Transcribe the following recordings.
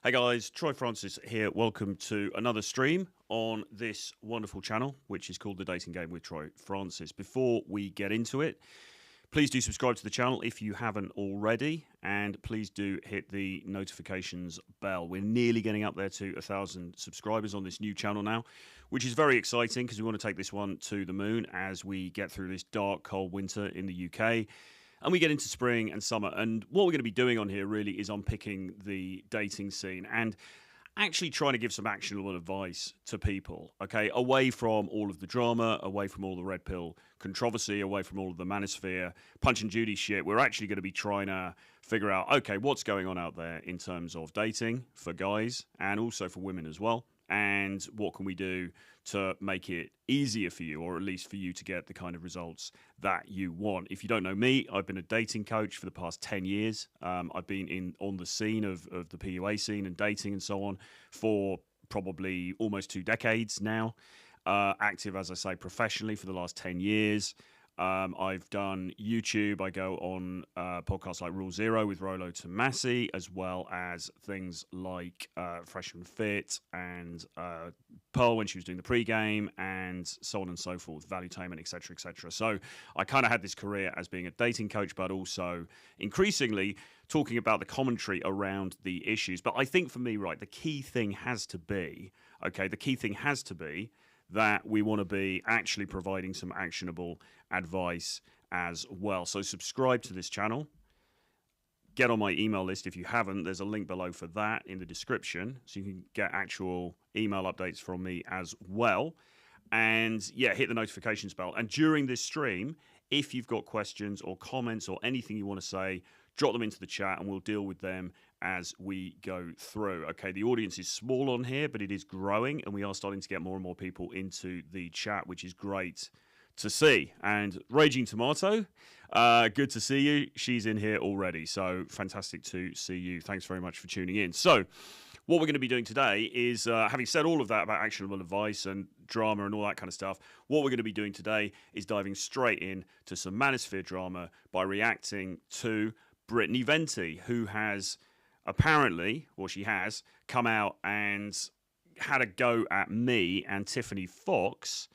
Hey guys, Troy Francis here. Welcome to another stream on this wonderful channel, which is called The Dating Game with Troy Francis. Before we get into it, please do subscribe to the channel if you haven't already, and please do hit the notifications bell. We're nearly getting up there to 1,000 subscribers on this new channel now, which is very exciting because we want to take this one to the moon as we get through this dark, cold winter in the UK. And we get into spring and summer. And what we're going to be doing on here really is unpicking the dating scene and actually trying to give some actionable advice to people, okay? Away from all of the drama, away from all the red pill controversy, away from all of the Manosphere, Punch and Judy shit. We're actually going to be trying to figure out, okay, what's going on out there in terms of dating for guys and also for women as well. And what can we do to make it easier for you, or at least for you to get the kind of results that you want. If you don't know me, I've been a dating coach for the past 10 years. I've been on the scene of the PUA scene and dating and so on for probably almost 2 decades now. Active, as I say, professionally for the last 10 years. I've done YouTube. I go on podcasts like Rule Zero with Rollo Tomasi, as well as things like Fresh and Fit and Pearl when she was doing the pregame, and so on and so forth, Valuetainment, etc., etc. So I kind of had this career as being a dating coach, but also increasingly talking about the commentary around the issues. But I think for me, right, the key thing has to be, that we want to be actually providing some actionable advice as well. So subscribe to this channel. Get on my email list if you haven't. There's a link below for that in the description, so you can get actual email updates from me as well. And yeah, hit the notifications bell. And during this stream, if you've got questions or comments or anything you want to say, drop them into the chat and we'll deal with them as we go through. Okay, the audience is small on here, but it is growing, and we are starting to get more and more people into the chat, which is great to see. And Raging Tomato, good to see you. She's in here already, so fantastic to see you. Thanks very much for tuning in. So what we're going to be doing today is, having said all of that about actionable advice and drama and all that kind of stuff, what we're going to be doing today is diving straight in to some Manosphere drama by reacting to Brittany Venti, who has apparently, or she has, come out and had a go at me and Tiffany Fox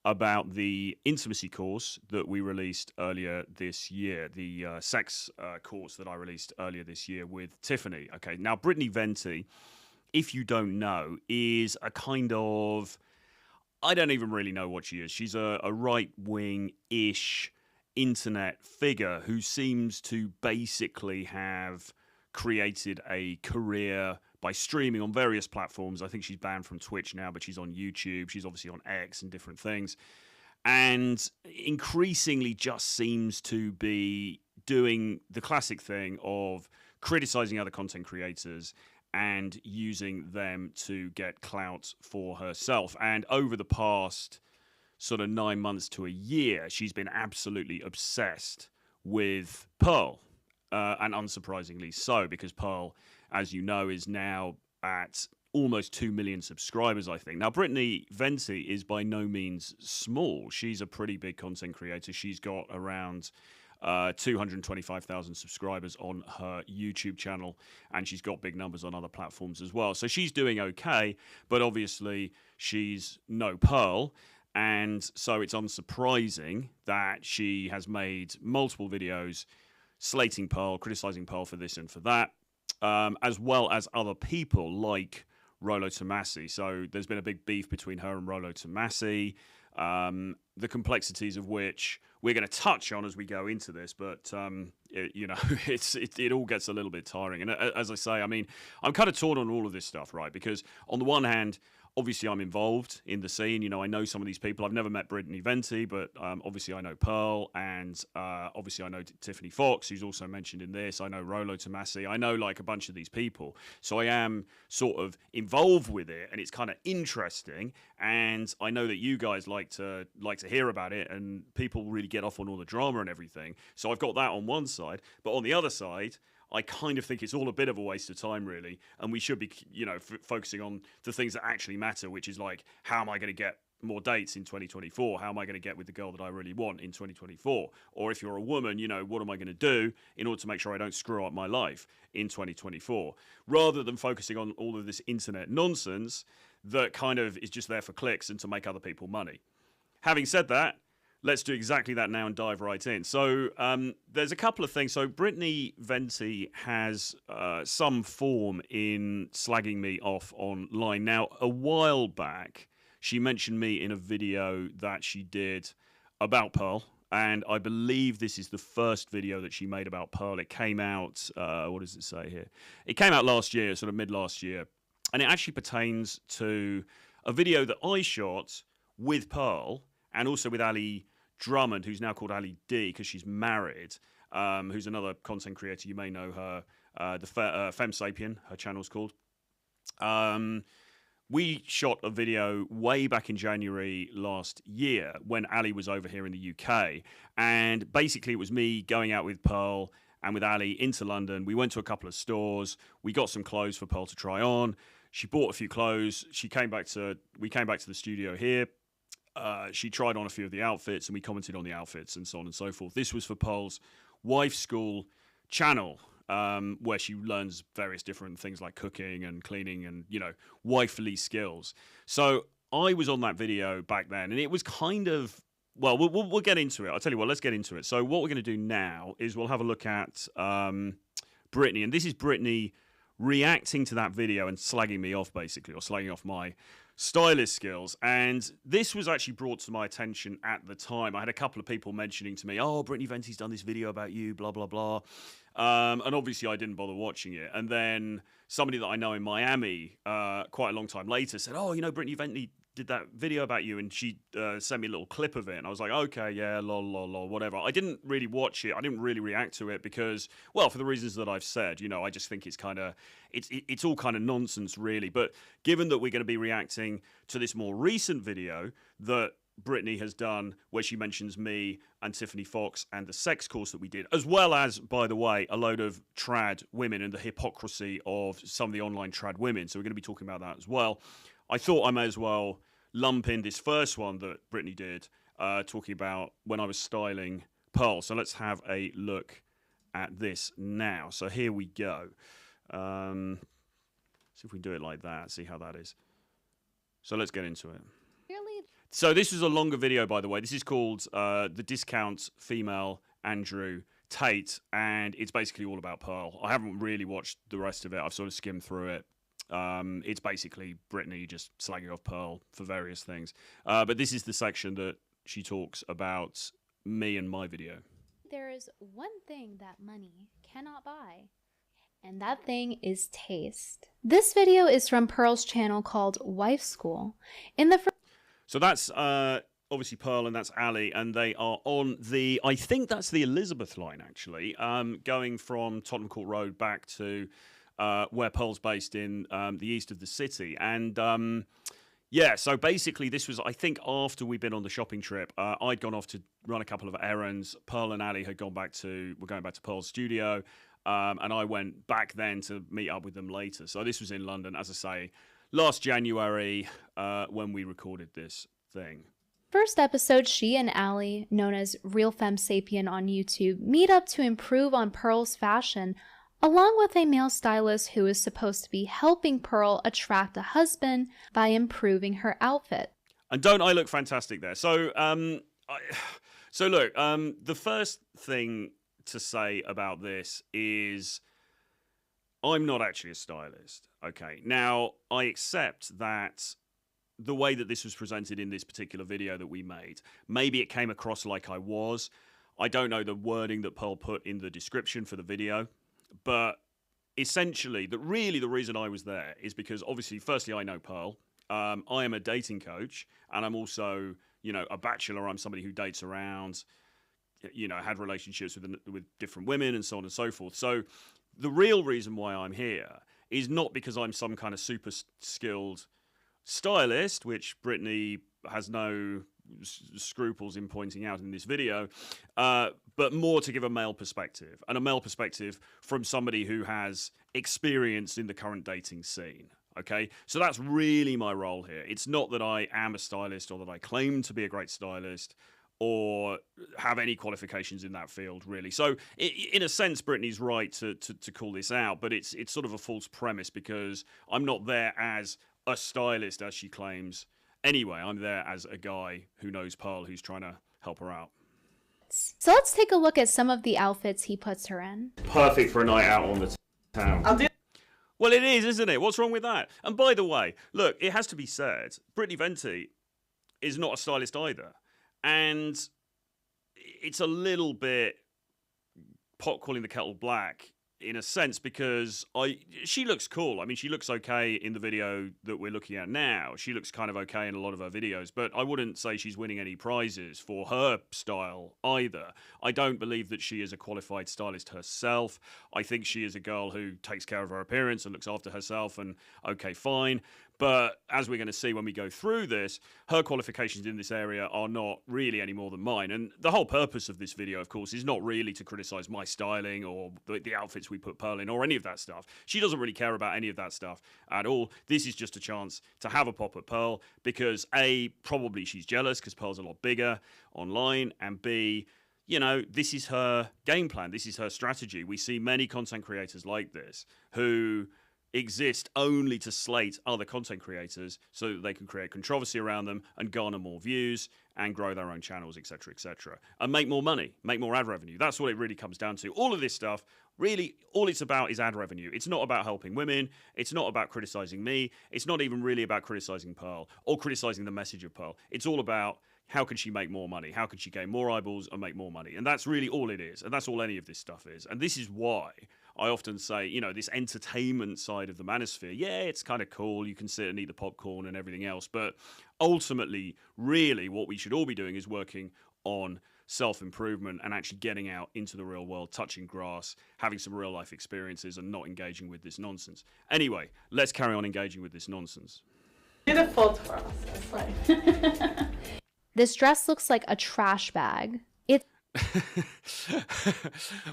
about the intimacy course that we released earlier this year, the sex course that I released earlier this year with Tiffany. Okay, now Brittany Venti, if you don't know, is a kind of, I don't even really know what she is. She's a right-wing-ish internet figure who seems to basically have created a career by streaming on various platforms. I think she's banned from Twitch now, but she's on YouTube. She's obviously on X and different things. And increasingly just seems to be doing the classic thing of criticizing other content creators and using them to get clout for herself. And over the past sort of 9 months to a year, she's been absolutely obsessed with Pearl. And unsurprisingly so, because Pearl, as you know, is now at almost 2 million subscribers, I think. Now, Brittany Venti is by no means small. She's a pretty big content creator. She's got around 225,000 subscribers on her YouTube channel, and she's got big numbers on other platforms as well. So she's doing okay, but obviously she's no Pearl. And so it's unsurprising that she has made multiple videos slating Pearl, criticizing Pearl for this and for that, as well as other people like Rollo Tomasi. So there's been a big beef between her and Rollo Tomasi, the complexities of which we're going to touch on as we go into this, but it all gets a little bit tiring. And as I say, I mean, I'm kind of torn on all of this stuff, right? Because on the one hand, obviously I'm involved in the scene. You know, I know some of these people. I've never met Brittany Venti, but obviously I know Pearl, and obviously I know Tiffany Fox, who's also mentioned in this. I know Rollo Tomasi. I know like a bunch of these people. So I am sort of involved with it, and it's kind of interesting. And I know that you guys like to hear about it, and people really get off on all the drama and everything. So I've got that on one side, but on the other side, I kind of think it's all a bit of a waste of time, really, and we should be, focusing on the things that actually matter, which is like, how am I going to get more dates in 2024? How am I going to get with the girl that I really want in 2024? Or if you're a woman, you know, what am I going to do in order to make sure I don't screw up my life in 2024? Rather than focusing on all of this internet nonsense that kind of is just there for clicks and to make other people money. Having said that, let's do exactly that now and dive right in. So there's a couple of things. So Brittany Venti has some form in slagging me off online. Now, a while back, she mentioned me in a video that she did about Pearl. And I believe this is the first video that she made about Pearl. It came out, what does it say here? It came out last year, sort of mid last year. And it actually pertains to a video that I shot with Pearl and also with Ali Drummond, who's now called Ali D because she's married, who's another content creator. You may know her, the Fem Sapien, her channel's called. We shot a video way back in January last year when Ali was over here in the UK. And basically it was me going out with Pearl and with Ali into London. We went to a couple of stores. We got some clothes for Pearl to try on. She bought a few clothes. We came back to the studio here. She tried on a few of the outfits and we commented on the outfits and so on and so forth. This was for Pearl's wife school channel, where she learns various different things like cooking and cleaning and, you know, wifely skills. So I was on that video back then and it was kind of, well, we'll get into it. I'll tell you what, let's get into it. So what we're going to do now is we'll have a look at Brittany. And this is Brittany reacting to that video and slagging me off, basically, or slagging off my stylist skills. And this was actually brought to my attention at the time. I had a couple of people mentioning to me, oh, Brittany Venti's done this video about you, blah, blah, blah. And obviously I didn't bother watching it. And then somebody that I know in Miami quite a long time later said, oh, you know, Brittany Venti did that video about you, and she sent me a little clip of it, and I was like, okay, yeah, lol, lol, lol, whatever. I didn't really watch it. I didn't really react to it because, well, for the reasons that I've said, you know, I just think it's kind of, it's all kind of nonsense, really. But given that we're going to be reacting to this more recent video that Brittany has done, where she mentions me and Tiffany Fox and the sex course that we did, as well as, by the way, a load of trad women and the hypocrisy of some of the online trad women. So we're going to be talking about that as well. I thought I may as well lump in this first one that Brittany did, talking about when I was styling Pearl. So let's have a look at this now. So here we go. See if we do it like that, see how that is. So let's get into it. Really? So this is a longer video, by the way. This is called The Discount Female Andrew Tate, and it's basically all about Pearl. I haven't really watched the rest of it. I've sort of skimmed through it. It's basically Brittany just slagging off Pearl for various things. But this is the section that she talks about me and my video. There is one thing that money cannot buy, and that thing is taste. This video is from Pearl's channel called Wife School. So that's obviously Pearl and that's Ali, and they are on the, I think that's the Elizabeth line, actually, going from Tottenham Court Road back to where Pearl's based in the east of the city. And yeah, so basically this was, I think, after we'd been on the shopping trip. I'd gone off to run a couple of errands. Pearl and Ali had were going back to Pearl's studio, and I went back then to meet up with them later. So this was in London, as I say, last January when we recorded this thing. First episode, she and Ali, known as Real Femme Sapien on YouTube, meet up to improve on Pearl's fashion, along with a male stylist who is supposed to be helping Pearl attract a husband by improving her outfit. And don't I look fantastic there? So, look, the first thing to say about this is I'm not actually a stylist. Okay, now I accept that the way that this was presented in this particular video that we made, maybe it came across like I was. I don't know the wording that Pearl put in the description for the video. But essentially, the reason I was there is because, obviously, firstly, I know Pearl. I am a dating coach, and I'm also, you know, a bachelor. I'm somebody who dates around, you know, had relationships with different women and so on and so forth. So the real reason why I'm here is not because I'm some kind of super skilled stylist, which Brittany has no scruples in pointing out in this video, but more to give a male perspective, and a male perspective from somebody who has experience in the current dating scene. Okay, so that's really my role here. It's not that I am a stylist or that I claim to be a great stylist or have any qualifications in that field, really. So in a sense, Brittany's right to call this out, but it's sort of a false premise because I'm not there as a stylist, as she claims. Anyway, I'm there as a guy who knows Pearl, who's trying to help her out. So let's take a look at some of the outfits he puts her in. Perfect for a night out on the town. Well, it is, isn't it? What's wrong with that? And by the way, look, it has to be said, Brittany Venti is not a stylist either. And it's a little bit pot calling the kettle black in a sense because she looks cool. I mean, she looks okay in the video that we're looking at now. She looks kind of okay in a lot of her videos, but I wouldn't say she's winning any prizes for her style either. I don't believe that she is a qualified stylist herself. I think she is a girl who takes care of her appearance and looks after herself, and okay, fine. But as we're going to see when we go through this, her qualifications in this area are not really any more than mine. And the whole purpose of this video, of course, is not really to criticize my styling or the outfits we put Pearl in or any of that stuff. She doesn't really care about any of that stuff at all. This is just a chance to have a pop at Pearl because A, probably she's jealous because Pearl's a lot bigger online, and B, you know, this is her game plan. This is her strategy. We see many content creators like this who exist only to slate other content creators so that they can create controversy around them and garner more views and grow their own channels, etc., etc., and make more money, make more ad revenue. That's what it really comes down to. All of this stuff, really, all it's about is ad revenue. It's not about helping women. It's not about criticizing me. It's not even really about criticizing Pearl or criticizing the message of Pearl. It's all about how can she make more money? How can she gain more eyeballs and make more money? And that's really all it is. And that's all any of this stuff is. And this is why I often say, you know, this entertainment side of the manosphere, yeah, it's kind of cool. You can sit and eat the popcorn and everything else. But ultimately, really, what we should all be doing is working on self-improvement and actually getting out into the real world, touching grass, having some real life experiences and not engaging with this nonsense. Anyway, let's carry on engaging with this nonsense. Beautiful for us. It's like... This dress looks like a trash bag.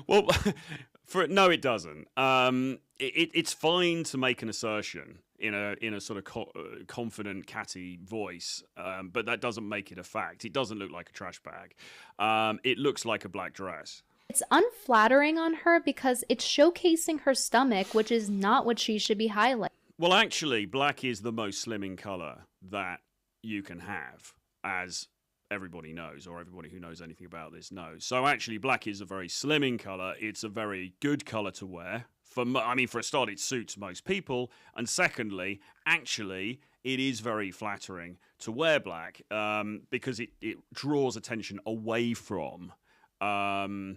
Well, no, it doesn't. It's fine to make an assertion in a sort of confident, catty voice, but that doesn't make it a fact. It doesn't look like a trash bag. It looks like a black dress. It's unflattering on her because it's showcasing her stomach, which is not what she should be highlighting. Well, actually, black is the most slimming color that you can have, as everybody knows, or everybody who knows anything about this knows. So actually, black is a very slimming color. It's a very good color to wear. For a start, it suits most people. And secondly, actually, it is very flattering to wear black because it draws attention away from the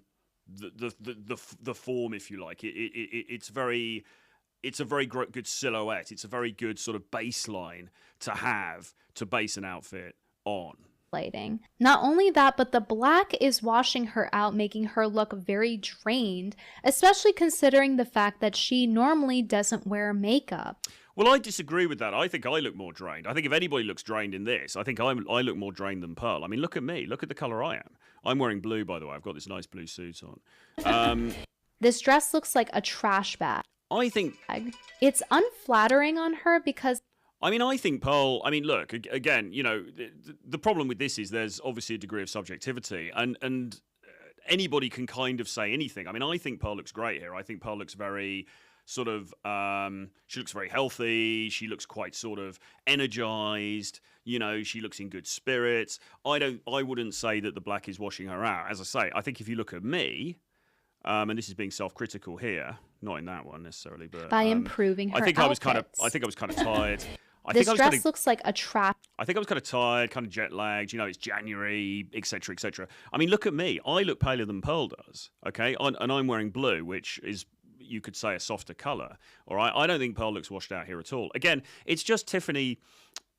form, if you like. It's a very good silhouette. It's a very good sort of baseline to have to base an outfit on. Lighting. Not only that, but the black is washing her out, making her look very drained, especially considering the fact that she normally doesn't wear makeup. Well, I disagree with that. I think I look more drained. I think if anybody looks drained in this, I think I look more drained than Pearl. I mean, look at me. Look at the color I am. I'm wearing blue, by the way. I've got this nice blue suit on. This dress looks like a trash bag. I think it's unflattering on her because I think Pearl, look, again, you know, the problem with this is there's obviously a degree of subjectivity and anybody can kind of say anything. I think Pearl looks great here. I think Pearl looks very sort of, she looks very healthy. She looks quite sort of energized. You know, she looks in good spirits. I wouldn't say that the black is washing her out. As I say, I think if you look at me, and this is being self-critical here, not in that one necessarily, but by improving her outfits. I think I was kind of tired. This dress looks like a trap. I think I was kind of tired, kind of jet lagged. You know, it's January, etc., etc. Look at me. I look paler than Pearl does. Okay, and I'm wearing blue, which is, you could say, a softer color. All right, I don't think Pearl looks washed out here at all. Again, it's just Tiffany.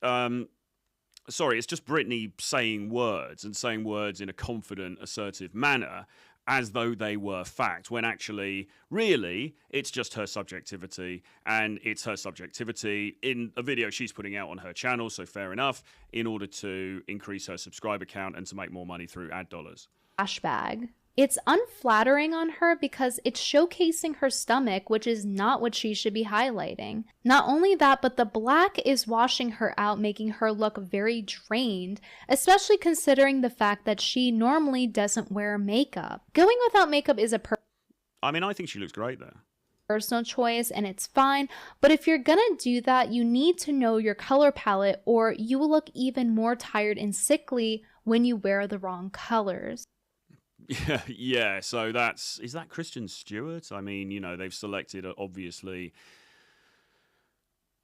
It's just Brittany saying words in a confident, assertive manner, as though they were fact, when actually, really, it's just her subjectivity, and it's her subjectivity in a video she's putting out on her channel, so fair enough, in order to increase her subscriber count and to make more money through ad dollars. Trash bag. It's unflattering on her because it's showcasing her stomach, which is not what she should be highlighting. Not only that, but the black is washing her out, making her look very drained, especially considering the fact that she normally doesn't wear makeup. Going without makeup is a I mean, I think she looks great there. Personal choice, and it's fine, but if you're gonna do that, you need to know your color palette, or you will look even more tired and sickly when you wear the wrong colors. Yeah, so is that Kristen Stewart? I mean, you know, they've selected obviously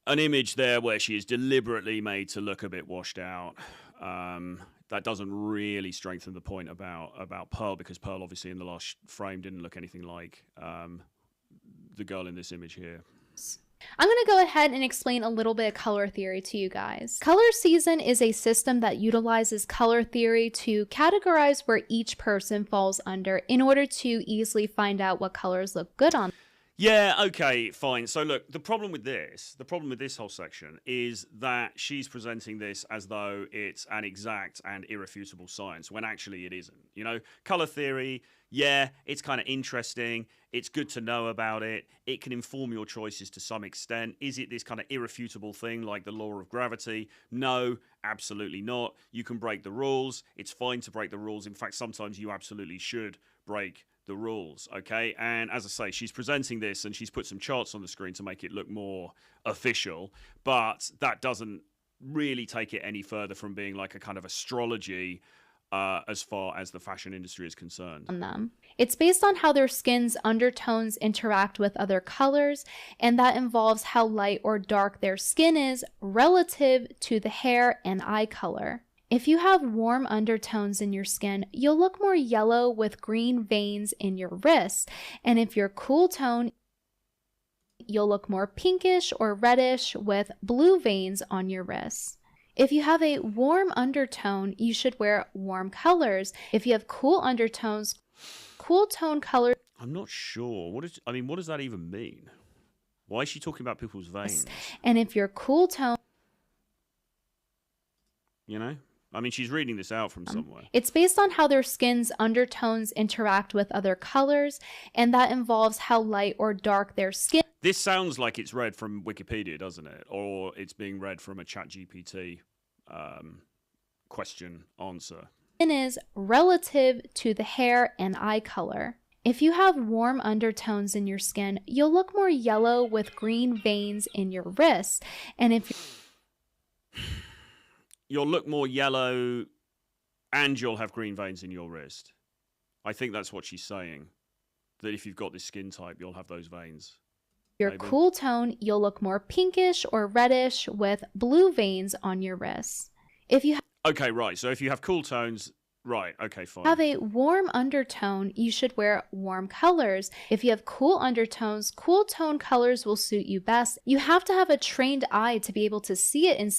an image there where she is deliberately made to look a bit washed out. That doesn't really strengthen the point about Pearl, because Pearl obviously in the last frame didn't look anything like the girl in this image here. I'm going to go ahead and explain a little bit of color theory to you guys. Color season is a system that utilizes color theory to categorize where each person falls under in order to easily find out what colors look good on. Yeah, okay, fine. So look, the problem with this whole section is that she's presenting this as though it's an exact and irrefutable science, when actually it isn't. You know, color theory, yeah, it's kind of interesting. It's good to know about it. It can inform your choices to some extent. Is it this kind of irrefutable thing like the law of gravity? No, absolutely not. You can break the rules. It's fine to break the rules. In fact, sometimes you absolutely should break the rules, okay? And as I say, she's presenting this and she's put some charts on the screen to make it look more official, but that doesn't really take it any further from being like a kind of astrology as far as the fashion industry is concerned. It's based on how their skin's undertones interact with other colors, and that involves how light or dark their skin is relative to the hair and eye color. If you have warm undertones in your skin, you'll look more yellow with green veins in your wrists, and if you're cool tone, you'll look more pinkish or reddish with blue veins on your wrists. If you have a warm undertone, you should wear warm colors. If you have cool undertones, cool tone colors. I'm not sure. What does that even mean? Why is she talking about people's veins? And if you're cool tone, you know? I mean, she's reading this out from somewhere. It's based on how their skin's undertones interact with other colors, and that involves how light or dark their skin. This sounds like it's read from Wikipedia, doesn't it? Or it's being read from a ChatGPT question answer. Is relative to the hair and eye color. If you have warm undertones in your skin, you'll look more yellow with green veins in your wrists, and if you'll look more yellow and you'll have green veins in your wrist. I think that's what she's saying. That if you've got this skin type, you'll have those veins. Your maybe. Cool tone, you'll look more pinkish or reddish with blue veins on your wrists. If you okay, right. So if you have cool tones, right. Okay, fine. Have a warm undertone, you should wear warm colors. If you have cool undertones, cool tone colors will suit you best. You have to have a trained eye to be able to see it in.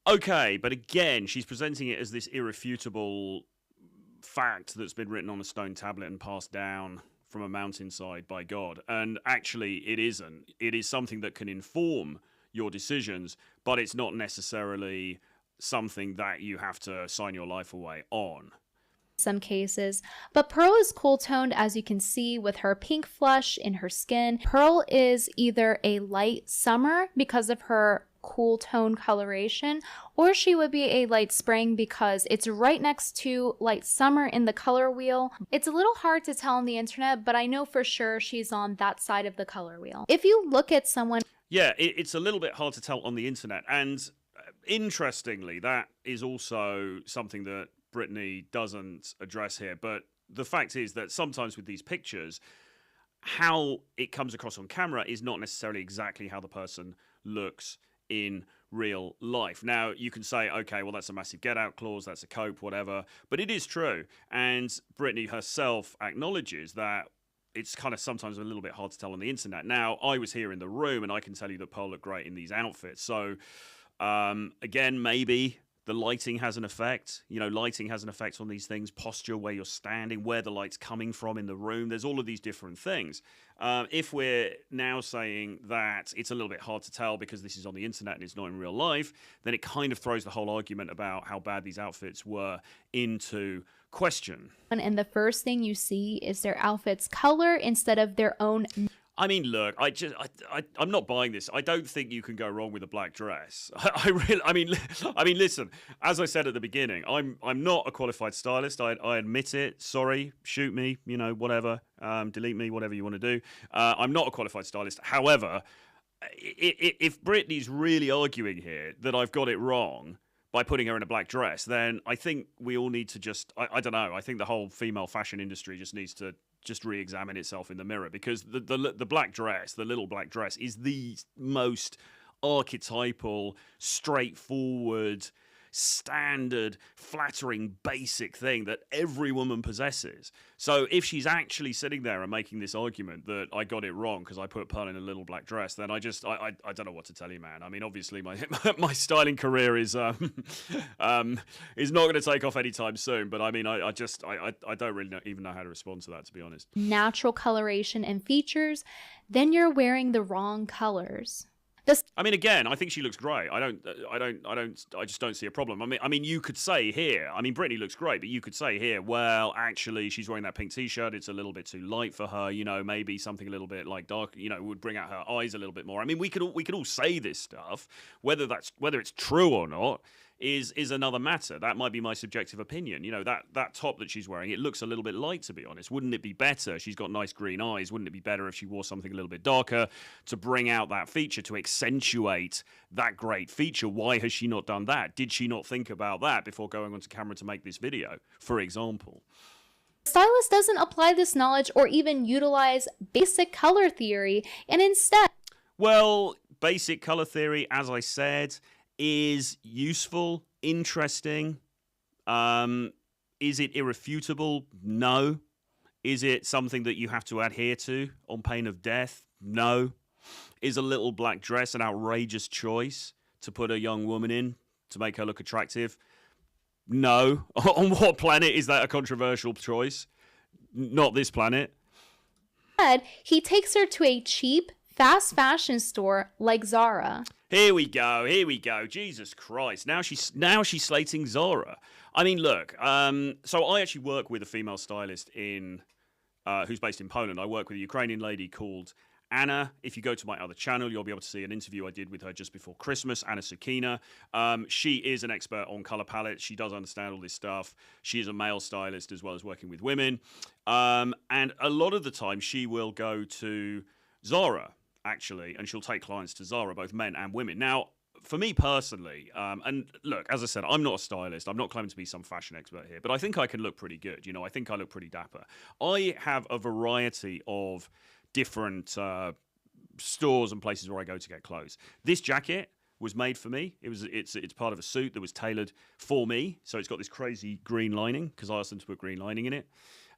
Okay, but again, she's presenting it as this irrefutable fact that's been written on a stone tablet and passed down from a mountainside by God. And actually, it isn't. It is something that can inform your decisions, but it's not necessarily something that you have to sign your life away on. Some cases, but Pearl is cool toned, as you can see with her pink flush in her skin. Pearl is either a light summer because of her cool tone coloration, or she would be a light spring because it's right next to light summer in the color wheel. It's a little hard to tell on the internet, but I know for sure she's on that side of the color wheel. If you look at someone, yeah, it's a little bit hard to tell on the internet, and interestingly, that is also something that Brittany doesn't address here, but the fact is that sometimes with these pictures, how it comes across on camera is not necessarily exactly how the person looks in real life. Now, you can say, okay, well, that's a massive get-out clause, that's a cope, whatever, but it is true, and Brittany herself acknowledges that it's kind of sometimes a little bit hard to tell on the internet. Now, I was here in the room, and I can tell you that Pearl looked great in these outfits, so again, maybe The lighting has an effect. You know, lighting has an effect on these things. Posture, where you're standing, where the light's coming from in the room. There's all of these different things. If we're now saying that it's a little bit hard to tell because this is on the internet and it's not in real life, then it kind of throws the whole argument about how bad these outfits were into question. And the first thing you see is their outfit's color instead of their own. I mean, look, I'm not buying this. I don't think you can go wrong with a black dress. I mean, listen. As I said at the beginning, I'm not a qualified stylist. I admit it. Sorry, shoot me. You know, whatever. Delete me. Whatever you want to do. I'm not a qualified stylist. However, if Brittany's really arguing here that I've got it wrong by putting her in a black dress, then I think we all need to just. I don't know. I think the whole female fashion industry just needs to just re-examine itself in the mirror, because the black dress, the little black dress, is the most archetypal, straightforward, standard, flattering, basic thing that every woman possesses. So if she's actually sitting there and making this argument that I got it wrong because I put Pearl in a little black dress, then I don't know what to tell you, man. I mean, obviously my styling career is not going to take off anytime soon. But I mean, I don't really even know how to respond to that, to be honest. Natural coloration and features, then you're wearing the wrong colors. I mean, again, I think she looks great. I just don't see a problem. I mean, you could say here, I mean, Brittany looks great, but you could say here, well, actually, she's wearing that pink t-shirt. It's a little bit too light for her. You know, maybe something a little bit like dark, you know, would bring out her eyes a little bit more. I mean, we could all say this stuff. Whether it's true or not is another matter. That might be my subjective opinion. You know, that top that she's wearing, it looks a little bit light, to be honest. Wouldn't it be better? She's got nice green eyes. Wouldn't it be better if she wore something a little bit darker to bring out that feature, to accentuate that great feature? Why has she not done that? Did she not think about that before going onto camera to make this video, for example? Stylist doesn't apply this knowledge or even utilize basic color theory, and instead... Well, basic color theory, as I said, is useful, interesting. Is it irrefutable? No. Is it something that you have to adhere to on pain of death? No. Is a little black dress an outrageous choice to put a young woman in to make her look attractive? No. On what planet is that a controversial choice? Not this planet. He takes her to a cheap, fast fashion store like Zara. Here we go. Jesus Christ. Now she's slating Zara. I mean, look, so I actually work with a female stylist who's based in Poland. I work with a Ukrainian lady called Anna. If you go to my other channel, you'll be able to see an interview I did with her just before Christmas, Anna Sukina. She is an expert on color palettes. She does understand all this stuff. She is a male stylist as well as working with women. And a lot of the time she will go to Zara, actually, and she'll take clients to Zara, both men and women. Now, for me personally, and look, as I said, I'm not a stylist. I'm not claiming to be some fashion expert here, but I think I can look pretty good. You know, I think I look pretty dapper. I have a variety of different stores and places where I go to get clothes. This jacket was made for me. It's part of a suit that was tailored for me. So it's got this crazy green lining because I asked them to put green lining in it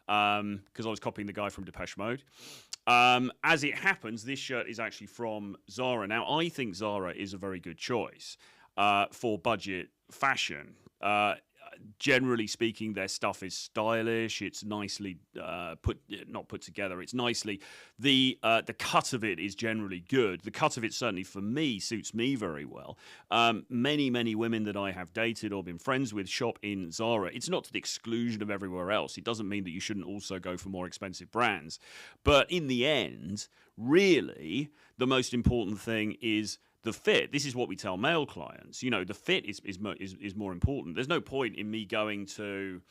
because I was copying the guy from Depeche Mode. As it happens, this shirt is actually from Zara. Now, I think Zara is a very good choice for budget fashion. Generally speaking, their stuff is stylish. It's nicely not put together. It's nicely the cut of it is generally good. The cut of it certainly for me suits me very well. Many women that I have dated or been friends with shop in Zara. It's not to the exclusion of everywhere else. It doesn't mean that you shouldn't also go for more expensive brands. But in the end, really, the most important thing is the fit. This is what we tell male clients. You know, the fit is more important. There's no point in me going to,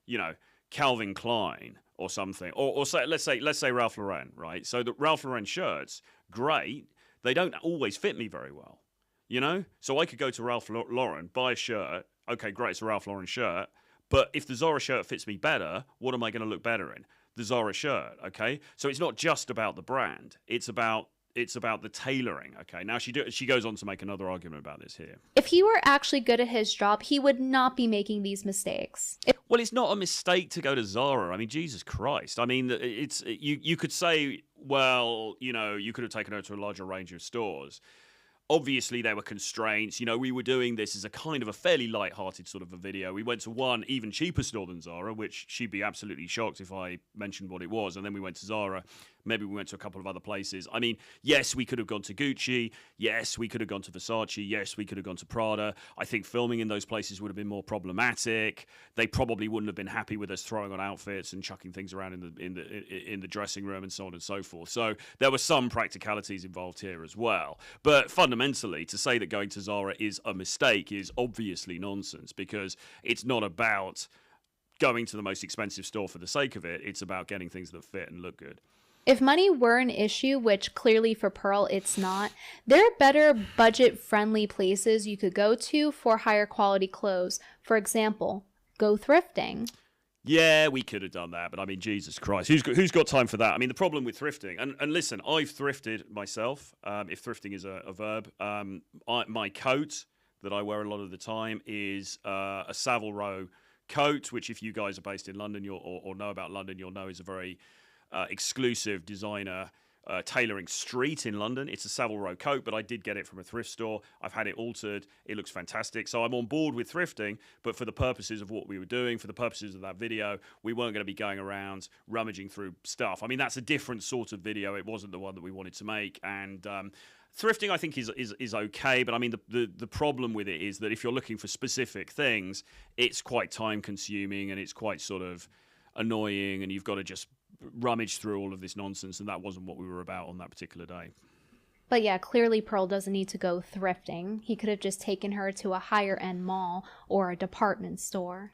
you know, Calvin Klein or something, or say, let's say Ralph Lauren, right? So the Ralph Lauren shirts, great. They don't always fit me very well, you know. So I could go to Ralph Lauren, buy a shirt. Okay, great, it's a Ralph Lauren shirt. But if the Zara shirt fits me better, what am I going to look better in? The Zara shirt, okay? So it's not just about the brand. It's about the tailoring, okay? Now, she goes on to make another argument about this here. If he were actually good at his job, he would not be making these mistakes. Well, it's not a mistake to go to Zara. I mean, Jesus Christ. I mean, you could say, well, you know, you could have taken her to a larger range of stores. Obviously, there were constraints. You know, we were doing this as a kind of a fairly light-hearted sort of a video. We went to one even cheaper store than Zara, which she'd be absolutely shocked if I mentioned what it was. And then we went to Zara. Maybe we went to a couple of other places. I mean, yes, we could have gone to Gucci. Yes, we could have gone to Versace. Yes, we could have gone to Prada. I think filming in those places would have been more problematic. They probably wouldn't have been happy with us throwing on outfits and chucking things around in the dressing room and so on and so forth. So there were some practicalities involved here as well. But fundamentally, to say that going to Zara is a mistake is obviously nonsense, because it's not about going to the most expensive store for the sake of it. It's about getting things that fit and look good. If money were an issue, which clearly for Pearl it's not, there are better budget-friendly places you could go to for higher quality clothes. For example, go thrifting. Yeah, we could have done that, but I mean, Jesus Christ, who's got time for that? I mean, the problem with thrifting, and listen, I've thrifted myself, if thrifting is a verb. My coat that I wear a lot of the time is a Savile Row coat, which if you guys are based in London or know about London, you'll know is a very exclusive designer tailoring street in London. It's a Savile Row coat, but I did get it from a thrift store. I've had it altered. It looks fantastic. So I'm on board with thrifting, but for the purposes of what we were doing, for the purposes of that video, we weren't going to be going around rummaging through stuff. I mean, that's a different sort of video. It wasn't the one that we wanted to make. And thrifting, I think, is okay. But I mean, the problem with it is that if you're looking for specific things, it's quite time consuming and it's quite sort of annoying, and you've got to just rummage through all of this nonsense, and that wasn't what we were about on that particular day. But yeah, clearly Pearl doesn't need to go thrifting. He could have just taken her to a higher end mall or a department store.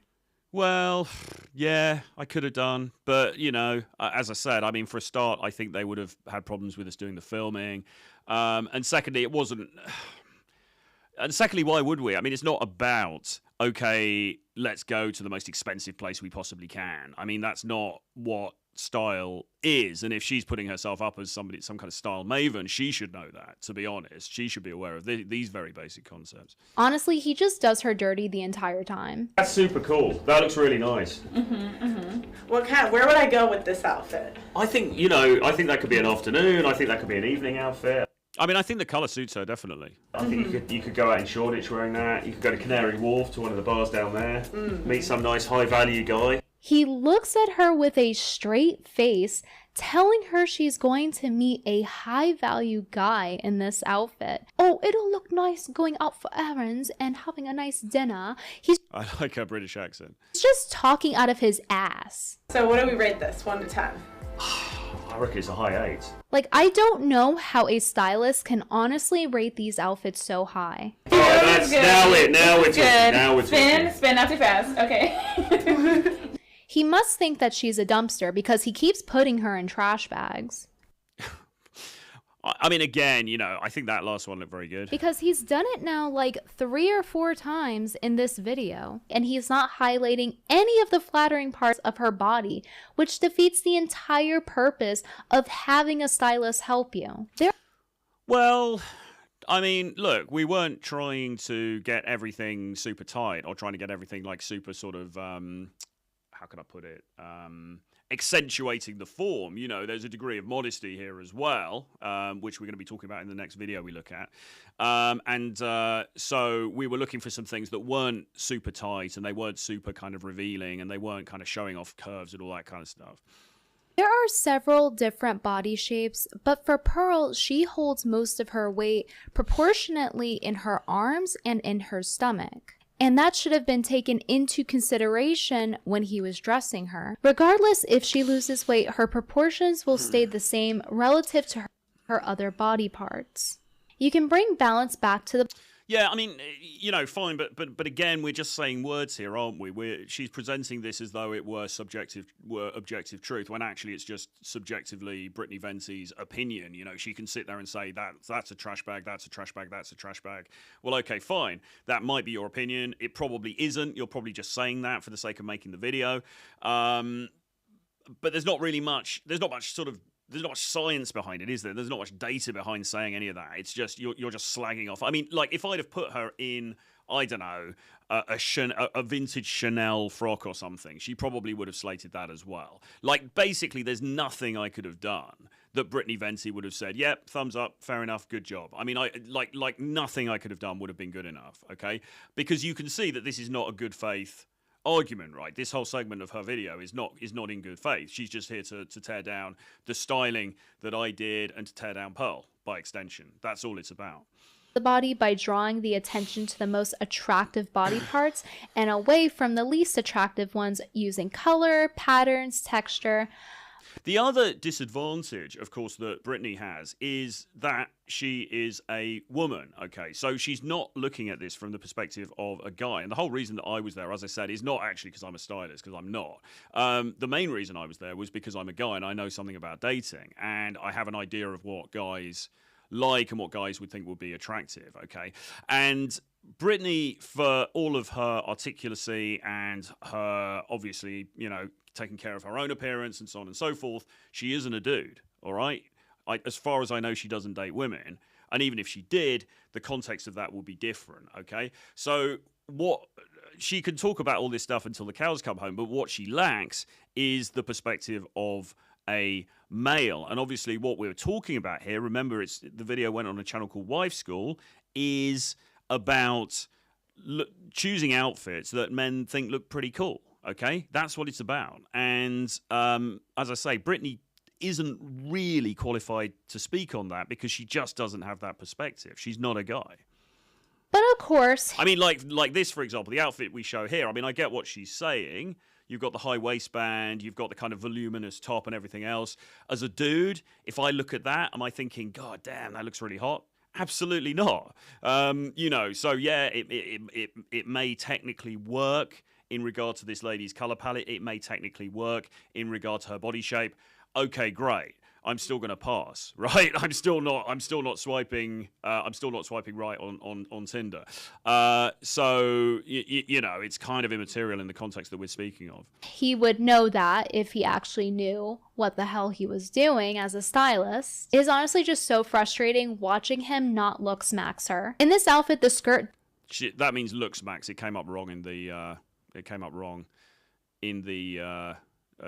Well, yeah, I could have done. But, you know, as I said, I mean, for a start, I think they would have had problems with us doing the filming. And secondly, it wasn't... And secondly, why would we? I mean, it's not about, okay, let's go to the most expensive place we possibly can. I mean, that's not what style is. And if she's putting herself up as some kind of style maven, she should know that, to be honest. She should be aware of these very basic concepts. Honestly, he just does her dirty the entire time. That's super cool. That looks really nice. Where would I go with this outfit? I think, I think that could be an afternoon. I think that could be an evening outfit. I mean, I think the colour suits her, definitely. I think you could go out in Shoreditch wearing that. You could go to Canary Wharf, to one of the bars down there. Meet some nice high-value guy. He looks at her with a straight face, telling her she's going to meet a high-value guy in this outfit. Oh, it'll look nice going out for errands and having a nice dinner. I like her British accent. He's just talking out of his ass. So what do we rate this, 1 to 10? I reckon it's a high 8. Like, I don't know how a stylist can honestly rate these outfits so high. Oh, that's now we're talking. Now we're talking. Spin, not too fast. Okay. He must think that she's a dumpster because he keeps putting her in trash bags. I mean, again, I think that last one looked very good. Because he's done it now like 3 or 4 times in this video, and he's not highlighting any of the flattering parts of her body, which defeats the entire purpose of having a stylist help you. Well, I mean, look, we weren't trying to get everything super tight or trying to get everything like super sort of, how can I put it? Accentuating the form. There's a degree of modesty here as well, which we're going to be talking about in the next video we look at. So we were looking for some things that weren't super tight and they weren't super kind of revealing and they weren't kind of showing off curves and all that kind of stuff. There are several different body shapes, but for Pearl, she holds most of her weight proportionately in her arms and in her stomach. And that should have been taken into consideration when he was dressing her. Regardless if she loses weight, her proportions will stay the same relative to her other body parts. You can bring balance back to the... Yeah, I mean, fine, but again, we're just saying words here, aren't we? She's presenting this as though it were objective truth, when actually it's just subjectively Brittany Venti's opinion. She can sit there and say that's a trash bag, that's a trash bag, that's a trash bag. Well, okay, fine. That might be your opinion. It probably isn't. You're probably just saying that for the sake of making the video. But there's not much science behind it, is there? There's not much data behind saying any of that. It's just you're just slagging off. I mean, like if I'd have put her in, I don't know, a vintage Chanel frock or something, she probably would have slated that as well. Like basically, there's nothing I could have done that Brittany Venti would have said, yep, thumbs up, fair enough, good job. I mean, I like nothing I could have done would have been good enough, okay? Because you can see that this is not a good faith argument, right? This whole segment of her video is not in good faith. She's just here to tear down the styling that I did and to tear down Pearl by extension. That's all it's about. The body by drawing the attention to the most attractive body parts and away from the least attractive ones using color, patterns, texture. The other disadvantage, of course, that Brittany has is that she is a woman, okay? So she's not looking at this from the perspective of a guy. And the whole reason that I was there, as I said, is not actually because I'm a stylist, because I'm not. The main reason I was there was because I'm a guy and I know something about dating. And I have an idea of what guys like and what guys would think would be attractive, okay? And Brittany, for all of her articulacy and her, obviously, you know, taking care of her own appearance and so on and so forth, she isn't a dude, all right? As far as I know, she doesn't date women. And even if she did, the context of that will be different, okay? So what she can talk about all this stuff until the cows come home, but what she lacks is the perspective of a male. And obviously what we're talking about here, remember, it's the video went on a channel called Wife School, is about choosing outfits that men think look pretty cool. Okay, that's what it's about. And as I say, Brittany isn't really qualified to speak on that because she just doesn't have that perspective. She's not a guy. But of course, I mean, like this, for example, the outfit we show here. I mean, I get what she's saying. You've got the high waistband, you've got the kind of voluminous top and everything else. As a dude, if I look at that, am I thinking, God damn, that looks really hot? Absolutely not. You know, so yeah, it may technically work in regard to this lady's color palette. It may technically work in regard to her body shape. Okay, great. I'm still going to pass, right? I'm still not swiping. I'm still not swiping right on Tinder. So you know, it's kind of immaterial in the context that we're speaking of. he would know that if he actually knew what the hell he was doing as a stylist. It is honestly just so frustrating watching him not look smacks her. In this outfit, the skirt. Shit, that means looks max. It came up wrong in the.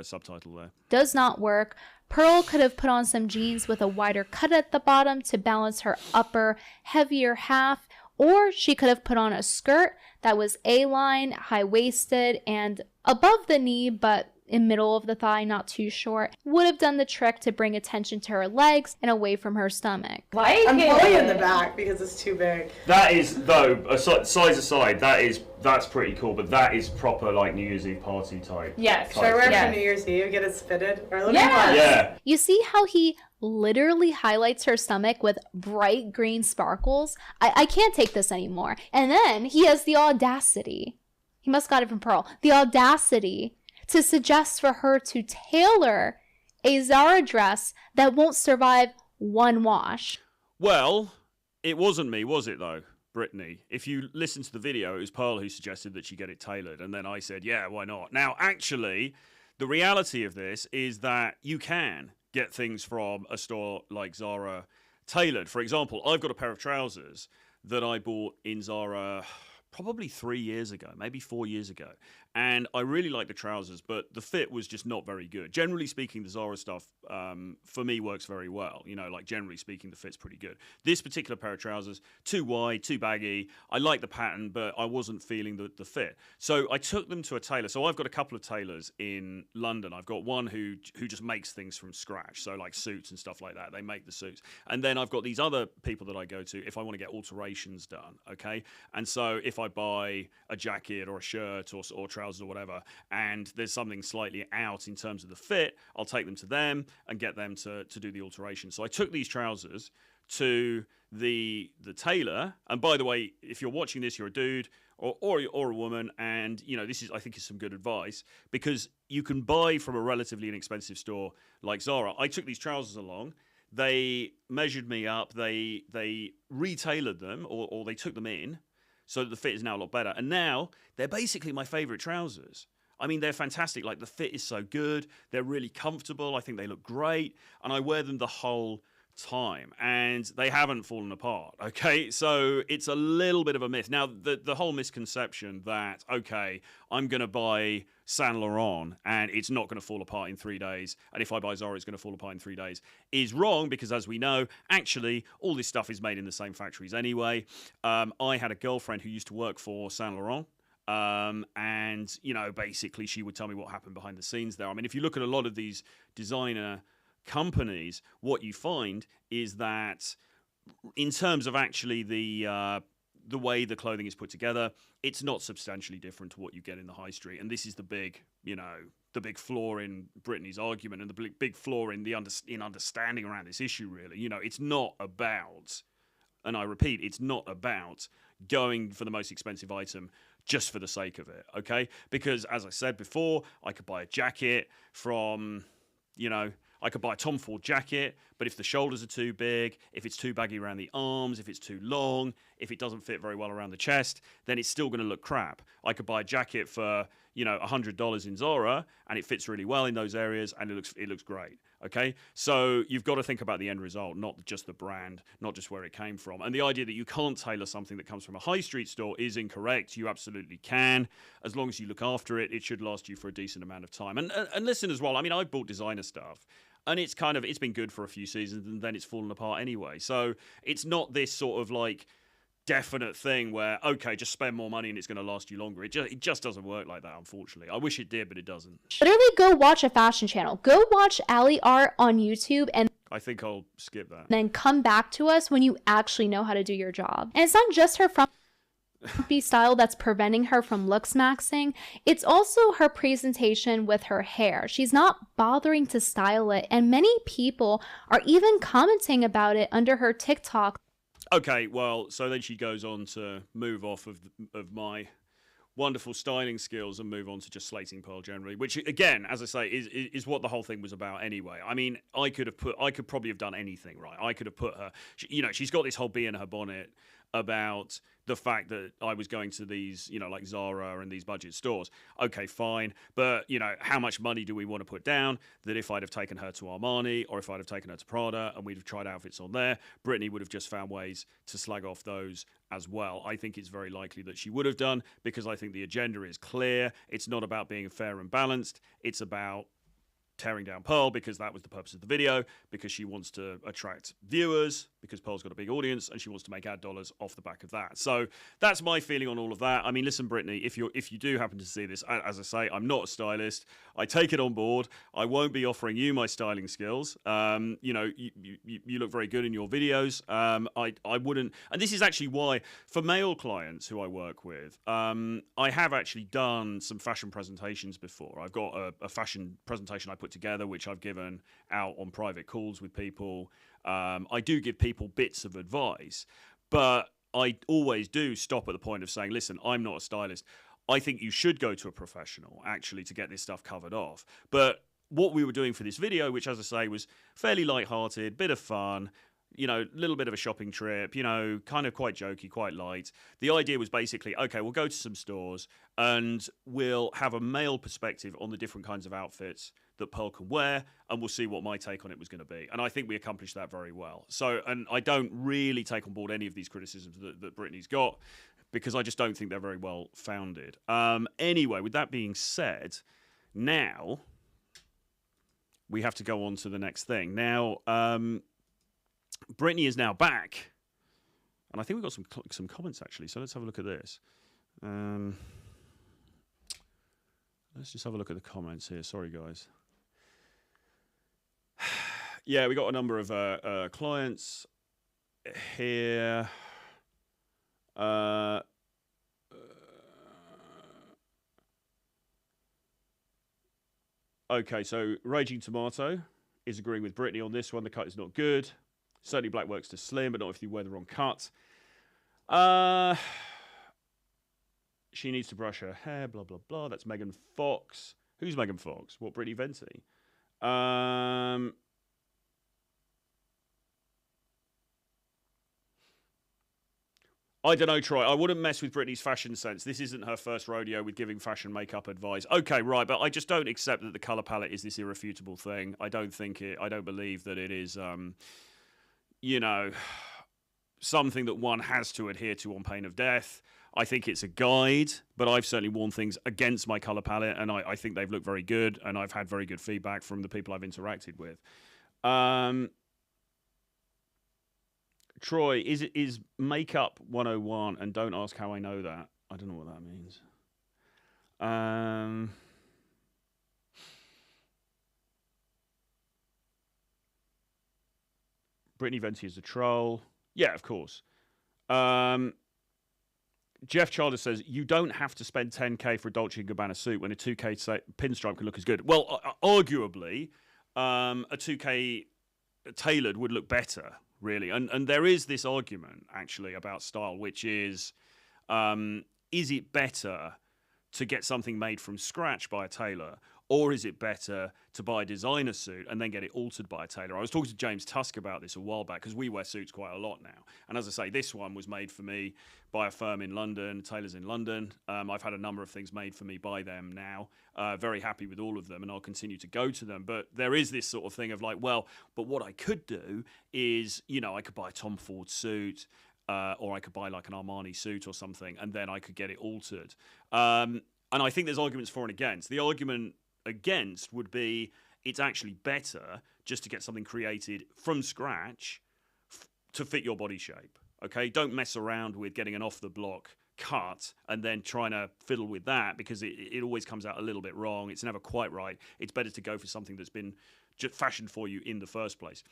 Subtitle there. Does not work. Pearl could have put on some jeans with a wider cut at the bottom to balance her upper, heavier half, or she could have put on a skirt that was A-line, high-waisted, and above the knee, but in middle of the thigh, not too short. Would have done the trick to bring attention to her legs and away from her stomach. I'm pulling in the back because it's too big. That is, though, size aside, that's pretty cool, but that is proper, like, New Year's Eve party type. Yes. Should I wear it for New Year's Eve? Get it fitted? Or Yeah. You see how he literally highlights her stomach with bright green sparkles? I can't take this anymore. And then he has the audacity. He must have got it from Pearl. The audacity to suggest for her to tailor a Zara dress that won't survive one wash. Well, it wasn't me, was it, though, Brittany? If you listen to the video, it was Pearl who suggested that she get it tailored, and then I said, yeah, why not? Now, actually, the reality of this is that you can get things from a store like Zara tailored. For example, I've got a pair of trousers that I bought in Zara probably 3 years ago, maybe 4 years ago. And I really like the trousers, but the fit was just not very good. Generally speaking, the Zara stuff, for me, works very well. You know, like generally speaking, the fit's pretty good. This particular pair of trousers, too wide, too baggy. I like the pattern, but I wasn't feeling the fit. So I took them to a tailor. So I've got a couple of tailors in London. I've got one who just makes things from scratch. So like suits and stuff like that. They make the suits. And then I've got these other people that I go to if I want to get alterations done, okay? And so if I buy a jacket or a shirt or trousers or whatever, and there's something slightly out in terms of the fit, I'll take them to them and get them to do the alteration. So I took these trousers to the tailor, and by the way, if you're watching this, you're a dude or a woman, and you know, this is, I think, is some good advice, because you can buy from a relatively inexpensive store like Zara. I took these trousers along, they measured me up, they retailored them, or they took them in, so that the fit is now a lot better. And now they're basically my favorite trousers. I mean, they're fantastic. Like, the fit is so good. They're really comfortable. I think they look great. And I wear them the whole time, and they haven't fallen apart. Okay, so it's a little bit of a myth. Now, the whole misconception that, okay, I'm going to buy Saint Laurent and it's not going to fall apart in 3 days, and if I buy Zara, it's going to fall apart in 3 days, is wrong, because as we know, actually, all this stuff is made in the same factories anyway. I had a girlfriend who used to work for Saint Laurent. And, you know, basically she would tell me what happened behind the scenes there. I mean, if you look at a lot of these designer companies, what you find is that in terms of actually the way the clothing is put together, it's not substantially different to what you get in the high street. And this is the big, you know, the big flaw in Brittany's argument, and the big flaw in the understanding around this issue, really. You know, it's not about, and I repeat, it's not about going for the most expensive item just for the sake of it, okay? Because as I said before, I could buy a jacket from, you know, I could buy a Tom Ford jacket, but if the shoulders are too big, if it's too baggy around the arms, if it's too long, if it doesn't fit very well around the chest, then it's still going to look crap. I could buy a jacket for, you know, $100 in Zara, and it fits really well in those areas, and it looks great. Okay, so you've got to think about the end result, not just the brand, not just where it came from. And the idea that you can't tailor something that comes from a high street store is incorrect. You absolutely can. As long as you look after it, it should last you for a decent amount of time. And listen as well, I mean, I've bought designer stuff, and it's been good for a few seasons, and then it's fallen apart anyway. So it's not this sort of like definite thing where, okay, just spend more money and it's going to last you longer. It just doesn't work like that, unfortunately. I wish it did, but it doesn't. Literally go watch a fashion channel. Go watch Ali Art on YouTube, and I think I'll skip that. then come back to us when you actually know how to do your job. And it's not just her frumpy style that's preventing her from looks maxing. It's also her presentation with her hair. She's not bothering to style it, and many people are even commenting about it under her TikTok. Okay, well, so then she goes on to move off of my wonderful styling skills and move on to just slating Pearl generally, which again, as I say, is what the whole thing was about anyway. I mean, I could probably have done anything, right? I could have put her, you know, she's got this whole bee in her bonnet about the fact that I was going to these, you know, like Zara and these budget stores. Okay, fine. But, you know, how much money do we want to put down that if I'd have taken her to Armani or if I'd have taken her to Prada and we'd have tried outfits on there, Brittany would have just found ways to slag off those as well. I think it's very likely that she would have done, because I think the agenda is clear. It's not about being fair and balanced. It's about tearing down Pearl, because that was the purpose of the video, because she wants to attract viewers, because Pearl's got a big audience, and she wants to make ad dollars off the back of that. So that's my feeling on all of that. I mean, listen, Brittany, if you do happen to see this, as I say, I'm not a stylist. I take it on board. I won't be offering you my styling skills. You know, you look very good in your videos. I wouldn't, and this is actually why, for male clients who I work with, I have actually done some fashion presentations before. I've got a fashion presentation I put together, which I've given out on private calls with people. I do give people bits of advice, but I always do stop at the point of saying, listen, I'm not a stylist. I think you should go to a professional, actually, to get this stuff covered off. But what we were doing for this video, which, as I say, was fairly lighthearted, bit of fun, you know, a little bit of a shopping trip, you know, kind of quite jokey, quite light. The idea was basically, okay, we'll go to some stores and we'll have a male perspective on the different kinds of outfits that Pearl can wear, and we'll see what my take on it was going to be. And I think we accomplished that very well. So, and I don't really take on board any of these criticisms that Brittany's got, because I just don't think they're very well founded. Anyway, with that being said, now we have to go on to the next thing. Now, Brittany is now back, and I think we've got some comments, actually, so let's have a look at this. Let's just have a look at the comments here. Sorry, guys. Yeah, we got a number of clients here. Okay, so Raging Tomato is agreeing with Brittany on this one. The cut is not good. Certainly black works to slim, but not if you wear the wrong cut. She needs to brush her hair, blah, blah, blah. That's Megan Fox. Who's Megan Fox? What, Brittany Venti? I don't know, Troy. I wouldn't mess with Brittany's fashion sense. This isn't her first rodeo with giving fashion makeup advice. Okay, right, but I just don't accept that the colour palette is this irrefutable thing. I don't believe that it is... you know, something that one has to adhere to on pain of death. I think it's a guide, but I've certainly worn things against my color palette, and I think they've looked very good, and I've had very good feedback from the people I've interacted with. Troy, is makeup 101, and don't ask how I know that. I don't know what that means. Brittany Venti is a troll. Yeah, of course. Jeff Childer says, you don't have to spend 10K for a Dolce & Gabbana suit when a 2K pinstripe can look as good. Well, arguably, a 2K tailored would look better, really. And there is this argument, actually, about style, which is it better to get something made from scratch by a tailor, or is it better to buy a designer suit and then get it altered by a tailor? I was talking to James Tusk about this a while back, because we wear suits quite a lot now. And as I say, this one was made for me by a firm in London, tailors in London. I've had a number of things made for me by them now. Very happy with all of them, and I'll continue to go to them. But there is this sort of thing of like, well, but what I could do is, you know, I could buy a Tom Ford suit, or I could buy like an Armani suit or something, and then I could get it altered. And I think there's arguments for and against. The argument against would be it's actually better just to get something created from scratch to fit your body shape. Okay, don't mess around with getting an off the block cut and then trying to fiddle with that, because it always comes out a little bit wrong. It's never quite right. It's better to go for something that's been just fashioned for you in the first place.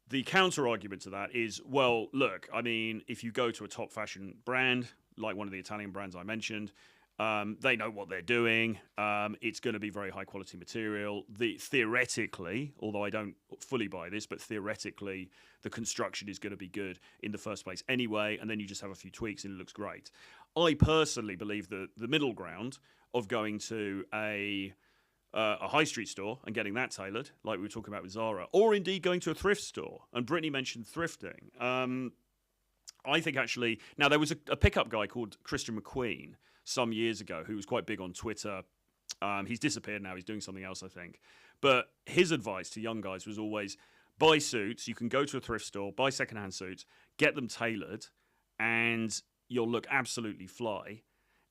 The counter argument to that is, well, look, I mean, if you go to a top fashion brand like one of the Italian brands I mentioned, they know what they're doing. It's going to be very high quality material. Theoretically, although I don't fully buy this, but theoretically, the construction is going to be good in the first place anyway, and then you just have a few tweaks and it looks great. I personally believe that the middle ground of going to a high street store and getting that tailored, like we were talking about with Zara, or indeed going to a thrift store. And Brittany mentioned thrifting. I think actually, now there was a pickup guy called Christian McQueen some years ago who was quite big on Twitter. He's disappeared now. He's doing something else, I think. But his advice to young guys was always buy suits. You can go to a thrift store, buy secondhand suits, get them tailored, and you'll look absolutely fly.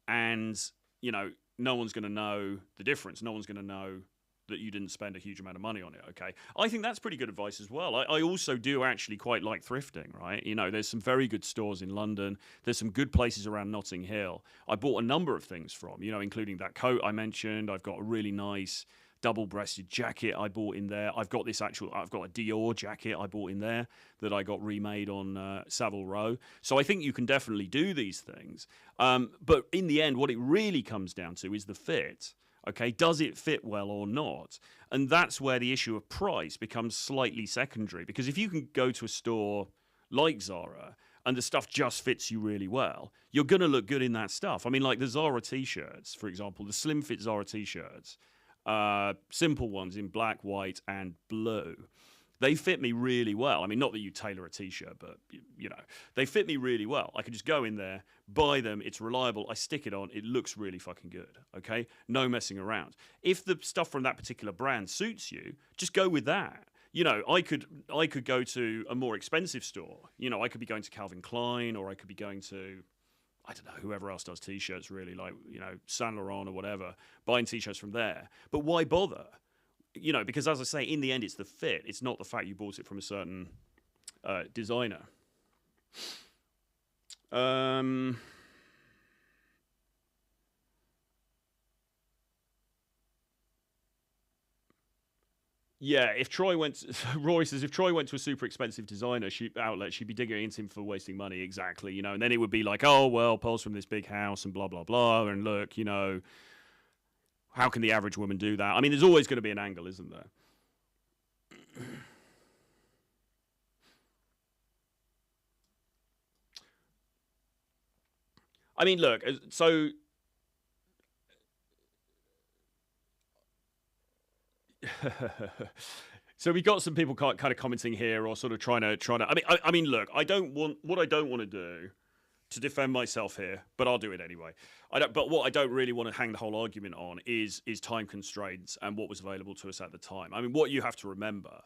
And, you know, no one's going to know the difference. No one's going to know that you didn't spend a huge amount of money on it, okay? I think that's pretty good advice as well. I also do actually quite like thrifting, right? You know, there's some very good stores in London. There's some good places around Notting Hill. I bought a number of things from, you know, including that coat I mentioned. I've got a really nice double-breasted jacket I bought in there. I've got a Dior jacket I bought in there that I got remade on Savile Row. So I think you can definitely do these things. But in the end, what it really comes down to is the fit. Okay, does it fit well or not? And that's where the issue of price becomes slightly secondary, because if you can go to a store like Zara and the stuff just fits you really well, you're going to look good in that stuff. I mean, like the Zara t-shirts, for example, the slim fit Zara t-shirts, simple ones in black, white, and blue. They fit me really well. I mean, not that you tailor a t-shirt, but, you know, they fit me really well. I can just go in there, buy them. It's reliable. I stick it on. It looks really fucking good, okay? No messing around. If the stuff from that particular brand suits you, just go with that. You know, I could go to a more expensive store. You know, I could be going to Calvin Klein, or I could be going to, I don't know, whoever else does t-shirts really, like, you know, Saint Laurent or whatever, buying t-shirts from there. But why bother? You know, because as I say, in the end, it's the fit. It's not the fact you bought it from a certain designer. Yeah, if Troy went, Roy says, if Troy went to a super expensive designer outlet, she'd be digging into him for wasting money. Exactly, you know, and then it would be like, oh, well, Paul's from this big house and blah, blah, blah. And look, you know, how can the average woman do that? I mean, there's always going to be an angle, isn't there? I mean, look, so so we got some people kind of commenting here, or sort of trying to. I mean, look, I don't want to do to defend myself here, but I'll do it anyway. But what I don't really want to hang the whole argument on is time constraints and what was available to us at the time. I mean, what you have to remember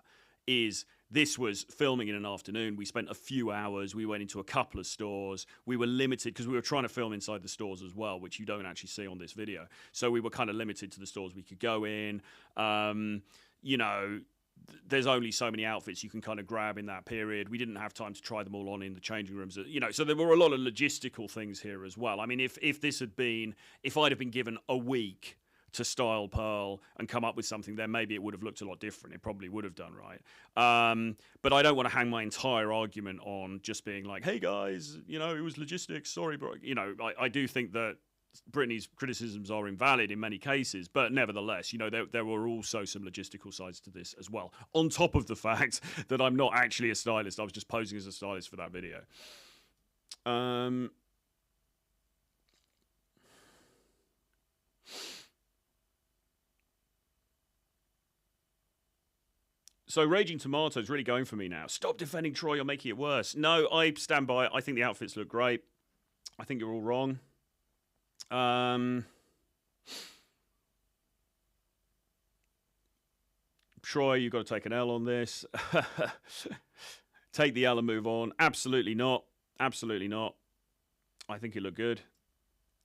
is this was filming in an afternoon. We spent a few hours. We went into a couple of stores. We were limited because we were trying to film inside the stores as well, which you don't actually see on this video. So we were kind of limited to the stores we could go in. You know, there's only so many outfits you can kind of grab in that period. We didn't have time to try them all on in the changing rooms, you know, so there were a lot of logistical things here as well. I mean, if I'd have been given a week to style Pearl and come up with something, then maybe it would have looked a lot different. It probably would have done, right? But I don't want to hang my entire argument on just being like, hey guys, you know, it was logistics, sorry, bro. You know, I do think that Brittany's criticisms are invalid in many cases, but nevertheless, you know, there were also some logistical sides to this as well, on top of the fact that I'm not actually a stylist. I was just posing as a stylist for that video. So Raging Tomato's really going for me now. Stop defending Troy, you're making it worse. No, I stand by it. I think the outfits look great. I think you're all wrong. Troy, you've got to take an L on this. Take the L and move on. Absolutely not. Absolutely not. I think it looked good.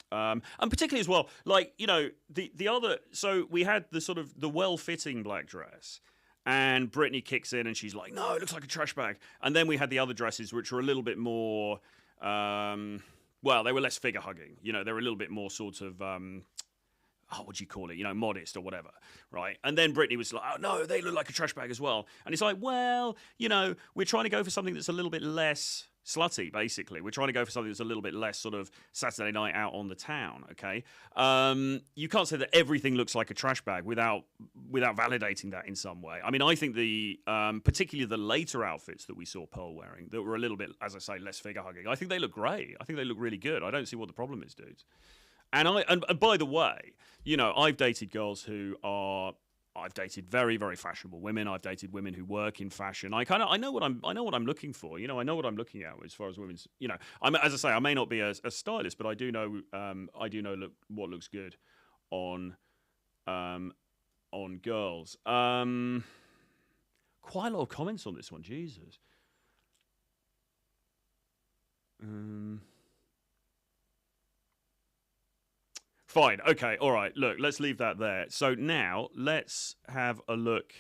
And particularly as well, like, you know, the other, so we had the sort of the well-fitting black dress, and Brittany kicks in and she's like, no, it looks like a trash bag. And then we had the other dresses, which were a little bit more, well, they were less figure hugging. You know, they were a little bit more sort of, what do you call it? You know, modest or whatever, right? And then Brittany was like, oh, no, they look like a trash bag as well. And it's like, well, you know, we're trying to go for something that's a little bit less slutty, basically. We're trying to go for something that's a little bit less sort of Saturday night out on the town, okay? You can't say that everything looks like a trash bag without validating that in some way. I mean, I think particularly the later outfits that we saw Pearl wearing that were a little bit, as I say, less figure-hugging, I think they look great. I think they look really good. I don't see what the problem is, dudes. And by the way, you know, I've dated girls I've dated very, very fashionable women. I've dated women who work in fashion. I know what I'm looking for. You know, I know what I'm looking at as far as women's. You know, as I say, I may not be a stylist, but I do know what looks good on girls. Quite a lot of comments on this one. Jesus. Fine. Okay. All right. Look, let's leave that there. So now let's have a look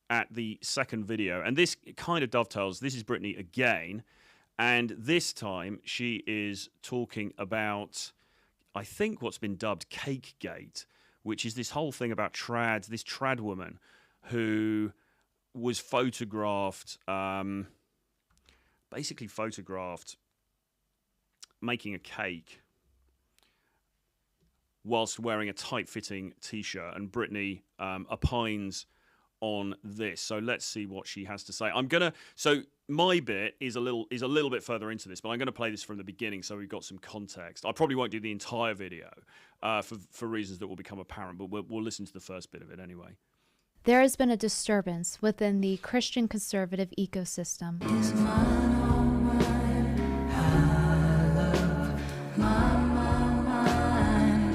at the second video. And this kind of dovetails. This is Brittany again. And this time she is talking about, I think, what's been dubbed Cakegate, which is this whole thing about TRADS, this trad woman who was photographed, basically photographed making a cake whilst wearing a tight-fitting T-shirt, and Brittany opines on this. So let's see what she has to say. So my bit is a little bit further into this, but I'm gonna play this from the beginning so we've got some context. I probably won't do the entire video for reasons that will become apparent, but we'll listen to the first bit of it anyway. There has been a disturbance within the Christian conservative ecosystem.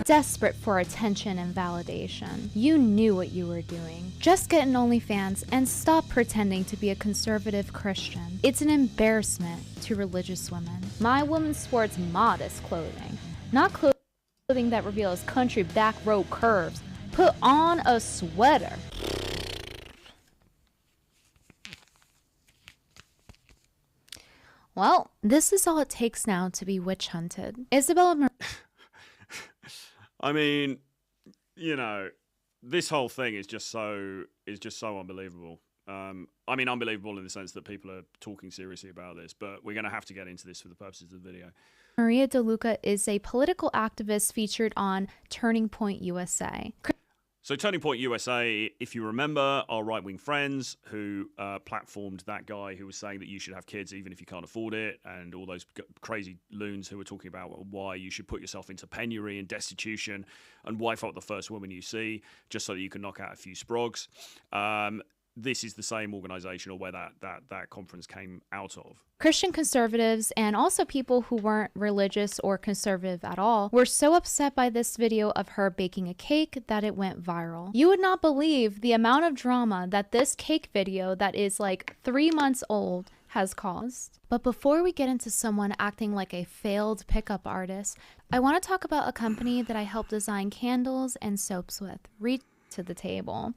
Desperate for attention and validation. You knew what you were doing. Just get an OnlyFans and stop pretending to be a conservative Christian. It's an embarrassment to religious women. My woman sports modest clothing, not clothing that reveals country back row curves. Put on a sweater. Well, this is all it takes now to be witch hunted. Isabella I mean, you know, this whole thing is just so unbelievable. I mean, unbelievable in the sense that people are talking seriously about this, but we're going to have to get into this for the purposes of the video. Maria DeLuca is a political activist featured on Turning Point USA. So Turning Point USA, if you remember, our right-wing friends who platformed that guy who was saying that you should have kids even if you can't afford it, and all those crazy loons who were talking about why you should put yourself into penury and destitution and wife up the first woman you see just so that you can knock out a few sprogs. this is the same organization or where that conference came out of. Christian conservatives and also people who weren't religious or conservative at all were so upset by this video of her baking a cake that it went viral. You would not believe the amount of drama that this cake video that is like 3 months old has caused. But before we get into someone acting like a failed pickup artist, I want to talk about a company that I help design candles and soaps with. Reach to the table.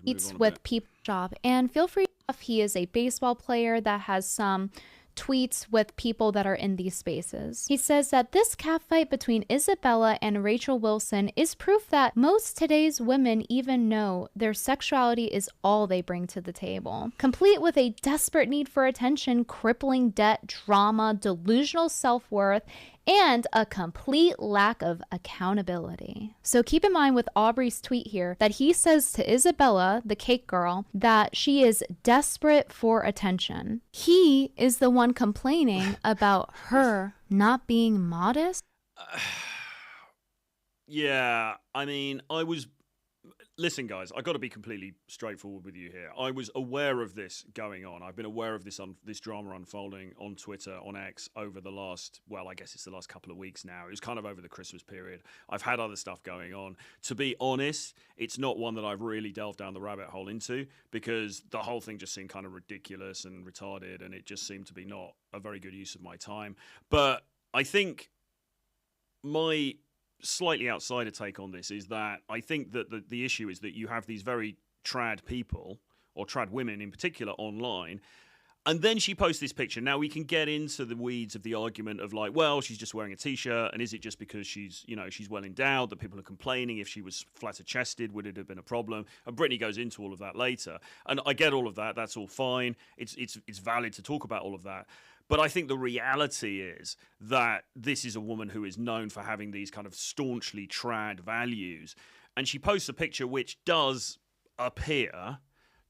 Eats with People Shop, and feel free if he is a baseball player that has some tweets with people that are in these spaces. He says that this catfight between Isabella and Rachel Wilson is proof that most today's women even know their sexuality is all they bring to the table, complete with a desperate need for attention, crippling debt, drama, delusional self-worth, and a complete lack of accountability. So keep in mind with Aubrey's tweet here that he says to Isabella, the cake girl, that she is desperate for attention. He is the one complaining about her not being modest. Yeah, I mean, listen, guys, I got to be completely straightforward with you here. I was aware of this going on. I've been aware of this drama unfolding on Twitter, on X, over the last, well, I guess it's the last couple of weeks now. It was kind of over the Christmas period. I've had other stuff going on. To be honest, it's not one that I've really delved down the rabbit hole into, because the whole thing just seemed kind of ridiculous and retarded, and it just seemed to be not a very good use of my time. But I think my slightly outsider take on this is that I think that the issue is that you have these very trad people, or trad women in particular, online, and then she posts this picture. Now we can get into the weeds of the argument of like, well, she's just wearing a t-shirt, and is it just because she's, you know, she's well endowed that people are complaining? If she was flatter chested, would it have been a problem? And Brittany goes into all of that later, and I get all of that. That's all fine. It's valid to talk about all of that. But I think the reality is that this is a woman who is known for having these kind of staunchly trad values. And she posts a picture which does appear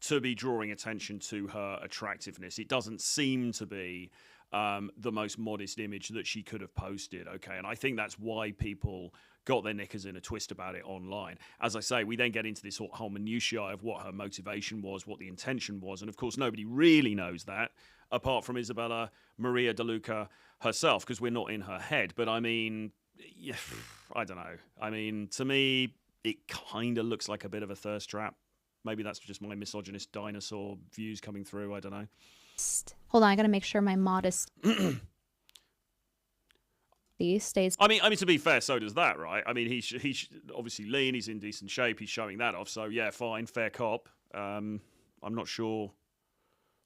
to be drawing attention to her attractiveness. It doesn't seem to be the most modest image that she could have posted, okay? And I think that's why people got their knickers in a twist about it online. As I say, we then get into this whole minutiae of what her motivation was, what the intention was. And of course, nobody really knows that, apart from Isabella Maria De Luca herself, because we're not in her head. But I mean, yeah, I don't know. I mean, to me, it kind of looks like a bit of a thirst trap. Maybe that's just my misogynist dinosaur views coming through. I don't know. Hold on, I gotta make sure my modest stays. I mean, to be fair, so does that, right? I mean, he's obviously lean. He's in decent shape. He's showing that off. So yeah, fine, fair cop. I'm not sure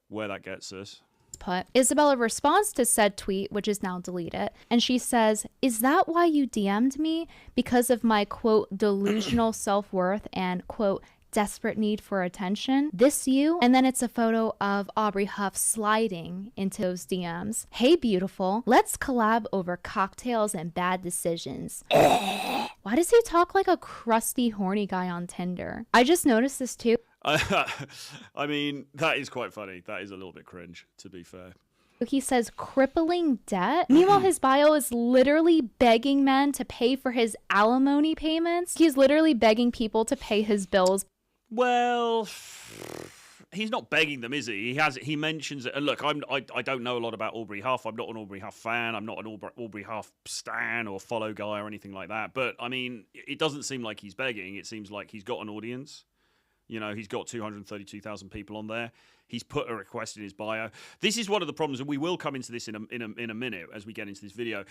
where that gets us. Put. Isabella responds to said tweet, which is now deleted, and she says, "Is that why you DM'd me? Because of my quote delusional self-worth and quote desperate need for attention? This you?" And then it's a photo of Aubrey Huff sliding into those DMs. "Hey beautiful, let's collab over cocktails and bad decisions." Why does he talk like a crusty horny guy on Tinder? I just noticed this too. I mean, that is quite funny. That is a little bit cringe, to be fair. He says crippling debt. Meanwhile, his bio is literally begging men to pay for his alimony payments. He's literally begging people to pay his bills. Well, he's not begging them, is he? He mentions it. And look, I don't know a lot about Aubrey Huff. I'm not an Aubrey Huff fan. I'm not an Aubrey Huff stan or follow guy or anything like that. But I mean, it doesn't seem like he's begging. It seems like he's got an audience. You know, he's got 232,000 people on there. He's put a request in his bio. This is one of the problems, and we will come into this in a minute as we get into this video.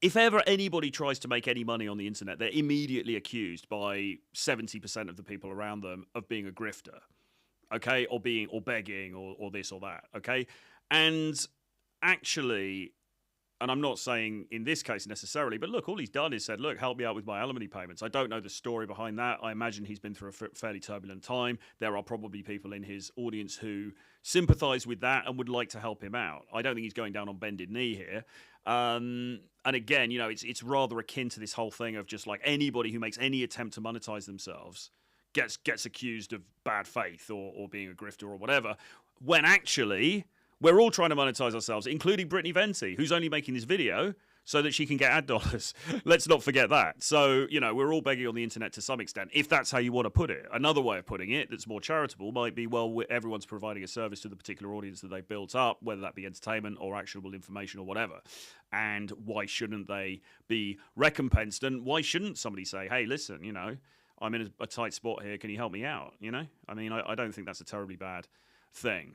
If ever anybody tries to make any money on the internet, they're immediately accused by 70% of the people around them of being a grifter, okay, or begging, or this or that, okay. And actually, and I'm not saying in this case necessarily, but look, all he's done is said, look, help me out with my alimony payments. I don't know the story behind that. I imagine he's been through a fairly turbulent time. There are probably people in his audience who sympathize with that and would like to help him out. I don't think he's going down on bended knee here. And again, you know, it's rather akin to this whole thing of just like anybody who makes any attempt to monetize themselves gets accused of bad faith or being a grifter or whatever, when actually we're all trying to monetize ourselves, including Brittany Venti, who's only making this video so that she can get ad dollars. Let's not forget that. So, you know, we're all begging on the internet to some extent, if that's how you want to put it. Another way of putting it that's more charitable might be, well, everyone's providing a service to the particular audience that they've built up, whether that be entertainment or actionable information or whatever. And why shouldn't they be recompensed? And why shouldn't somebody say, hey, listen, you know, I'm in a tight spot here. Can you help me out? You know, I mean, I don't think that's a terribly bad thing.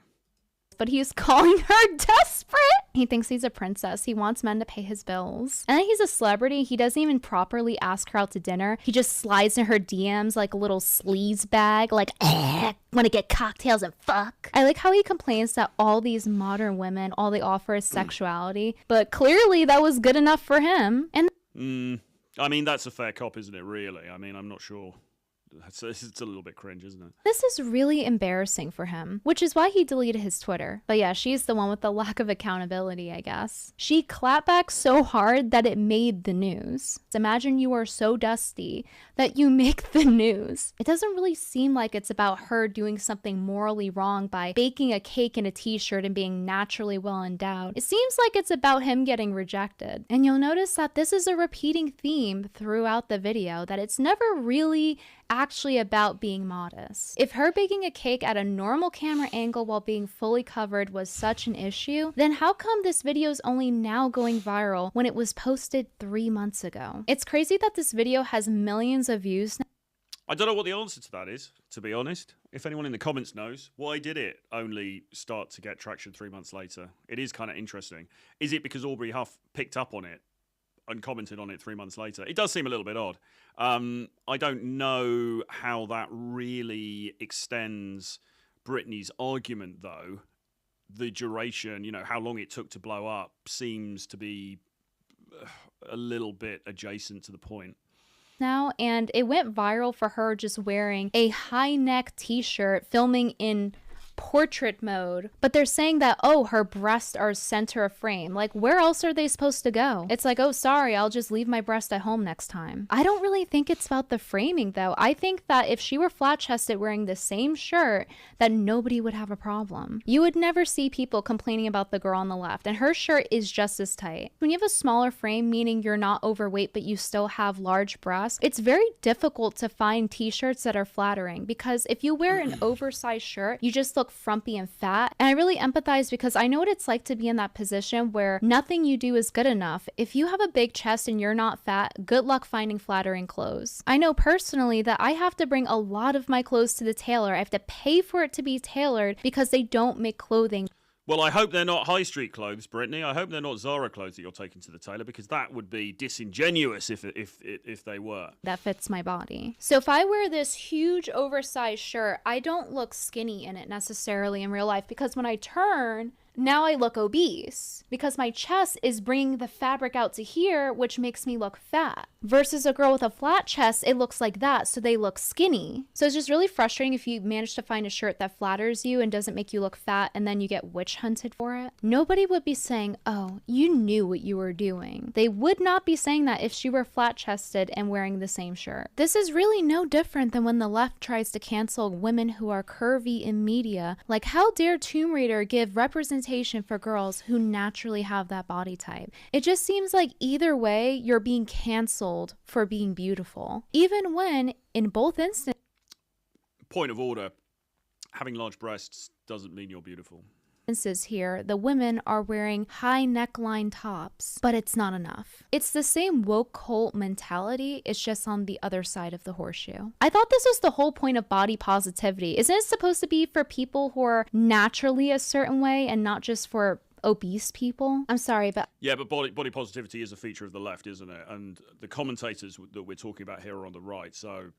But he's calling her desperate. He thinks he's a princess. He wants men to pay his bills. And then he's a celebrity. He doesn't even properly ask her out to dinner. He just slides in her DMs like a little sleaze bag, like, want to get cocktails and fuck. I like how he complains that all these modern women, all they offer is sexuality. But clearly that was good enough for him. And I mean, that's a fair cop, isn't it, really? I mean, I'm not sure. It's a little bit cringe, isn't it? this is really embarrassing for him, which is why he deleted his Twitter. But yeah, she's the one with the lack of accountability, I guess. She clapped back so hard that it made the news. Imagine you are so dusty that you make the news. It doesn't really seem like it's about her doing something morally wrong by baking a cake in a t-shirt and being naturally well endowed. It seems like it's about him getting rejected. And you'll notice that this is a repeating theme throughout the video, that it's never really actually about being modest. If her baking a cake at a normal camera angle while being fully covered was such an issue, then how come this video is only now going viral when it was posted 3 months ago? It's crazy that this video has millions of views now. I don't know what the answer to that is, to be honest. If anyone in the comments knows, why did it only start to get traction 3 months later? It is kind of interesting. Is it because Aubrey Huff picked up on it and commented on it 3 months later? It does seem a little bit odd. I don't know how that really extends Brittany's argument, though. The duration, you know, how long it took to blow up seems to be a little bit adjacent to the point Now, and it went viral for her just wearing a high neck t-shirt filming in portrait mode, but they're saying that, oh, her breasts are center of frame. Like, where else are they supposed to go? It's like, oh, sorry, I'll just leave my breast at home next time. I don't really think it's about the framing, though. I think that if she were flat-chested wearing the same shirt, that nobody would have a problem. You would never see people complaining about the girl on the left, and her shirt is just as tight. When you have a smaller frame, meaning you're not overweight but you still have large breasts, it's very difficult to find t-shirts that are flattering, because if you wear an oversized shirt, you just look frumpy and fat. And I really empathize because I know what it's like to be in that position where nothing you do is good enough. If you have a big chest and you're not fat, good luck finding flattering clothes. I know personally that I have to bring a lot of my clothes to the tailor. I have to pay for it to be tailored because they don't make clothing. Well, I hope they're not high street clothes, Brittany. I hope they're not Zara clothes that you're taking to the tailor, because that would be disingenuous if they were. That fits my body. So if I wear this huge oversized shirt, I don't look skinny in it necessarily in real life, because when I turn, now I look obese because my chest is bringing the fabric out to here, which makes me look fat. Versus a girl with a flat chest, it looks like that, so they look skinny. So it's just really frustrating if you manage to find a shirt that flatters you and doesn't make you look fat, and then you get witch hunted for it. Nobody would be saying, oh, you knew what you were doing. They would not be saying that if she were flat-chested and wearing the same shirt. This is really no different than when the left tries to cancel women who are curvy in media. Like, how dare Tomb Raider give representation for girls who naturally have that body type? It just seems like either way, you're being canceled for being beautiful. Even when, in both instances... Point of order, having large breasts doesn't mean you're beautiful. Here, the women are wearing high neckline tops, but it's not enough. It's the same woke cult mentality, it's just on the other side of the horseshoe. I thought this was the whole point of body positivity. Isn't it supposed to be for people who are naturally a certain way and not just for obese people? I'm sorry, but... Yeah, but body positivity is a feature of the left, isn't it? And the commentators that we're talking about here are on the right, so...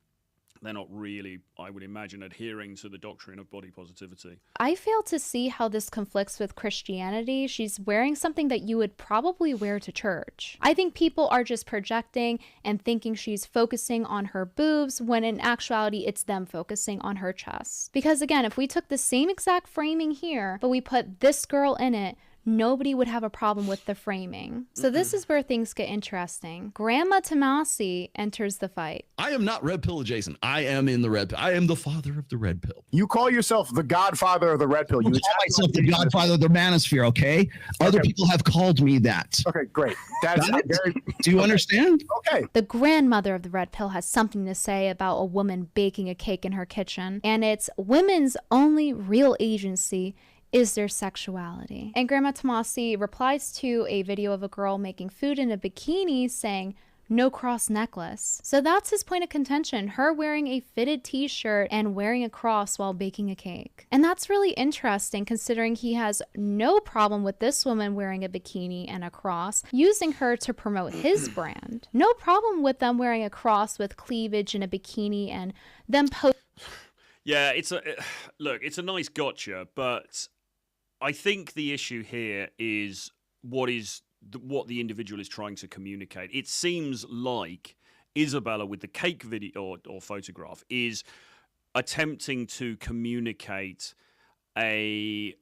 they're not really, I would imagine, adhering to the doctrine of body positivity. I fail to see how this conflicts with Christianity. She's wearing something that you would probably wear to church. I think people are just projecting and thinking she's focusing on her boobs, when in actuality, it's them focusing on her chest. Because again, if we took the same exact framing here, but we put this girl in it, nobody would have a problem with the framing. So this is where things get interesting. Grandma Tomasi enters the fight. I am not red pill adjacent. I am in the red pill. I am the father of the red pill. You call yourself the godfather of the red pill. I call myself the godfather of the manosphere, okay? Other people have called me that. Okay, great. That's very... Do you understand? Okay. The grandmother of the red pill has something to say about a woman baking a cake in her kitchen, and it's women's only real agency is their sexuality. And Grandma Tomasi replies to a video of a girl making food in a bikini saying, no cross necklace. So that's his point of contention, her wearing a fitted t-shirt and wearing a cross while baking a cake. And that's really interesting considering he has no problem with this woman wearing a bikini and a cross, using her to promote his brand. No problem with them wearing a cross with cleavage in a bikini and them Yeah, look, it's a nice gotcha, but I think the issue here is what the individual is trying to communicate. It seems like Isabella with the cake video or photograph is attempting to communicate an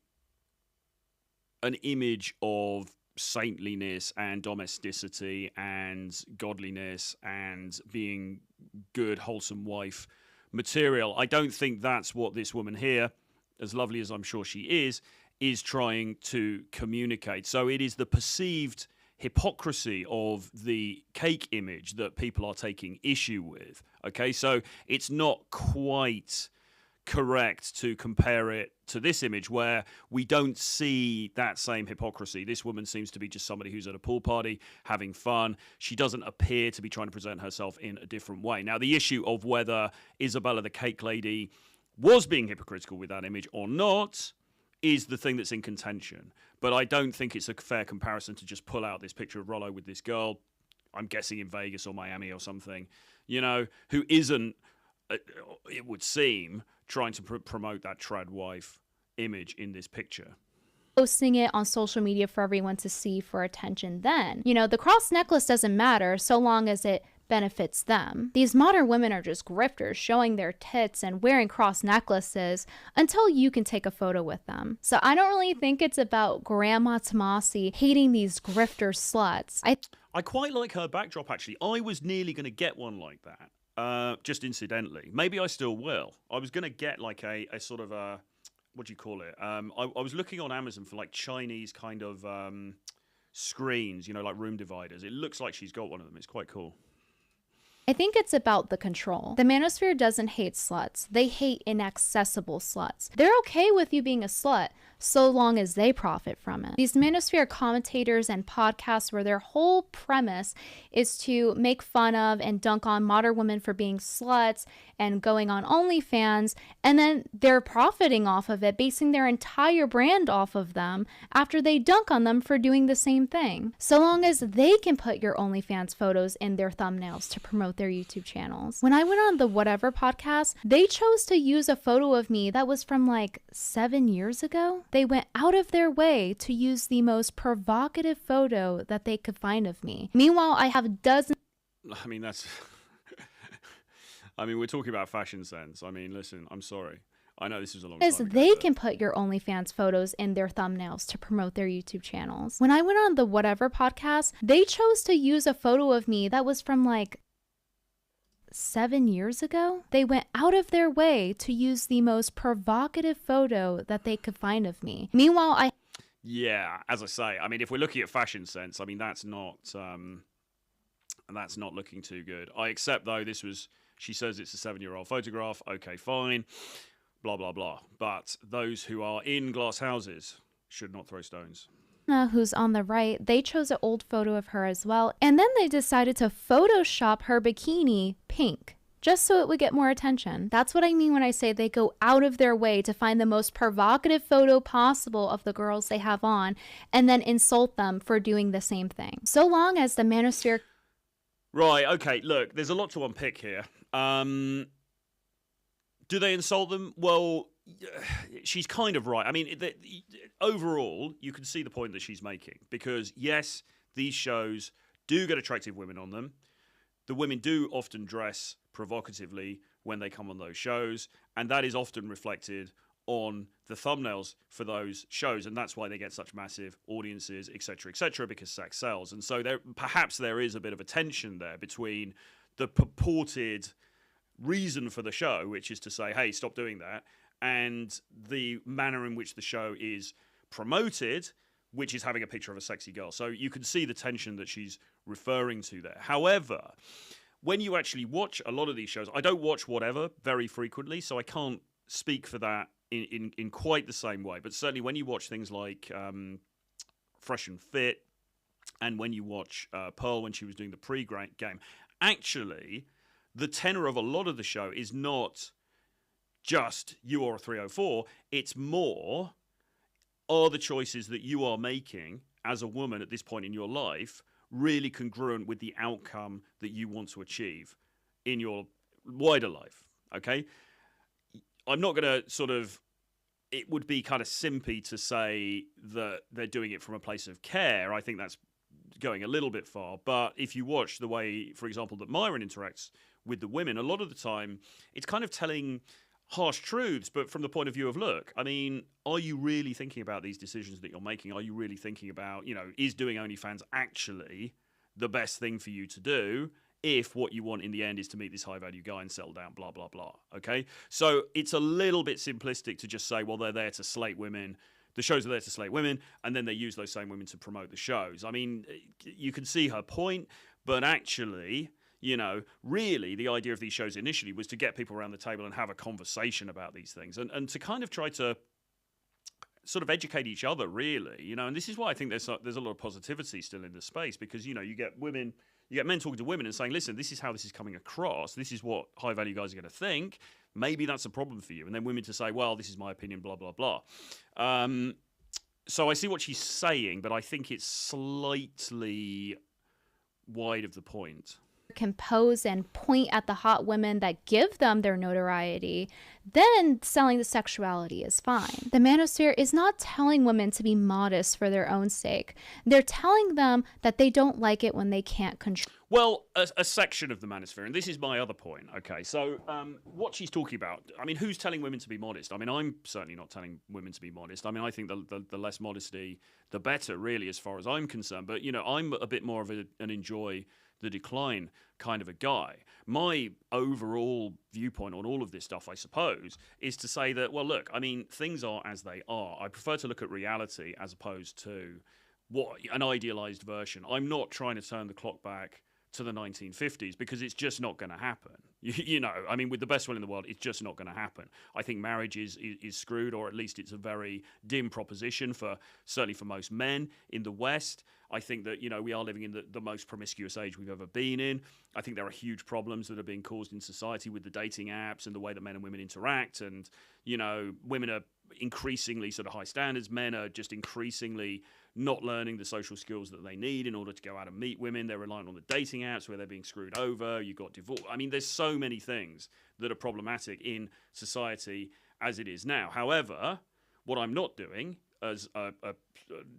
image of saintliness and domesticity and godliness and being good, wholesome wife material. I don't think that's what this woman here, as lovely as I'm sure she is trying to communicate. So it is the perceived hypocrisy of the cake image that people are taking issue with. Okay, so it's not quite correct to compare it to this image where we don't see that same hypocrisy. This woman seems to be just somebody who's at a pool party having fun. She doesn't appear to be trying to present herself in a different way. Now, the issue of whether Isabella the cake lady was being hypocritical with that image or not is the thing that's in contention. But I don't think it's a fair comparison to just pull out this picture of Rollo with this girl, I'm guessing in Vegas or Miami or something, you know, who isn't, it would seem, trying to promote that trad wife image in this picture. Posting it on social media for everyone to see for attention then. You know, the cross necklace doesn't matter so long as it benefits them. These modern women are just grifters showing their tits and wearing cross necklaces until you can take a photo with them. So I don't really think it's about Grandma Tomasi hating these grifter sluts. I quite like her backdrop, actually. I was nearly going to get one like that, just incidentally. Maybe I still will. I was going to get like a sort of a, what do you call it? I was looking on Amazon for like Chinese kind of screens, you know, like room dividers. It looks like she's got one of them. It's quite cool. I think it's about the control. The Manosphere doesn't hate sluts. They hate inaccessible sluts. They're okay with you being a slut so long as they profit from it. These Manosphere commentators and podcasts where their whole premise is to make fun of and dunk on modern women for being sluts and going on OnlyFans, and then they're profiting off of it, basing their entire brand off of them after they dunk on them for doing the same thing. So long as they can put your OnlyFans photos in their thumbnails to promote their YouTube channels. When I went on the Whatever podcast, they chose to use a photo of me that was from like 7 years ago. They went out of their way to use the most provocative photo that they could find of me. Meanwhile, I have dozens. I mean, that's... I mean, we're talking about fashion sense. I mean, listen, I'm sorry. I know this is a long time ago. They can put your OnlyFans photos in their thumbnails to promote their YouTube channels. When I went on the Whatever podcast, they chose to use a photo of me that was from like 7 years ago. They went out of their way to use the most provocative photo that they could find of me. Meanwhile, Yeah, as I say, I mean, if we're looking at fashion sense, I mean, that's not looking too good. I accept, though, she says it's a 7-year-old photograph. Okay, fine. Blah, blah, blah. But those who are in glass houses should not throw stones. Who's on the right, they chose an old photo of her as well. And then they decided to Photoshop her bikini pink, just so it would get more attention. That's what I mean when I say they go out of their way to find the most provocative photo possible of the girls they have on, and then insult them for doing the same thing. So long as the Manosphere... Right, okay, look, there's a lot to unpick here. Do they insult them? Well, she's kind of right. I mean, overall, you can see the point that she's making. Because, yes, these shows do get attractive women on them. The women do often dress provocatively when they come on those shows. And that is often reflected on the thumbnails for those shows, and that's why they get such massive audiences, etc., because sex sells. And so perhaps there is a bit of a tension there between the purported reason for the show, which is to say, hey, stop doing that, and the manner in which the show is promoted, which is having a picture of a sexy girl. So you can see the tension that she's referring to there. However, when you actually watch a lot of these shows, I don't watch whatever very frequently, so I can't speak for that in quite the same way. But certainly when you watch things like Fresh and Fit, and when you watch Pearl when she was doing the pre-game, actually, the tenor of a lot of the show is not just you are a 304. It's more, are the choices that you are making as a woman at this point in your life really congruent with the outcome that you want to achieve in your wider life, okay? I'm not going to sort of, it would be kind of simpy to say that they're doing it from a place of care. I think that's going a little bit far. But if you watch the way, for example, that Myron interacts with the women, a lot of the time it's kind of telling harsh truths, but from the point of view of, look, I mean, are you really thinking about these decisions that you're making? Are you really thinking about, you know, is doing OnlyFans actually the best thing for you to do if what you want in the end is to meet this high-value guy and settle down, blah, blah, blah, okay? So it's a little bit simplistic to just say, well, they're there to slate women. The shows are there to slate women, and then they use those same women to promote the shows. I mean, you can see her point, but actually, you know, really the idea of these shows initially was to get people around the table and have a conversation about these things and to kind of try to sort of educate each other, really, you know. And this is why I think there's a lot of positivity still in the space, because, you know, you get men talking to women and saying, listen, this is how this is coming across. This is what high-value guys are going to think. Maybe that's a problem for you. And then women to say, well, this is my opinion, blah, blah, blah. So I see what she's saying, but I think it's slightly wide of the point. Can pose and point at the hot women that give them their notoriety, then selling the sexuality is fine. The Manosphere is not telling women to be modest for their own sake. They're telling them that they don't like it when they can't control. Well, a section of the Manosphere, and this is my other point, okay? So what she's talking about, I mean, who's telling women to be modest? I mean, I'm certainly not telling women to be modest. I mean, I think the less modesty, the better, really, as far as I'm concerned. But, you know, I'm a bit more of an enjoy the decline kind of a guy. My overall viewpoint on all of this stuff, I suppose, is to say that, well, look, I mean, things are as they are. I prefer to look at reality as opposed to what an idealized version. I'm not trying to turn the clock back to the 1950s because it's just not going to happen. You know, I mean, with the best will in the world, it's just not going to happen. I think marriage is screwed, or at least it's a very dim proposition certainly for most men in the West. I think that, you know, we are living in the most promiscuous age we've ever been in. I think there are huge problems that are being caused in society with the dating apps and the way that men and women interact. And, you know, women are increasingly sort of high standards. Men are just increasingly not learning the social skills that they need in order to go out and meet women. They're relying on the dating apps where they're being screwed over. You've got divorce. I mean, there's so many things that are problematic in society as it is now. However, what I'm not doing as a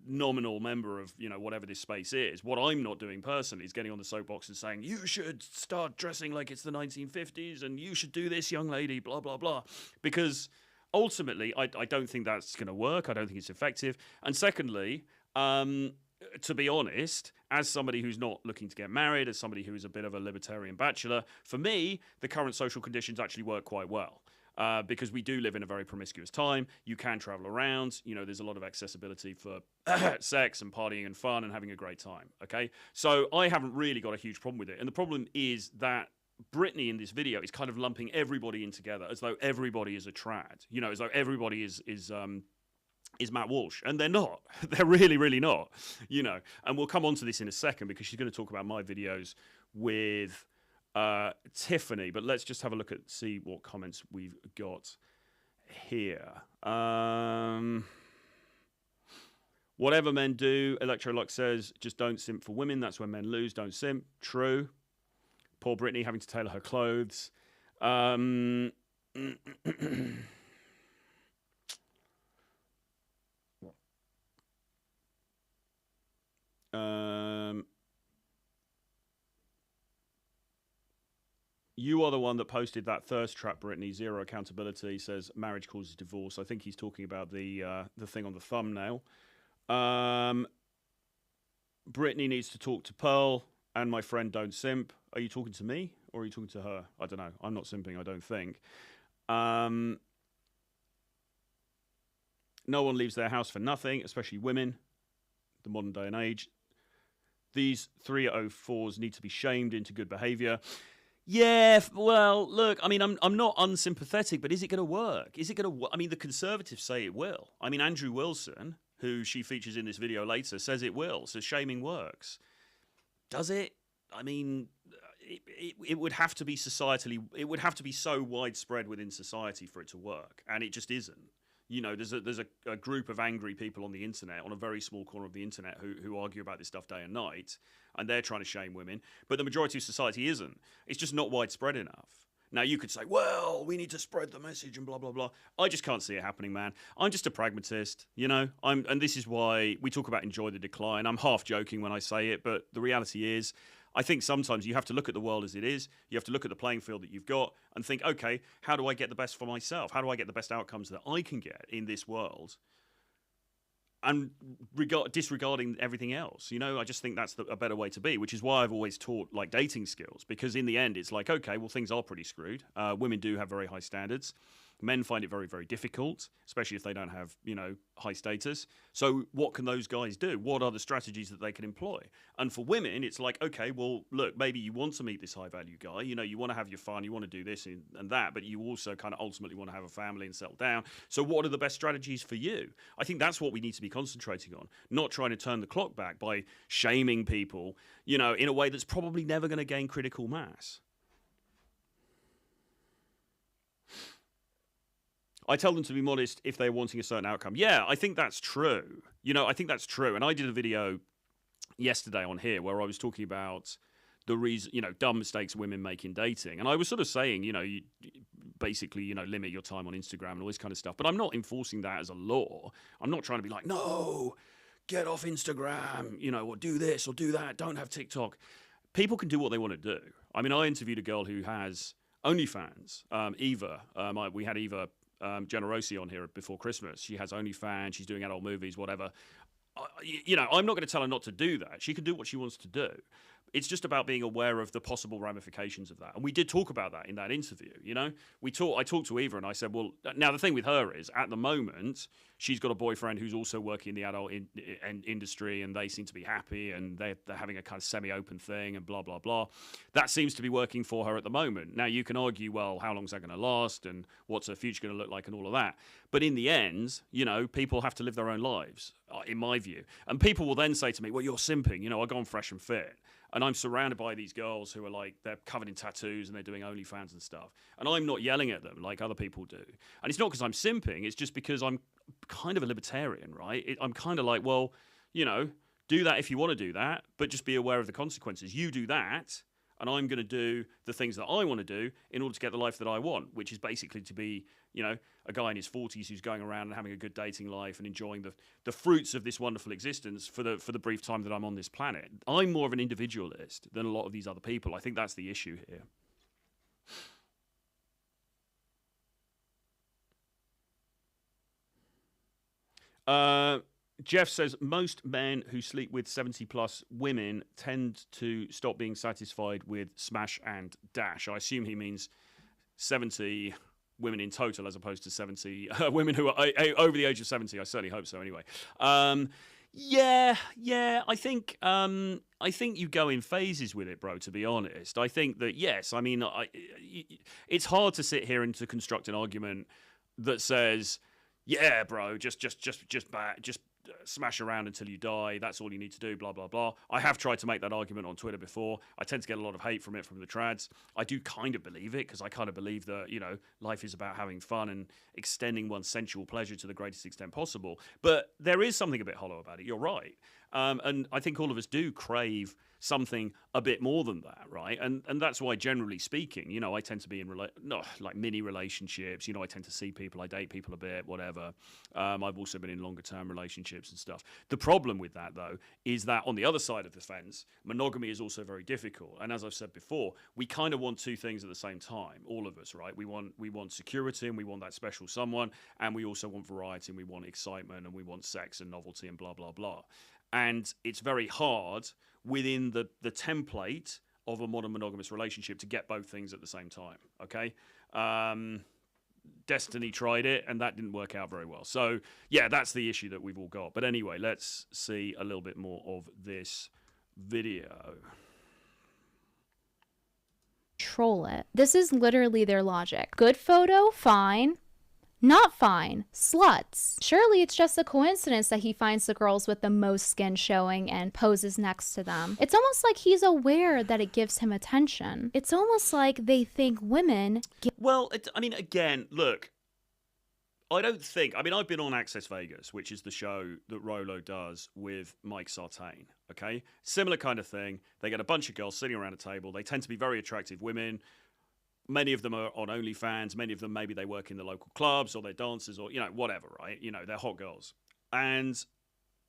nominal member of, you know, whatever this space is, what I'm not doing personally is getting on the soapbox and saying, you should start dressing like it's the 1950s and you should do this, young lady, blah, blah, blah. Because ultimately, I don't think that's going to work. I don't think it's effective. And secondly, to be honest, as somebody who's not looking to get married, as somebody who is a bit of a libertarian bachelor, for me, the current social conditions actually work quite well. Because we do live in a very promiscuous time. You can travel around. You know, there's a lot of accessibility for sex and partying and fun and having a great time, okay? So I haven't really got a huge problem with it. And the problem is that Brittany in this video is kind of lumping everybody in together as though everybody is a trad. You know, as though everybody is Matt Walsh, and they're not. They're really, really not, you know. And we'll come on to this in a second because she's going to talk about my videos with Tiffany. But let's just have a look at, see what comments we've got here. Whatever men do, Electrolux says, just don't simp for women. That's when men lose. Don't simp. True. Poor Brittany having to tailor her clothes. You are the one that posted that thirst trap, Brittany. Zero accountability, says marriage causes divorce. I think he's talking about the thing on the thumbnail. Brittany needs to talk to Pearl and my friend don't simp. Are you talking to me or are you talking to her? I don't know. I'm not simping, I don't think. No one leaves their house for nothing, especially women, the modern day and age. These 304s need to be shamed into good behavior. Yeah, well, look, I mean, I'm not unsympathetic, but is it going to work? Is it going to work? I mean, the Conservatives say it will. I mean, Andrew Wilson, who she features in this video later, says it will. So shaming works. Does it? I mean, it would have to be societally, it would have to be so widespread within society for it to work. And it just isn't. You know, there's a group of angry people on the internet, on a very small corner of the internet, who argue about this stuff day and night, and they're trying to shame women. But the majority of society isn't. It's just not widespread enough. Now, you could say, well, we need to spread the message and blah, blah, blah. I just can't see it happening, man. I'm just a pragmatist, you know? And this is why we talk about enjoy the decline. I'm half joking when I say it, but the reality is, I think sometimes you have to look at the world as it is. You have to look at the playing field that you've got and think, okay, how do I get the best for myself? How do I get the best outcomes that I can get in this world? And disregarding everything else, you know, I just think that's a better way to be, which is why I've always taught like dating skills, because in the end, it's like, okay, well, things are pretty screwed. Women do have very high standards. Men find it very, very difficult, especially if they don't have, you know, high status. So what can those guys do? What are the strategies that they can employ? And for women, it's like, okay, well, look, maybe you want to meet this high value guy. You know, you want to have your fun, you want to do this and that, but you also kind of ultimately want to have a family and settle down. So what are the best strategies for you? I think that's what we need to be concentrating on, not trying to turn the clock back by shaming people, you know, in a way that's probably never going to gain critical mass. I tell them to be modest if they're wanting a certain outcome. Yeah, I think that's true. You know, I think that's true. And I did a video yesterday on here where I was talking about the reason, you know, dumb mistakes women make in dating. And I was sort of saying, you know, you basically, you know, limit your time on Instagram and all this kind of stuff. But I'm not enforcing that as a law. I'm not trying to be like, no, get off Instagram, you know, or do this or do that. Don't have TikTok. People can do what they want to do. I mean, I interviewed a girl who has OnlyFans, Eva. We had Eva Generosi on here before Christmas. She has OnlyFans, she's doing adult movies, whatever. You know, I'm not going to tell her not to do that. She can do what she wants to do. It's just about being aware of the possible ramifications of that. And we did talk about that in that interview, you know? I talked to Eva and I said, well, now the thing with her is, at the moment, she's got a boyfriend who's also working in the adult industry and they seem to be happy and they're having a kind of semi-open thing and blah, blah, blah. That seems to be working for her at the moment. Now, you can argue, well, how long is that going to last and what's her future going to look like and all of that. But in the end, you know, people have to live their own lives, in my view. And people will then say to me, well, you're simping. You know, I go on Fresh and Fit. And I'm surrounded by these girls who are like, they're covered in tattoos and they're doing OnlyFans and stuff. And I'm not yelling at them like other people do. And it's not because I'm simping. It's just because I'm kind of a libertarian, right? I'm kind of like, well, you know, do that if you want to do that, but just be aware of the consequences. You do that, and I'm going to do the things that I want to do in order to get the life that I want, which is basically to be, you know, a guy in his 40s who's going around and having a good dating life and enjoying the fruits of this wonderful existence for the brief time that I'm on this planet. I'm more of an individualist than a lot of these other people. I think that's the issue here. Jeff says, most men who sleep with 70-plus women tend to stop being satisfied with smash and dash. I assume he means 70 women in total as opposed to 70 women who are over the age of 70. I certainly hope so anyway. Yeah, I think you go in phases with it, bro, to be honest. I think that, yes, I mean, it's hard to sit here and to construct an argument that says, yeah, bro, just smash around until you die. That's all you need to do, blah, blah, blah. I have tried to make that argument on Twitter before. I tend to get a lot of hate from the trads. I do kind of believe it because I kind of believe that, you know, life is about having fun and extending one's sensual pleasure to the greatest extent possible. But there is something a bit hollow about it. You're right. And I think all of us do crave something a bit more than that, right? And that's why, generally speaking, you know, I tend to be in like mini relationships. You know, I tend to see people, I date people a bit, whatever. I've also been in longer term relationships and stuff. The problem with that, though, is that on the other side of the fence, monogamy is also very difficult. And as I've said before, we kind of want two things at the same time, all of us, right? We want security, and we want that special someone, and we also want variety, and we want excitement, and we want sex and novelty and blah blah blah. And it's very hard within the template of a modern monogamous relationship to get both things at the same time, okay? Destiny tried it, and that didn't work out very well. So, yeah, that's the issue that we've all got. But anyway, let's see a little bit more of this video. Troll it. This is literally their logic. Good photo, fine. Not fine. Sluts. Surely it's just a coincidence that he finds the girls with the most skin showing and poses next to them. It's almost like he's aware that it gives him attention. It's almost like they think women Well, I mean, again, look, I don't think... I mean, I've been on Access Vegas, which is the show that Rolo does with Mike Sartain, okay? Similar kind of thing. They get a bunch of girls sitting around a table. They tend to be very attractive women. Many of them are on OnlyFans. Many of them, maybe they work in the local clubs or they're dancers or, you know, whatever, right? You know, they're hot girls. And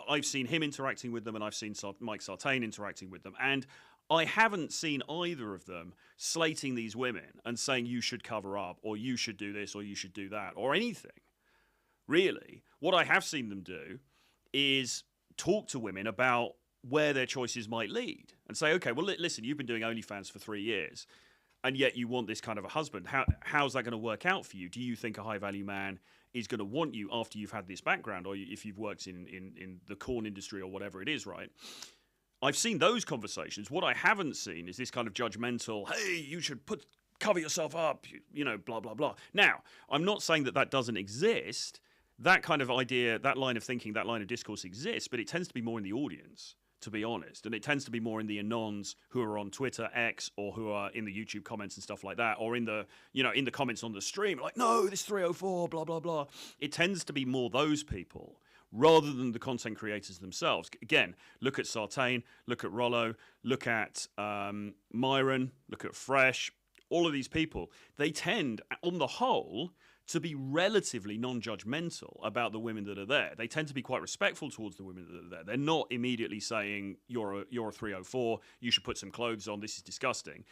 I've seen him interacting with them, and I've seen Mike Sartain interacting with them. And I haven't seen either of them slating these women and saying you should cover up or you should do this or you should do that or anything. Really, what I have seen them do is talk to women about where their choices might lead and say, okay, well, listen, you've been doing OnlyFans for 3 years. And yet you want this kind of a husband. How's that going to work out for you? Do you think a high-value man is going to want you after you've had this background, or if you've worked in the corn industry or whatever it is, right? I've seen those conversations. What I haven't seen is this kind of judgmental, hey, you should cover yourself up, you know, blah, blah, blah. Now, I'm not saying that doesn't exist. That kind of idea, that line of thinking, that line of discourse exists, but it tends to be more in the audience, to be honest. And it tends to be more in the anons who are on Twitter, X, or who are in the YouTube comments and stuff like that, or in the, you know, in the comments on the stream, like, no, this 304, blah, blah, blah. It tends to be more those people rather than the content creators themselves. Again, look at Sartain, look at Rollo, look at Myron, look at Fresh. All of these people, they tend, on the whole, to be relatively non-judgmental about the women that are there. They tend to be quite respectful towards the women that are there. They're not immediately saying, you're a 304, you should put some clothes on, this is disgusting.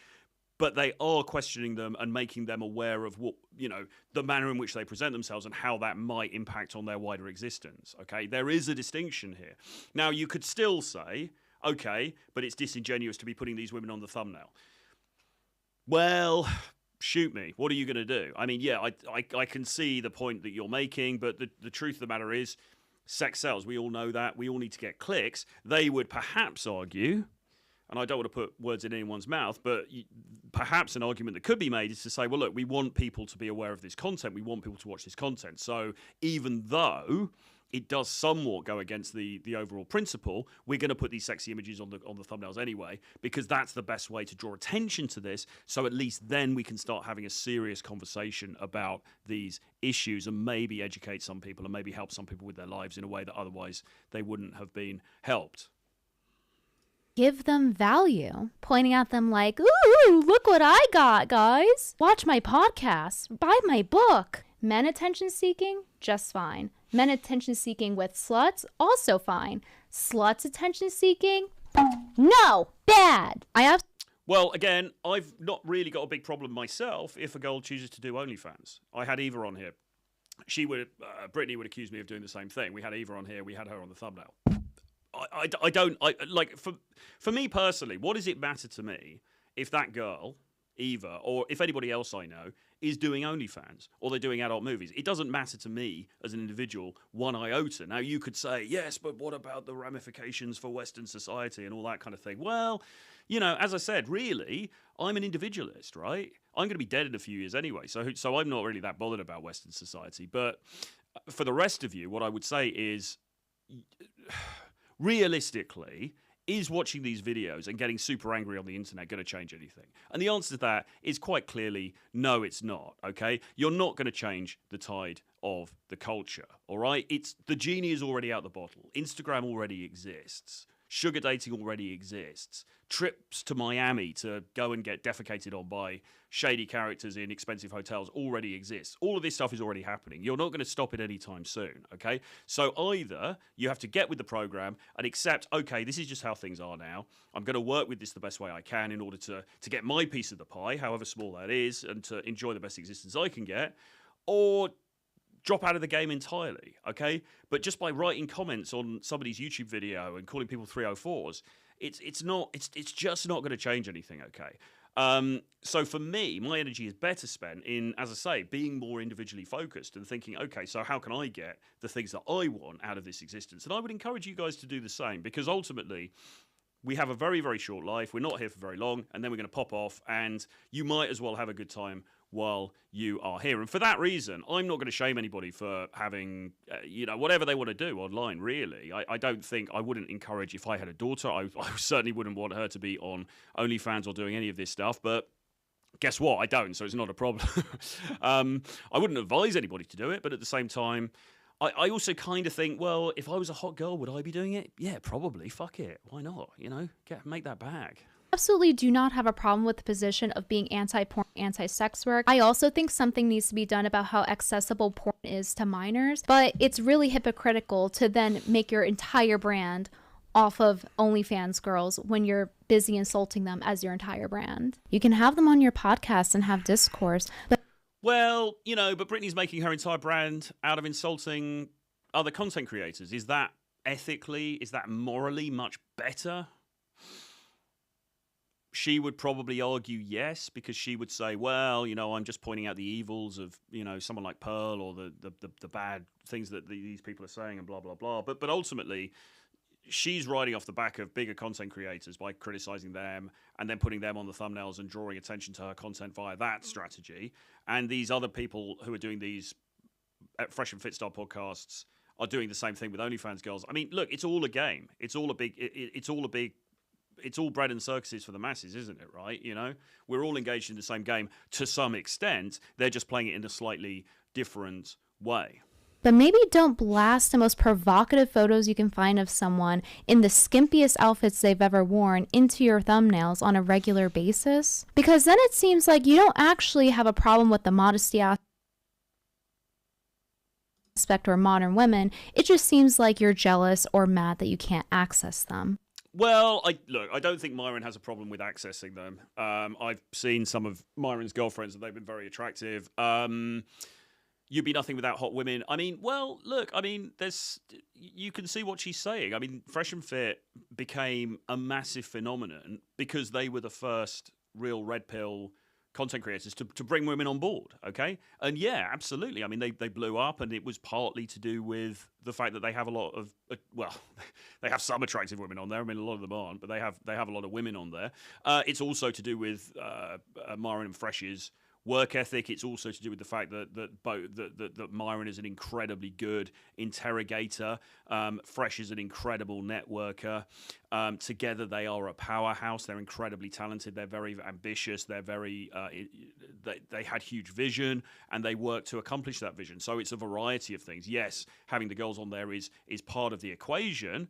But they are questioning them and making them aware of what, you know, the manner in which they present themselves and how that might impact on their wider existence, okay? There is a distinction here. Now, you could still say, okay, but it's disingenuous to be putting these women on the thumbnail. Well, shoot me. What are you going to do? I mean, yeah, I can see the point that you're making, but the truth of the matter is sex sells. We all know that. We all need to get clicks. They would perhaps argue, and I don't want to put words in anyone's mouth, but perhaps an argument that could be made is to say, well, look, we want people to be aware of this content. We want people to watch this content. So even though it does somewhat go against the overall principle, we're going to put these sexy images on the thumbnails anyway, because that's the best way to draw attention to this. So at least then we can start having a serious conversation about these issues and maybe educate some people and maybe help some people with their lives in a way that otherwise they wouldn't have been helped. give them value, pointing at them like, ooh, look what I got, guys. Watch my podcast, buy my book. Men attention seeking, just fine. Men attention seeking with sluts, also fine. Sluts attention seeking, no, bad. Well, again, I've not really got a big problem myself if a girl chooses to do OnlyFans. I had Eva on here. Brittany would accuse me of doing the same thing. We had Eva on here. We had her on the thumbnail. For me personally, what does it matter to me if that girl, Eva, or if anybody else I know is doing OnlyFans or they're doing adult movies? It doesn't matter to me as an individual one iota. Now, you could say, yes, but what about the ramifications for Western society and all that kind of thing? Well, you know, as I said, really, I'm an individualist, right? I'm going to be dead in a few years anyway, so I'm not really that bothered about Western society. But for the rest of you, what I would say is, realistically, is watching these videos and getting super angry on the internet going to change anything? And the answer to that is quite clearly, no, it's not, okay? You're not going to change the tide of the culture, all right? The genie is already out the bottle. Instagram already exists. Sugar dating already exists. Trips to Miami to go and get defecated on by shady characters in expensive hotels already exists. All of this stuff is already happening. You're not going to stop it anytime soon, okay? So either you have to get with the program and accept, okay, this is just how things are now. I'm going to work with this the best way I can in order to get my piece of the pie, however small that is, and to enjoy the best existence I can get, or drop out of the game entirely, okay? But just by writing comments on somebody's YouTube video and calling people 304s, it's just not going to change anything, okay? So for me, my energy is better spent in, as I say, being more individually focused and thinking, okay, so how can I get the things that I want out of this existence? And I would encourage you guys to do the same, because ultimately, we have a very, very short life. We're not here for very long, and then we're going to pop off, and you might as well have a good time while you are here. And for that reason, I'm not going to shame anybody for having, whatever they want to do online, really. I don't think, I wouldn't encourage, if I had a daughter, I certainly wouldn't want her to be on OnlyFans or doing any of this stuff, but guess what? I don't, so it's not a problem. I wouldn't advise anybody to do it, but at the same time, I also kind of think, well, if I was a hot girl, would I be doing it? Yeah, probably. Fuck it. Why not? Make that bag. Absolutely do not have a problem with the position of being anti-porn, anti-sex work. I also think something needs to be done about how accessible porn is to minors, but it's really hypocritical to then make your entire brand off of OnlyFans girls when you're busy insulting them as your entire brand. You can have them on your podcast and have discourse, but well, but Brittany's making her entire brand out of insulting other content creators. Is that ethically, is that morally much better? She would probably argue yes, because she would say, well, I'm just pointing out the evils of, someone like Pearl, or the bad things that these people are saying and blah, blah, blah. But ultimately, she's riding off the back of bigger content creators by criticizing them and then putting them on the thumbnails and drawing attention to her content via that strategy. And these other people who are doing these Fresh and Fit style podcasts are doing the same thing with OnlyFans girls. I mean, look, it's all a game. It's all bread and circuses for the masses, isn't it, right? We're all engaged in the same game to some extent. They're just playing it in a slightly different way. But maybe don't blast the most provocative photos you can find of someone in the skimpiest outfits they've ever worn into your thumbnails on a regular basis. Because then it seems like you don't actually have a problem with the modesty aspect or modern women. It just seems like you're jealous or mad that you can't access them. Well, I don't think Myron has a problem with accessing them. I've seen some of Myron's girlfriends and they've been very attractive. You'd be nothing without hot women. I mean, well, look, you can see what she's saying. I mean, Fresh and Fit became a massive phenomenon because they were the first real red pill content creators to bring women on board, okay? And yeah, absolutely. I mean, they blew up, and it was partly to do with the fact that they have a lot of, they have some attractive women on there. I mean, a lot of them aren't, but they have a lot of women on there. It's also to do with Myron and Fresh's work ethic. It's also to do with the fact that Myron is an incredibly good interrogator. Fresh is an incredible networker. Together, they are a powerhouse. They're incredibly talented. They're very ambitious. They're very they had huge vision, and they work to accomplish that vision. So it's a variety of things. Yes, having the girls on there is part of the equation.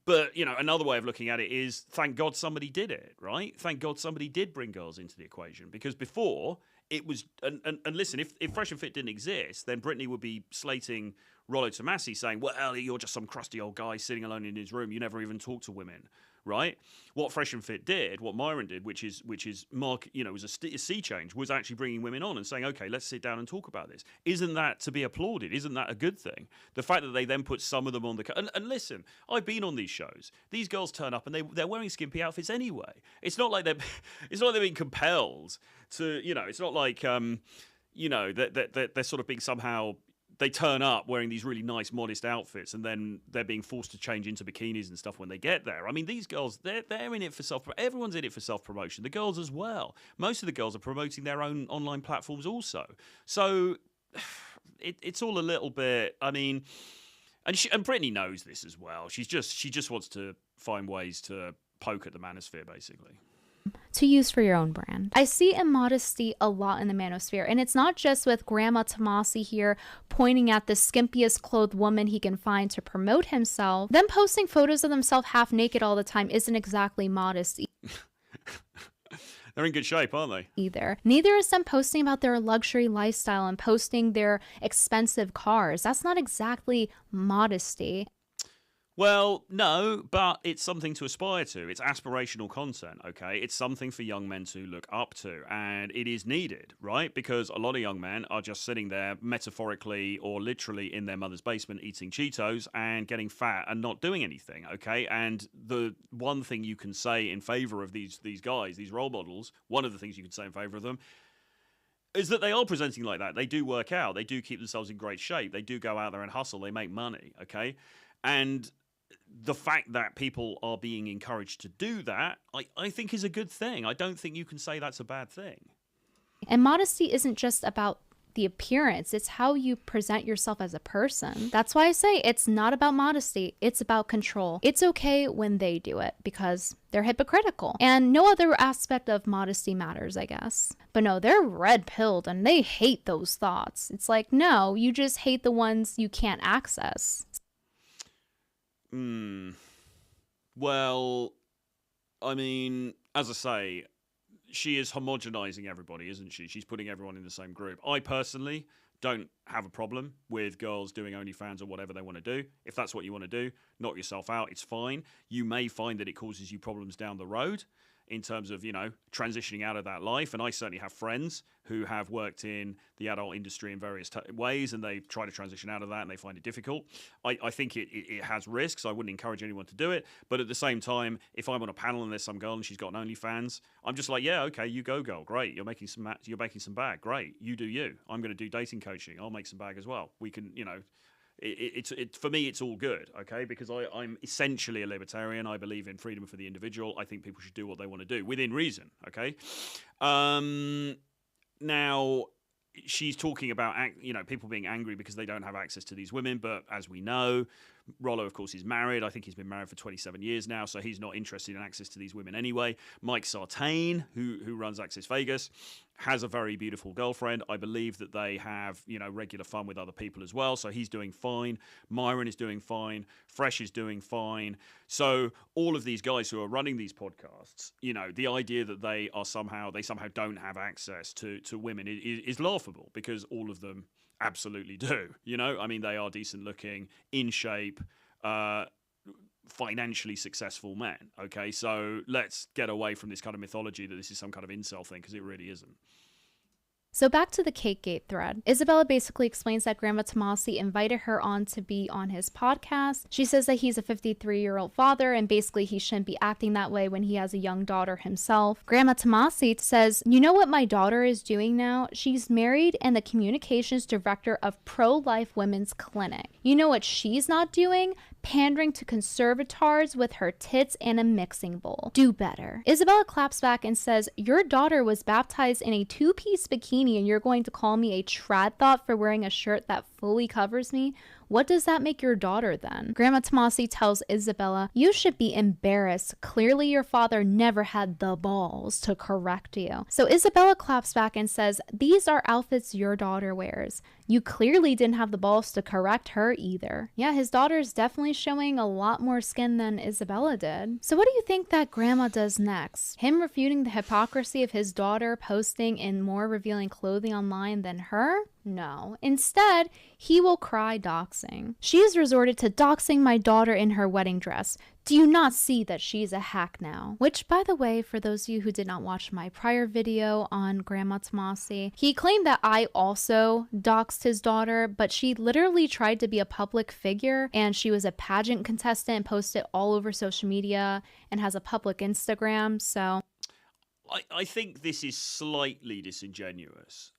But, another way of looking at it is, thank God somebody did it, right? Thank God somebody did bring girls into the equation. Because before, it was... And listen, if Fresh and Fit didn't exist, then Brittany would be slating Rollo Tomassi, saying, well, you're just some crusty old guy sitting alone in his room. You never even talk to women, right? What Fresh and Fit did, what Myron did, which is Mark, was a sea change, was actually bringing women on and saying, okay, let's sit down and talk about this. Isn't that to be applauded? Isn't that a good thing? The fact that they then put some of them on the... And listen, I've been on these shows. These girls turn up and they're wearing skimpy outfits anyway. It's not like they're being compelled to, it's not like, they're sort of being somehow... They turn up wearing these really nice, modest outfits, and then they're being forced to change into bikinis and stuff when they get there. I mean, these girls, they're in it for everyone's in it for self-promotion. The girls as well. Most of the girls are promoting their own online platforms also. So it's all a little bit, I mean, and Brittany knows this as well. She just wants to find ways to poke at the manosphere, basically. to use for your own brand. I see immodesty a lot in the manosphere, and it's not just with Grandma Tomasi here pointing at the skimpiest clothed woman he can find to promote himself. Them posting photos of themselves half naked all the time isn't exactly modesty. They're in good shape, aren't they? Either. Neither is them posting about their luxury lifestyle and posting their expensive cars. That's not exactly modesty. Well, no, but it's something to aspire to. It's aspirational content, okay? It's something for young men to look up to, and it is needed, right? Because a lot of young men are just sitting there metaphorically or literally in their mother's basement eating Cheetos and getting fat and not doing anything, okay? And the one thing you can say in favor of these guys, these role models, one of the things you can say in favor of them is that they are presenting like that. They do work out. They do keep themselves in great shape. They do go out there and hustle. They make money, okay? And the fact that people are being encouraged to do that, I think is a good thing. I don't think you can say that's a bad thing. And modesty isn't just about the appearance. It's how you present yourself as a person. That's why I say it's not about modesty. It's about control. It's okay when they do it because they're hypocritical. And no other aspect of modesty matters, I guess. But no, they're red-pilled and they hate those thoughts. It's like, no, you just hate the ones you can't access. Well, I mean, as I say, she is homogenizing everybody, isn't she? She's putting everyone in the same group. I personally don't have a problem with girls doing OnlyFans or whatever they want to do. If that's what you want to do, knock yourself out. It's fine. You may find that it causes you problems down the road in terms of, transitioning out of that life. And I certainly have friends who have worked in the adult industry in various ways, and they try to transition out of that and they find it difficult. I think it has risks. I wouldn't encourage anyone to do it. But at the same time, if I'm on a panel and there's some girl and she's got an OnlyFans, I'm just like, yeah, okay, you go, girl. Great. You're making some bag. Great. You do you. I'm going to do dating coaching. I'll make some bag as well. We can, for me, it's all good, okay? Because I'm essentially a libertarian. I believe in freedom for the individual. I think people should do what they want to do within reason, okay? Now, she's talking about, people being angry because they don't have access to these women. But as we know, Rollo, of course, is married. I think he's been married for 27 years now, so he's not interested in access to these women anyway. Mike Sartain, who runs Access Vegas, has a very beautiful girlfriend. I believe that they have, regular fun with other people as well. So he's doing fine. Myron is doing fine. Fresh is doing fine. So all of these guys who are running these podcasts, the idea that they somehow don't have access to women is laughable, because all of them absolutely do. I mean, they are decent looking, in shape, financially successful men. Okay, so let's get away from this kind of mythology that this is some kind of incel thing, because it really isn't. So back to the Cakegate thread. Isabella basically explains that Grandma Tomasi invited her on to be on his podcast. She says that he's a 53-year-old father and basically he shouldn't be acting that way when he has a young daughter himself. Grandma Tomasi says, you know what my daughter is doing now? She's married and the communications director of Pro-Life Women's Clinic. You know what she's not doing? Pandering to conservators with her tits and a mixing bowl. Do better. Isabella claps back and says, your daughter was baptized in a two-piece bikini and you're going to call me a trad thought for wearing a shirt that fully covers me? What does that make your daughter then? Grandma Tomasi tells Isabella, you should be embarrassed. Clearly your father never had the balls to correct you. So Isabella claps back and says, these are outfits your daughter wears. You clearly didn't have the balls to correct her either. Yeah, his daughter is definitely showing a lot more skin than Isabella did. So what do you think that Grandma does next? Him refuting the hypocrisy of his daughter posting in more revealing clothing online than her? No. Instead, he will cry doxing. She has resorted to doxing my daughter in her wedding dress. Do you not see that she's a hack now? Which, by the way, for those of you who did not watch my prior video on Grandma Tomasi, he claimed that I also doxed his daughter, but she literally tried to be a public figure and she was a pageant contestant and posted all over social media and has a public Instagram, so... I think this is slightly disingenuous.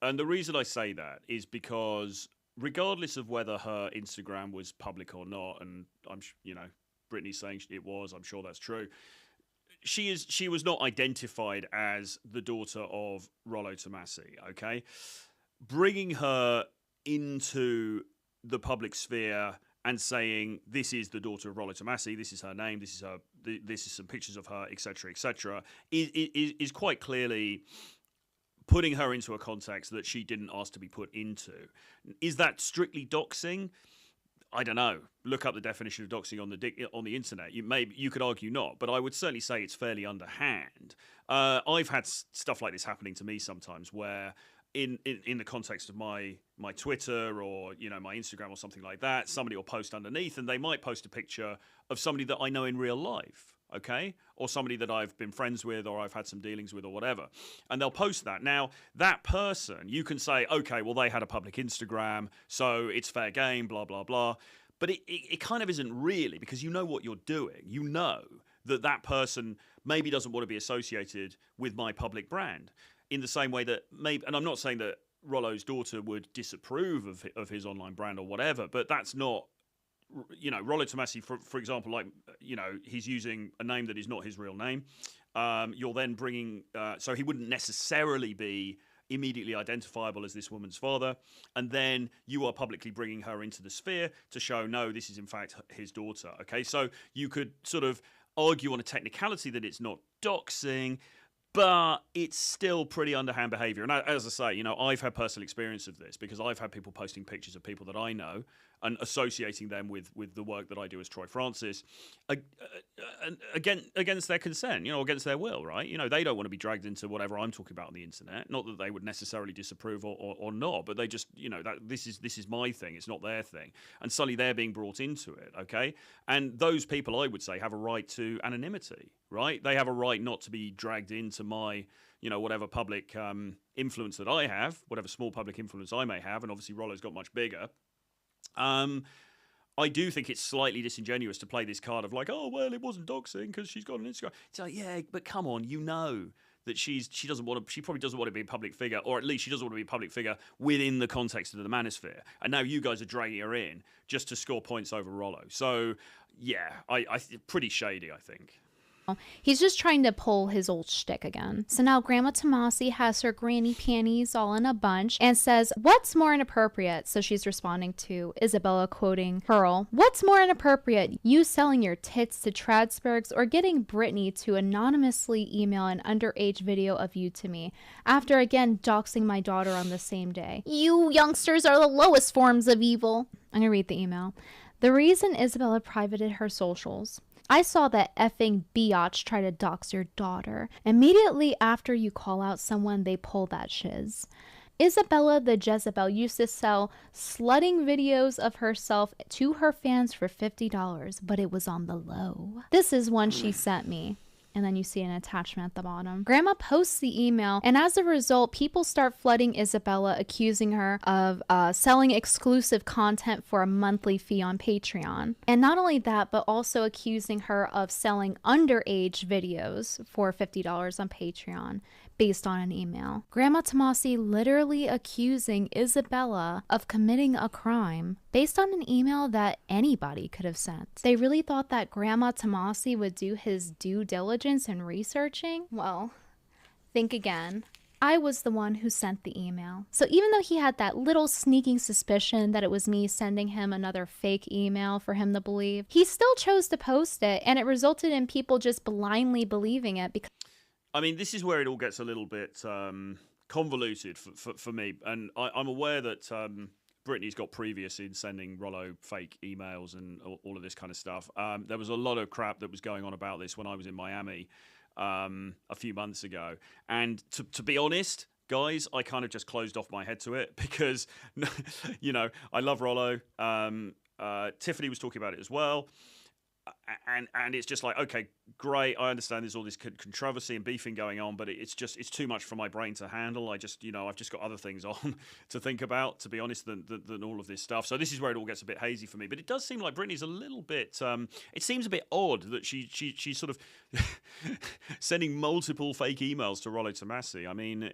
And the reason I say that is because regardless of whether her Instagram was public or not, and I'm, Brittany's saying it was, I'm sure that's true, she was not identified as the daughter of Rollo Tomasi, okay? Bringing her into the public sphere and saying this is the daughter of Rollo Tomassi, this is her name, this is some pictures of her, etc., is quite clearly putting her into a context that she didn't ask to be put into. Is that strictly doxing? I don't know. Look up the definition of doxing on the internet. You could argue not, but I would certainly say it's fairly underhand. I've had stuff like this happening to me sometimes, where in the context of my Twitter or my Instagram or something like that, somebody will post underneath, and they might post a picture of somebody that I know in real life, okay, or somebody that I've been friends with or I've had some dealings with or whatever, and they'll post that. Now that person, you can say, okay, well, they had a public Instagram, so it's fair game, blah blah blah, but it kind of isn't really, because you know what you're doing. You know that person maybe doesn't want to be associated with my public brand, in the same way that maybe, and I'm not saying that Rollo's daughter would disapprove of his online brand or whatever, but that's not, Rollo Tomassi, for example, like, he's using a name that is not his real name. You're then bringing, so he wouldn't necessarily be immediately identifiable as this woman's father, and then you are publicly bringing her into the sphere to show, no, this is in fact his daughter. Okay, so you could sort of argue on a technicality that it's not doxing, but it's still pretty underhand behavior. And as I say, I've had personal experience of this, because I've had people posting pictures of people that I know and associating them with the work that I do as Troy Francis, against their consent, against their will, right? They don't want to be dragged into whatever I'm talking about on the internet. Not that they would necessarily disapprove or not, but they just, that this is my thing. It's not their thing. And suddenly they're being brought into it, okay? And those people, I would say, have a right to anonymity, right? They have a right not to be dragged into my, whatever public influence that I have, whatever small public influence I may have, and obviously Rollo's got much bigger. I do think it's slightly disingenuous to play this card of like, oh, well, it wasn't doxing because she's got an Instagram. It's like, yeah, but come on, that she probably doesn't want to be a public figure, or at least she doesn't want to be a public figure within the context of the Manosphere. And now you guys are dragging her in just to score points over Rollo. So yeah, pretty shady, I think. He's just trying to pull his old shtick again. So now Grandma Tomassi has her granny panties all in a bunch and says, what's more inappropriate? So she's responding to Isabella quoting Pearl. What's more inappropriate? You selling your tits to Tradsbergs or getting Brittany to anonymously email an underage video of you to me after again doxing my daughter on the same day? You youngsters are the lowest forms of evil. I'm going to read the email. The reason Isabella privated her socials. I saw that effing biatch try to dox your daughter. Immediately after you call out someone, they pull that shiz. Isabella the Jezebel used to sell slutting videos of herself to her fans for $50, but it was on the low. This is one she sent me. And then you see an attachment at the bottom. Grandma posts the email, and as a result, people start flooding Isabella, accusing her of selling exclusive content for a monthly fee on Patreon. And not only that, but also accusing her of selling underage videos for $50 on Patreon based on an email. Grandma Tomassi literally accusing Isabella of committing a crime based on an email that anybody could have sent. They really thought that Grandma Tomassi would do his due diligence in researching? Well, think again. I was the one who sent the email. So even though he had that little sneaking suspicion that it was me sending him another fake email for him to believe, he still chose to post it, and it resulted in people just blindly believing it because I mean, this is where it all gets a little bit convoluted for me. And I'm aware that Brittany's got previous in sending Rollo fake emails and all of this kind of stuff. There was a lot of crap that was going on about this when I was in Miami a few months ago. And to be honest, guys, I kind of just closed off my head to it because, I love Rollo. Tiffany was talking about it as well. And it's just like, okay, great. I understand there's all this controversy and beefing going on, but it's too much for my brain to handle. I've just got other things on to think about, to be honest, than all of this stuff. So this is where it all gets a bit hazy for me. But it does seem like Brittany's a little bit. It seems a bit odd that she's sort of sending multiple fake emails to Rollo Tomassi. I mean,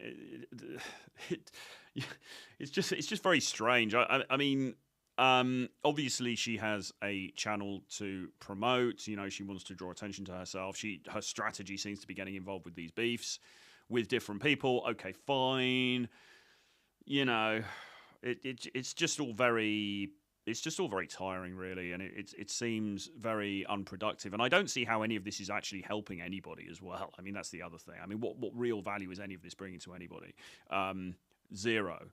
it's just very strange. I mean. Obviously she has a channel to promote, she wants to draw attention to herself. Her strategy seems to be getting involved with these beefs with different people. Okay, fine. It's just all very, it's just all very tiring, really, and it seems very unproductive. And I don't see how any of this is actually helping anybody as well. I mean, that's the other thing. I mean, what real value is any of this bringing to anybody? Zero.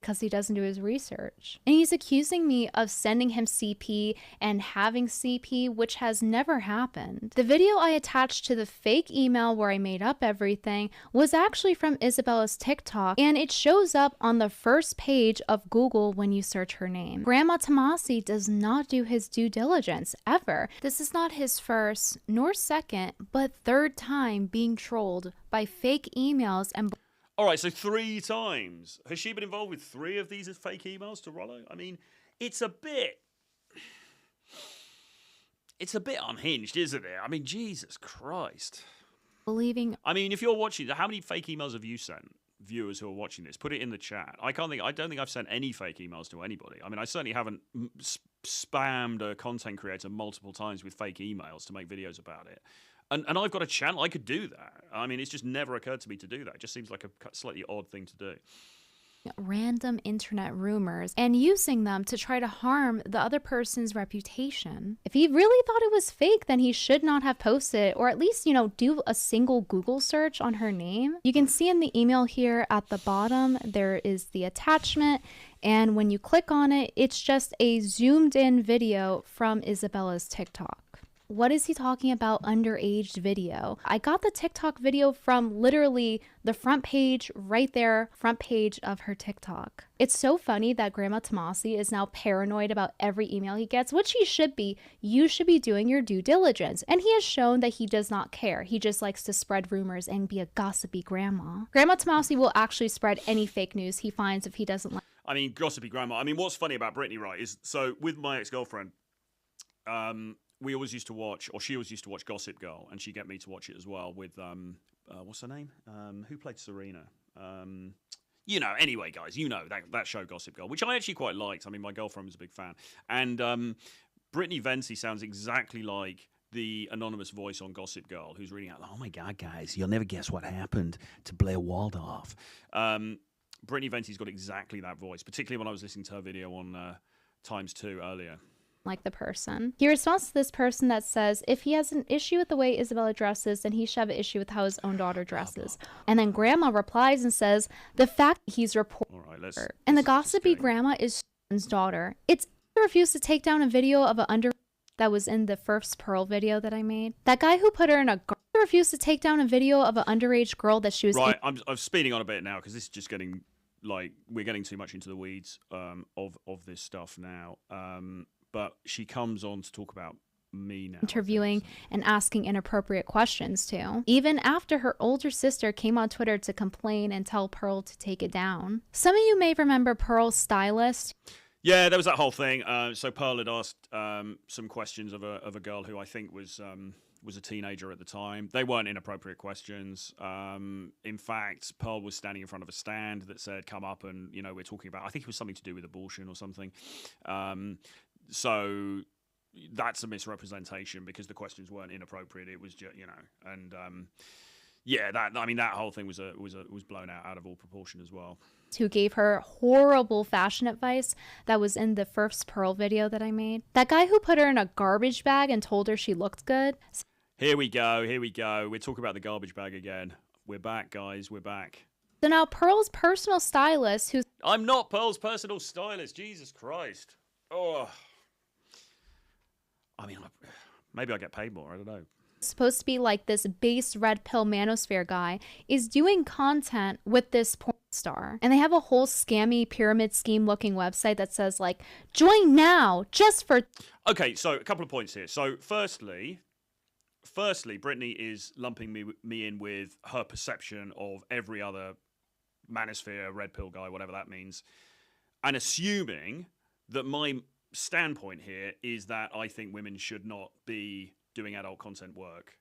Because he doesn't do his research. And he's accusing me of sending him CP and having CP, which has never happened. The video I attached to the fake email where I made up everything was actually from Isabella's TikTok, and it shows up on the first page of Google when you search her name. Grandma Tomasi does not do his due diligence, ever. This is not his first, nor second, but third time being trolled by fake emails and All right, so 3 times. Has she been involved with 3 of these fake emails to Rollo? I mean, it's a bit unhinged, isn't it? I mean, Jesus Christ. believing. I mean, if you're watching, how many fake emails have you sent? Viewers who are watching this, put it in the chat. I don't think I've sent any fake emails to anybody. I mean, I certainly haven't spammed a content creator multiple times with fake emails to make videos about it. And I've got a channel. I could do that. I mean, it's just never occurred to me to do that. It just seems like a slightly odd thing to do. Random internet rumors and using them to try to harm the other person's reputation. If he really thought it was fake, then he should not have posted it, or at least, do a single Google search on her name. You can see in the email here at the bottom, there is the attachment. And when you click on it, it's just a zoomed in video from Isabella's TikTok. What is he talking about underage video? I got the TikTok video from literally the front page right there, front page of her TikTok. It's so funny that Grandma Tomasi is now paranoid about every email he gets, which he should be. You should be doing your due diligence. And he has shown that he does not care. He just likes to spread rumors and be a gossipy grandma. Grandma Tomasi will actually spread any fake news he finds if he doesn't like. I mean, gossipy grandma. I mean, what's funny about Brittany, right, is so with my ex-girlfriend, we always used to watch, or she always used to watch Gossip Girl, and she'd get me to watch it as well with, what's her name? Who played Serena? Anyway, guys, that show Gossip Girl, which I actually quite liked. I mean, my girlfriend was a big fan. And Brittany Venti sounds exactly like the anonymous voice on Gossip Girl, who's reading out, oh my God, guys, you'll never guess what happened to Blair Waldorf. Brittany Venti's got exactly that voice, particularly when I was listening to her video on ×2 earlier. Like the person. He responds to this person that says if he has an issue with the way Isabella dresses, then he should have an issue with how his own daughter dresses. And then Grandma replies and says the fact he's reporting her. And the gossipy grandma is his daughter. It's refused to take down a video of an under that was in the first Pearl video that I made. That guy who put her in a refused to take down a video of an underage girl that she was right. I'm speeding on a bit now because this is just getting we're getting too much into the weeds of this stuff now. But she comes on to talk about me now. Interviewing and asking inappropriate questions too. Even after her older sister came on Twitter to complain and tell Pearl to take it down. Some of you may remember Pearl's stylist. Yeah, there was that whole thing. So Pearl had asked some questions of a girl who I think was a teenager at the time. They weren't inappropriate questions. In fact, Pearl was standing in front of a stand that said, come up and, we're talking about, I think it was something to do with abortion or something. So that's a misrepresentation because the questions weren't inappropriate. It was just, and that whole thing was blown out of all proportion as well. Who gave her horrible fashion advice that was in the first Pearl video that I made. That guy who put her in a garbage bag and told her she looked good. Here we go. We're talking about the garbage bag again. We're back, guys. We're back. So now Pearl's personal stylist, who's... I'm not Pearl's personal stylist. Jesus Christ. Oh. I mean, maybe I get paid more. I don't know. Supposed to be like this base red pill manosphere guy, is doing content with this porn star. And they have a whole scammy pyramid scheme looking website that says like, join now just for... Okay, so a couple of points here. So firstly, Brittany is lumping me in with her perception of every other manosphere, red pill guy, whatever that means, and assuming that my standpoint here is that I think women should not be doing adult content work.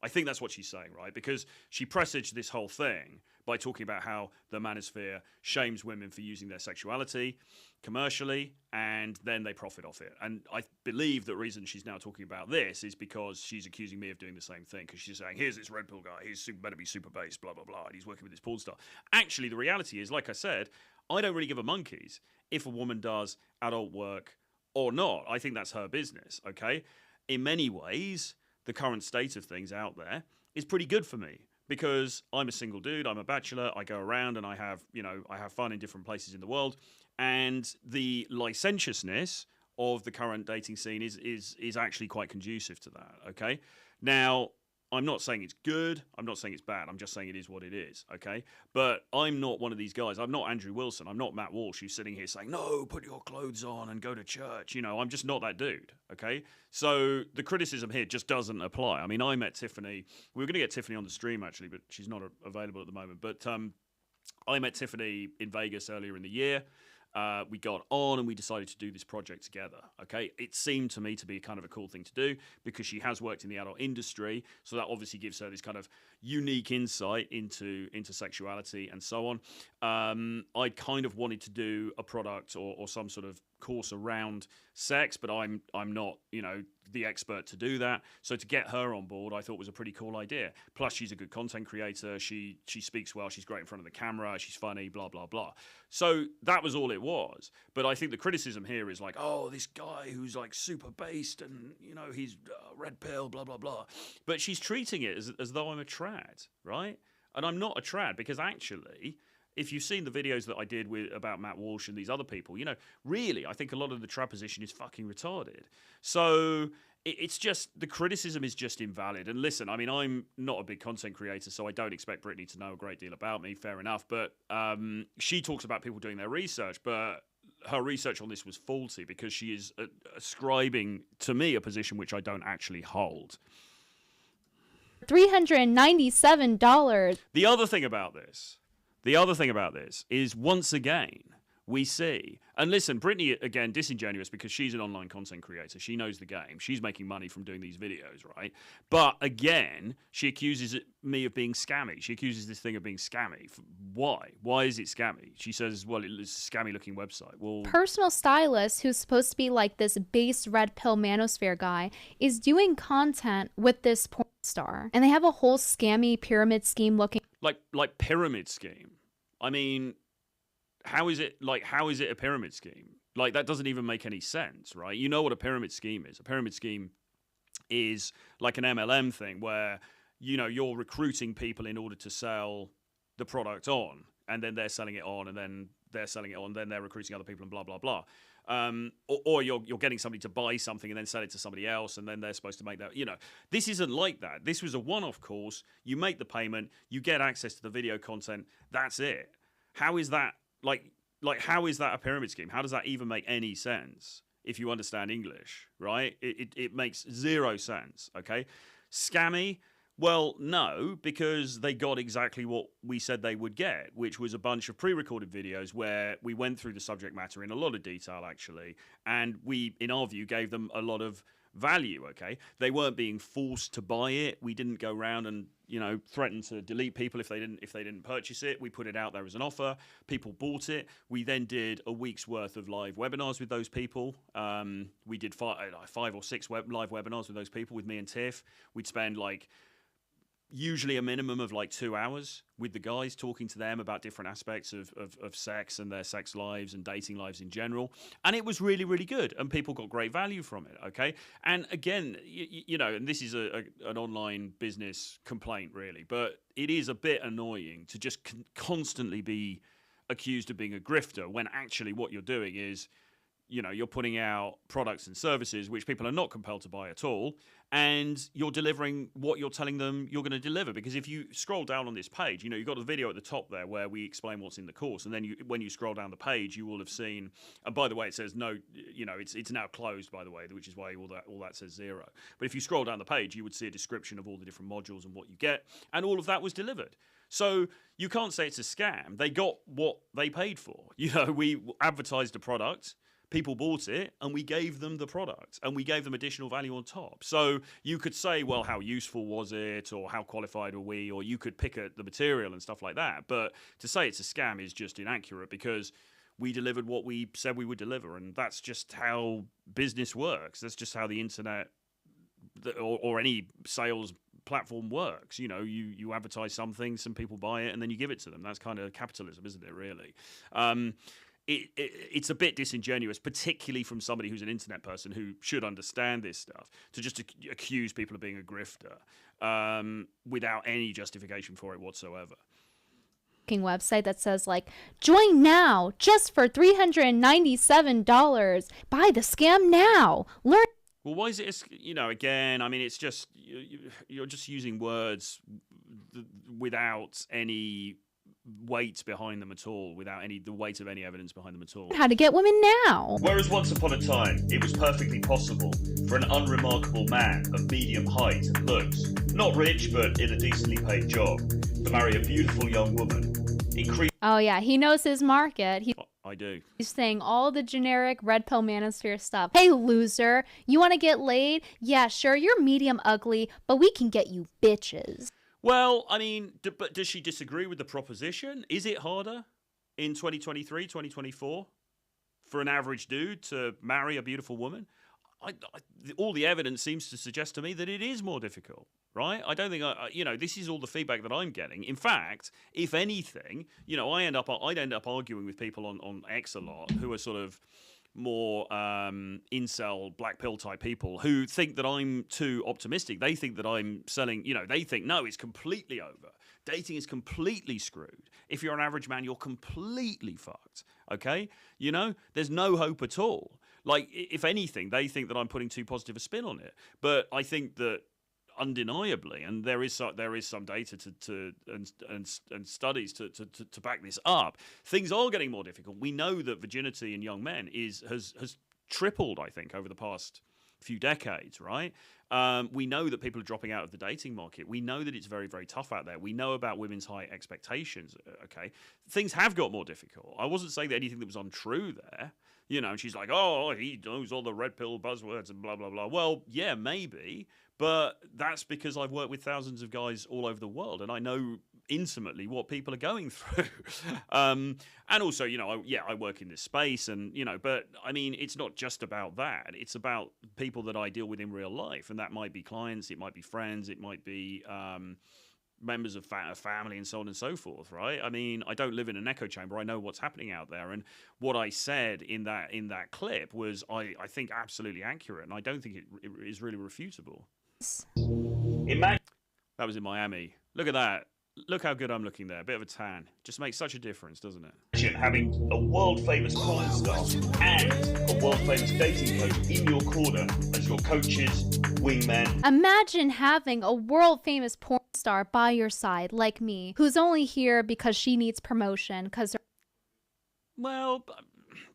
I think that's what she's saying, right? Because she presaged this whole thing by talking about how the manosphere shames women for using their sexuality commercially, and then they profit off it. And I believe the reason she's now talking about this is because she's accusing me of doing the same thing, because she's saying, here's this red pill guy, he's better be super based, blah, blah, blah, and he's working with this porn star. Actually, the reality is, like I said, I don't really give a monkeys if a woman does adult work or not. I think that's her business, okay? In many ways, the current state of things out there is pretty good for me because I'm a single dude, I'm a bachelor, I go around and I have fun in different places in the world, and the licentiousness of the current dating scene is actually quite conducive to that, okay? Now, I'm not saying it's good. I'm not saying it's bad. I'm just saying it is what it is, okay? But I'm not one of these guys. I'm not Andrew Wilson. I'm not Matt Walsh who's sitting here saying, no, put your clothes on and go to church. You know, I'm just not that dude, okay? So the criticism here just doesn't apply. I mean, I met Tiffany. We were going to get Tiffany on the stream, actually, but she's not available at the moment. But I met Tiffany in Vegas earlier in the year. We got on and we decided to do this project together, okay? It seemed to me to be kind of a cool thing to do because she has worked in the adult industry, so that obviously gives her this kind of unique insight into sexuality and so on. I kind of wanted to do a product or some sort of course around sex, but I'm not, you know, the expert to do that. So to get her on board, I thought was a pretty cool idea. Plus, she's a good content creator. She speaks well. She's great in front of the camera. She's funny, blah, blah, blah. So that was all it was. But I think the criticism here is like, oh, this guy who's like super based and, you know, he's red pill, blah, blah, blah. But she's treating it as though I'm a trad, right? And I'm not a trad because actually, if you've seen the videos that I did about Matt Walsh and these other people, you know, really, I think a lot of the trad position is fucking retarded. So it's just, the criticism is just invalid. And listen, I mean, I'm not a big content creator, so I don't expect Brittany to know a great deal about me, fair enough. But she talks about people doing their research, but her research on this was faulty because she is ascribing to me a position which I don't actually hold. $397. The other thing about this is, once again, we see, and listen, Brittany, again, disingenuous because she's an online content creator. She knows the game. She's making money from doing these videos, right? But again, she accuses me of being scammy. She accuses this thing of being scammy. Why? Why is it scammy? She says, well, it's a scammy looking website. Well, Personal stylist, who's supposed to be like this base red pill manosphere guy, is doing content with this porn star. And they have a whole scammy pyramid scheme looking. Like pyramid scheme. I mean, how is it a pyramid scheme? Like, that doesn't even make any sense, right? You know what a pyramid scheme is. A pyramid scheme is like an MLM thing where, you know, you're recruiting people in order to sell the product on, and then they're selling it on, and then they're selling it on, then they're recruiting other people and blah, blah, blah. Or you're getting somebody to buy something and then sell it to somebody else, and then they're supposed to make that, you know. This isn't like that. This was a one-off course. You make the payment, you get access to the video content, that's it. How is that, like how is that a pyramid scheme? How does that even make any sense if you understand English, right? It makes zero sense, okay? Scammy? Well, no, because they got exactly what we said they would get, which was a bunch of pre-recorded videos where we went through the subject matter in a lot of detail, actually, and we, in our view, gave them a lot of value, okay? They weren't being forced to buy it. We didn't go around and, you know, threaten to delete people if they didn't purchase it. We put it out there as an offer. People bought it. We then did a week's worth of live webinars with those people. We did 5 or 6 live webinars with those people, with me and Tiff. We'd spend like usually a minimum of like 2 hours with the guys, talking to them about different aspects of sex and their sex lives and dating lives in general. And it was really, really good. And people got great value from it, okay? And again, you know, and this is an online business complaint, really, but it is a bit annoying to just constantly be accused of being a grifter when actually what you're doing is, you know, you're putting out products and services which people are not compelled to buy at all, and you're delivering what you're telling them you're going to deliver. Because if you scroll down on this page, you know, you've got a video at the top there where we explain what's in the course, and then when you scroll down the page, you will have seen, and by the way, it says no, you know, it's now closed, by the way, which is why all that says 0. But if you scroll down the page, you would see a description of all the different modules and what you get, and all of that was delivered. So you can't say it's a scam. They got what they paid for. You know, we advertised a product, people bought it, and we gave them the product, and we gave them additional value on top. So you could say, well, how useful was it, or how qualified were we, or you could pick at the material and stuff like that. But to say it's a scam is just inaccurate, because we delivered what we said we would deliver, and that's just how business works. That's just how the internet or any sales platform works. You know, you advertise something, some people buy it, and then you give it to them. That's kind of capitalism, isn't it, really? It's a bit disingenuous, particularly from somebody who's an internet person who should understand this stuff, to just accuse people of being a grifter without any justification for it whatsoever. Website that says like, join now just for $397. Buy the scam now. Learn. Well, why is it, you know, again, I mean, it's just, you're just using words without any weight behind them at all, without the weight of any evidence behind them at all. How to get women now. Whereas once upon a time, it was perfectly possible for an unremarkable man of medium height and looks, not rich but in a decently paid job, to marry a beautiful young woman. Oh yeah, he knows his market. I do. He's saying all the generic red pill manosphere stuff. Hey loser, you want to get laid? Yeah, sure, you're medium ugly, but we can get you bitches. Well, I mean, but does she disagree with the proposition? Is it harder in 2023, 2024 for an average dude to marry a beautiful woman? All the evidence seems to suggest to me that it is more difficult, right? I don't think, you know, this is all the feedback that I'm getting. In fact, if anything, you know, I'd end up arguing with people on X a lot who are sort of more incel, black pill type people who think that I'm too optimistic. They think that I'm selling, you know, they think, no, it's completely over. Dating is completely screwed. If you're an average man, you're completely fucked, okay? You know, there's no hope at all. Like, if anything, they think that I'm putting too positive a spin on it. But I think that undeniably, and there is some data and studies to back this up, things are getting more difficult. We know that virginity in young men has tripled, I think, over the past few decades, right? We know that people are dropping out of the dating market. We know that it's very, very tough out there. We know about women's high expectations, okay? Things have got more difficult. I wasn't saying that anything that was untrue there. You know, and she's like, oh, he knows all the red pill buzzwords and blah, blah, blah. Well, yeah, maybe. But that's because I've worked with thousands of guys all over the world, and I know intimately what people are going through. And also, you know, I work in this space, and, you know, but I mean, it's not just about that. It's about people that I deal with in real life, and that might be clients, it might be friends, it might be members of family and so on and so forth, right? I mean, I don't live in an echo chamber. I know what's happening out there, and what I said in that clip was, I think, absolutely accurate, and I don't think it is really refutable. That was in Miami. Look at that. Look how good I'm looking there. A bit of a tan. Just makes such a difference, doesn't it? Having a world-famous porn star and a world-famous dating coach in your corner as your coaches, wingmen. Imagine having a world-famous porn star by your side, like me, who's only here because she needs promotion, because well,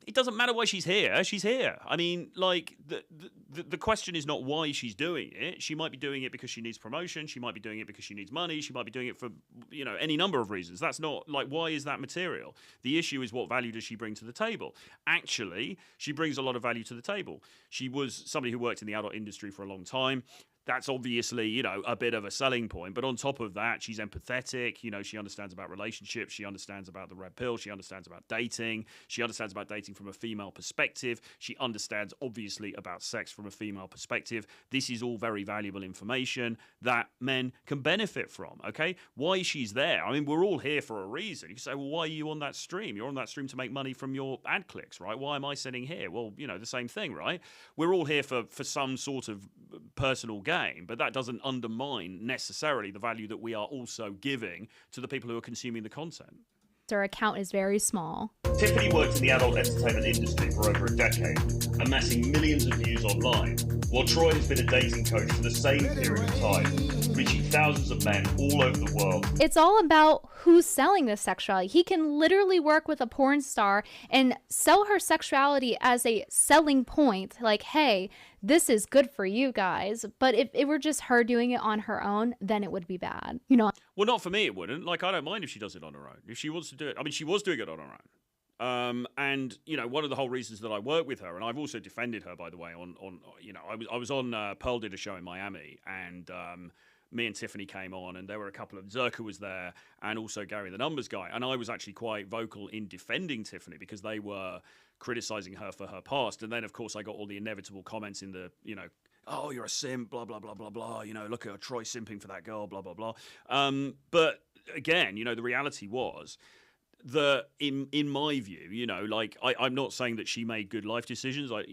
it doesn't matter why she's here. She's here. I mean, like, the question is not why she's doing it. She might be doing it because she needs promotion. She might be doing it because she needs money. She might be doing it for, you know, any number of reasons. That's not, like, why is that material? The issue is, what value does she bring to the table? Actually, she brings a lot of value to the table. She was somebody who worked in the adult industry for a long time. That's obviously, you know, a bit of a selling point. But on top of that, she's empathetic. You know, she understands about relationships. She understands about the red pill. She understands about dating. She understands about dating from a female perspective. She understands, obviously, about sex from a female perspective. This is all very valuable information that men can benefit from, okay? Why she's there? I mean, we're all here for a reason. You say, well, why are you on that stream? You're on that stream to make money from your ad clicks, right? Why am I sitting here? Well, you know, the same thing, right? We're all here for some sort of personal game, but that doesn't undermine necessarily the value that we are also giving to the people who are consuming the content. her account is very small. Tiffany worked in the adult entertainment industry for over a decade, amassing millions of views online, while Troy has been a dating coach for the same period of time, reaching thousands of men all over the world. It's all about who's selling this sexuality. He can literally work with a porn star and sell her sexuality as a selling point, like, hey, this is good for you guys. But if it were just her doing it on her own, then it would be bad. You know? Well, not for me, it wouldn't. Like, I don't mind if she does it on her own. If she wants to do it, I mean, she was doing it on her own. And, you know, one of the whole reasons that I work with her, and I've also defended her, by the way, on you know, I was on, Pearl did a show in Miami, and me and Tiffany came on, and there were a couple of, Zerka was there, and also Gary the Numbers guy, and I was actually quite vocal in defending Tiffany because they were criticizing her for her past. And then, of course, I got all the inevitable comments in the, you know, oh, you're a simp, blah, blah, blah, blah, blah. You know, look at Troy simping for that girl, blah, blah, blah. But again, you know, the reality was that in my view, you know, like I'm not saying that she made good life decisions. I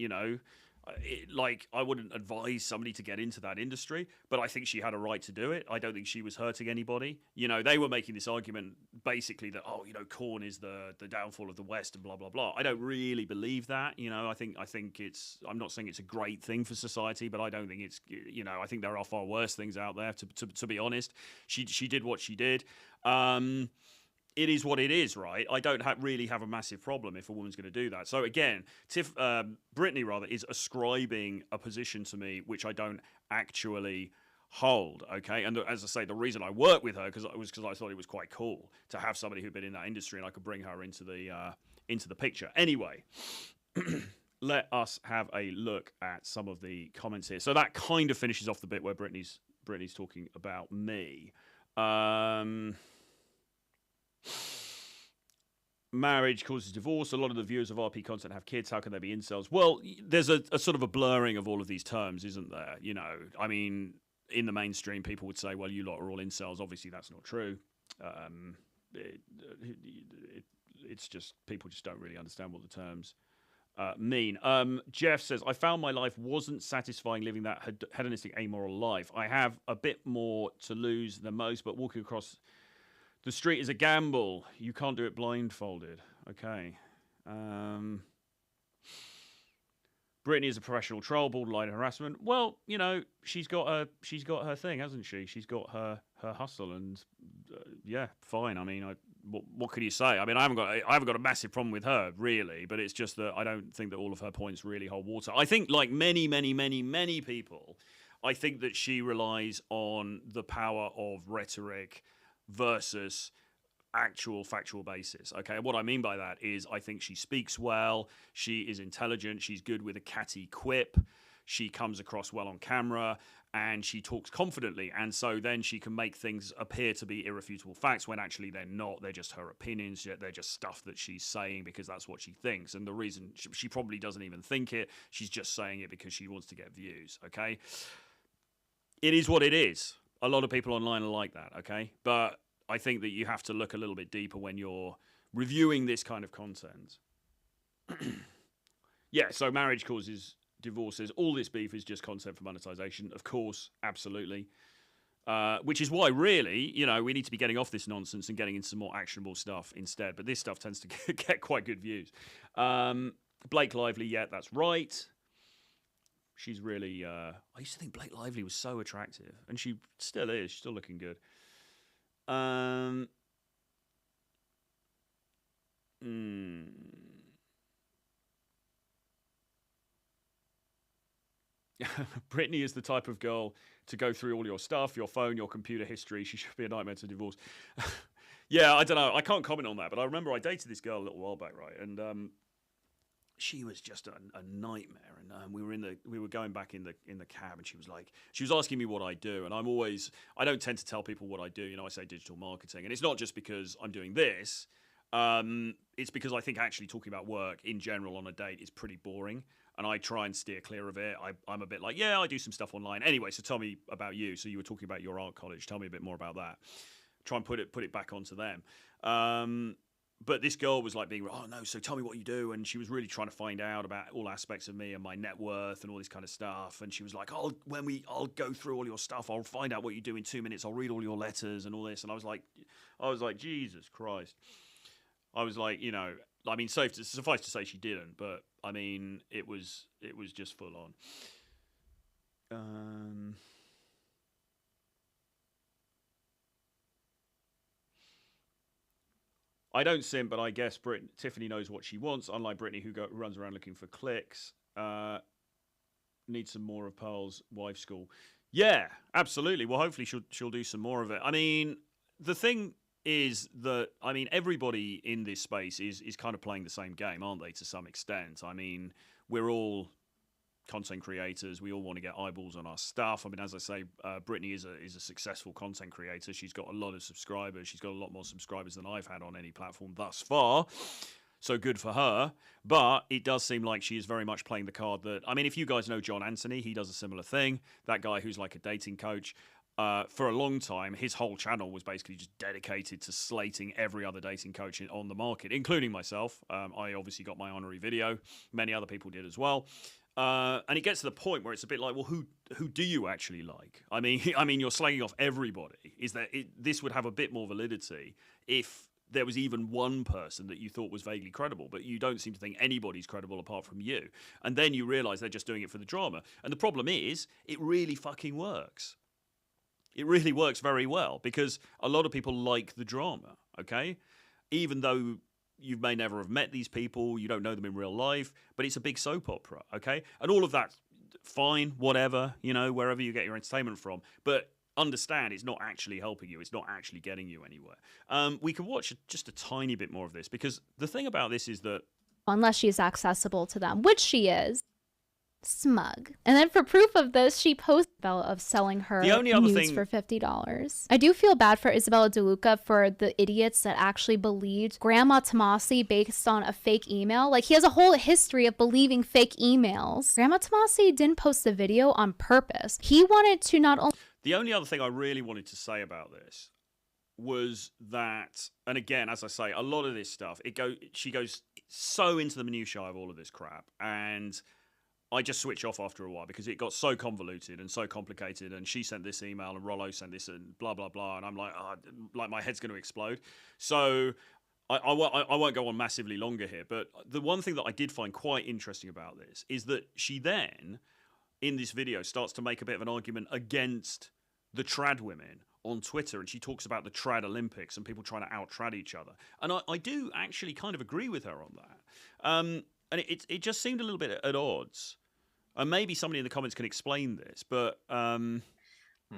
wouldn't advise somebody to get into that industry, but I think she had a right to do it. I don't think she was hurting anybody. You know, they were making this argument basically that, oh, you know, corn is the downfall of the West and blah, blah, blah. I don't really believe that. You know, I think I'm not saying it's a great thing for society, but I don't think it's, you know, I think there are far worse things out there, to be honest. She did what she did. It is what it is, right? I don't really have a massive problem if a woman's going to do that. So again, Brittany rather is ascribing a position to me which I don't actually hold. Okay, and as I say, the reason I worked with her because I thought it was quite cool to have somebody who'd been in that industry and I could bring her into the picture. Anyway. Let us have a look at some of the comments here. So that kind of finishes off the bit where Brittany's talking about me. Marriage causes divorce. A lot of the viewers of RP content have kids. How can they be incels? Well, there's a sort of a blurring of all of these terms, isn't there? You know, I mean, in the mainstream, people would say, well, you lot are all incels. Obviously, that's not true. It's just, people just don't really understand what the terms mean. Jeff says, I found my life wasn't satisfying living that hedonistic, amoral life. I have a bit more to lose than most, but walking across the street is a gamble. You can't do it blindfolded. Okay. Brittany is a professional troll, borderline harassment. Well, you know, she's got her thing, hasn't she? She's got her hustle, and yeah, fine. I mean, what can you say? I mean, I haven't got a massive problem with her, really, but it's just that I don't think that all of her points really hold water. I think, like many people, I think that she relies on the power of rhetoric versus actual factual basis. Okay, what I mean by that is I think she speaks well, she is intelligent, she's good with a catty quip, she comes across well on camera, and she talks confidently, and so then she can make things appear to be irrefutable facts when actually they're not. They're just her opinions, they're just stuff that she's saying because that's what she thinks, and the reason she probably doesn't even think it, she's just saying it because she wants to get views. Okay, it is what it is. A lot of people online are like that, okay? But I think that you have to look a little bit deeper when you're reviewing this kind of content. Yeah, so marriage causes divorces. All this beef is just content for monetization. Of course, absolutely. Which is why, really, you know, we need to be getting off this nonsense and getting into some more actionable stuff instead. But this stuff tends to get quite good views. Blake Lively, yeah, that's right. She's really, I used to think Blake Lively was so attractive, and she still is. She's still looking good. Brittany is the type of girl to go through all your stuff, your phone, your computer history. She should be a nightmare to divorce. Yeah, I don't know. I can't comment on that, but I remember I dated this girl a little while back, right? And she was just a nightmare, and we were going back in the cab, and she was asking me what I do, and I don't tend to tell people what I do. You know, I say digital marketing, and it's not just because I'm doing this. It's because I think actually talking about work in general on a date is pretty boring, and I try and steer clear of it. I'm a bit like, yeah, I do some stuff online. Anyway, so tell me about you. So you were talking about your art college. Tell me a bit more about that. Try and put it back onto them. But this girl was like being, oh no, so tell me what you do. And she was really trying to find out about all aspects of me and my net worth and all this kind of stuff. And she was like, I'll go through all your stuff. I'll find out what you do in 2 minutes. I'll read all your letters and all this. And I was like, Jesus Christ. I was like, you know, I mean, suffice to say she didn't, but I mean, it was just full on. I don't simp, but I guess Tiffany knows what she wants, unlike Brittany, who runs around looking for clicks. Needs some more of Pearl's wife school. Yeah, absolutely. Well, hopefully she'll do some more of it. I mean, the thing is that, I mean, everybody in this space is kind of playing the same game, aren't they, to some extent? I mean, we're all content creators. We all want to get eyeballs on our stuff. I mean, as I say, Brittany is a successful content creator. She's got a lot of subscribers. She's got a lot more subscribers than I've had on any platform thus far. So good for her. But it does seem like she is very much playing the card that, I mean, if you guys know John Anthony, he does a similar thing. That guy who's like a dating coach. For a long time, his whole channel was basically just dedicated to slating every other dating coach on the market, including myself. I obviously got my honorary video. Many other people did as well. And it gets to the point where it's a bit like, well, who do you actually like? I mean, you're slagging off everybody. This would have a bit more validity if there was even one person that you thought was vaguely credible, but you don't seem to think anybody's credible apart from you. And then you realize they're just doing it for the drama. And the problem is, it really fucking works. It really works very well because a lot of people like the drama, okay? Even though you may never have met these people, you don't know them in real life, but it's a big soap opera, okay? And all of that, fine, whatever, wherever you get your entertainment from. But understand it's not actually helping you. It's not actually getting you anywhere. We can watch just a tiny bit more of this because the thing about this is that unless she's accessible to them, which she is. Smug. And then for proof of this, she posted Isabella of selling her nudes for $50. I do feel bad for Isabella DeLuca for the idiots that actually believed Grandma Tomasi based on a fake email. Like, he has a whole history of believing fake emails. Grandma Tomasi didn't post the video on purpose. He wanted to not only... The only other thing I really wanted to say about this was that, and again, as I say, a lot of this stuff, she goes so into the minutiae of all of this crap, and I just switch off after a while because it got so convoluted and so complicated, and she sent this email and Rollo sent this and blah, blah, blah, and I'm like, like my head's going to explode. So I won't go on massively longer here, but the one thing that I did find quite interesting about this is that she then, in this video, starts to make a bit of an argument against the trad women on Twitter, and she talks about the trad Olympics and people trying to out-trad each other. And I do actually kind of agree with her on that. And it just seemed a little bit at odds. And maybe somebody in the comments can explain this, but...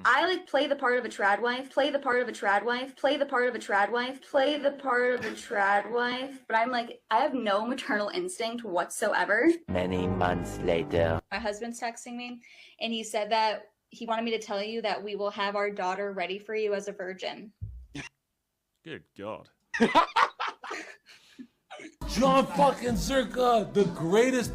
I like play the part of a trad wife, play the part of a trad wife, play the part of a trad wife, play the part of a trad wife. But I'm like, I have no maternal instinct whatsoever. Many months later. My husband's texting me, and he said that he wanted me to tell you that we will have our daughter ready for you as a virgin. Good God. John fucking Circa, the greatest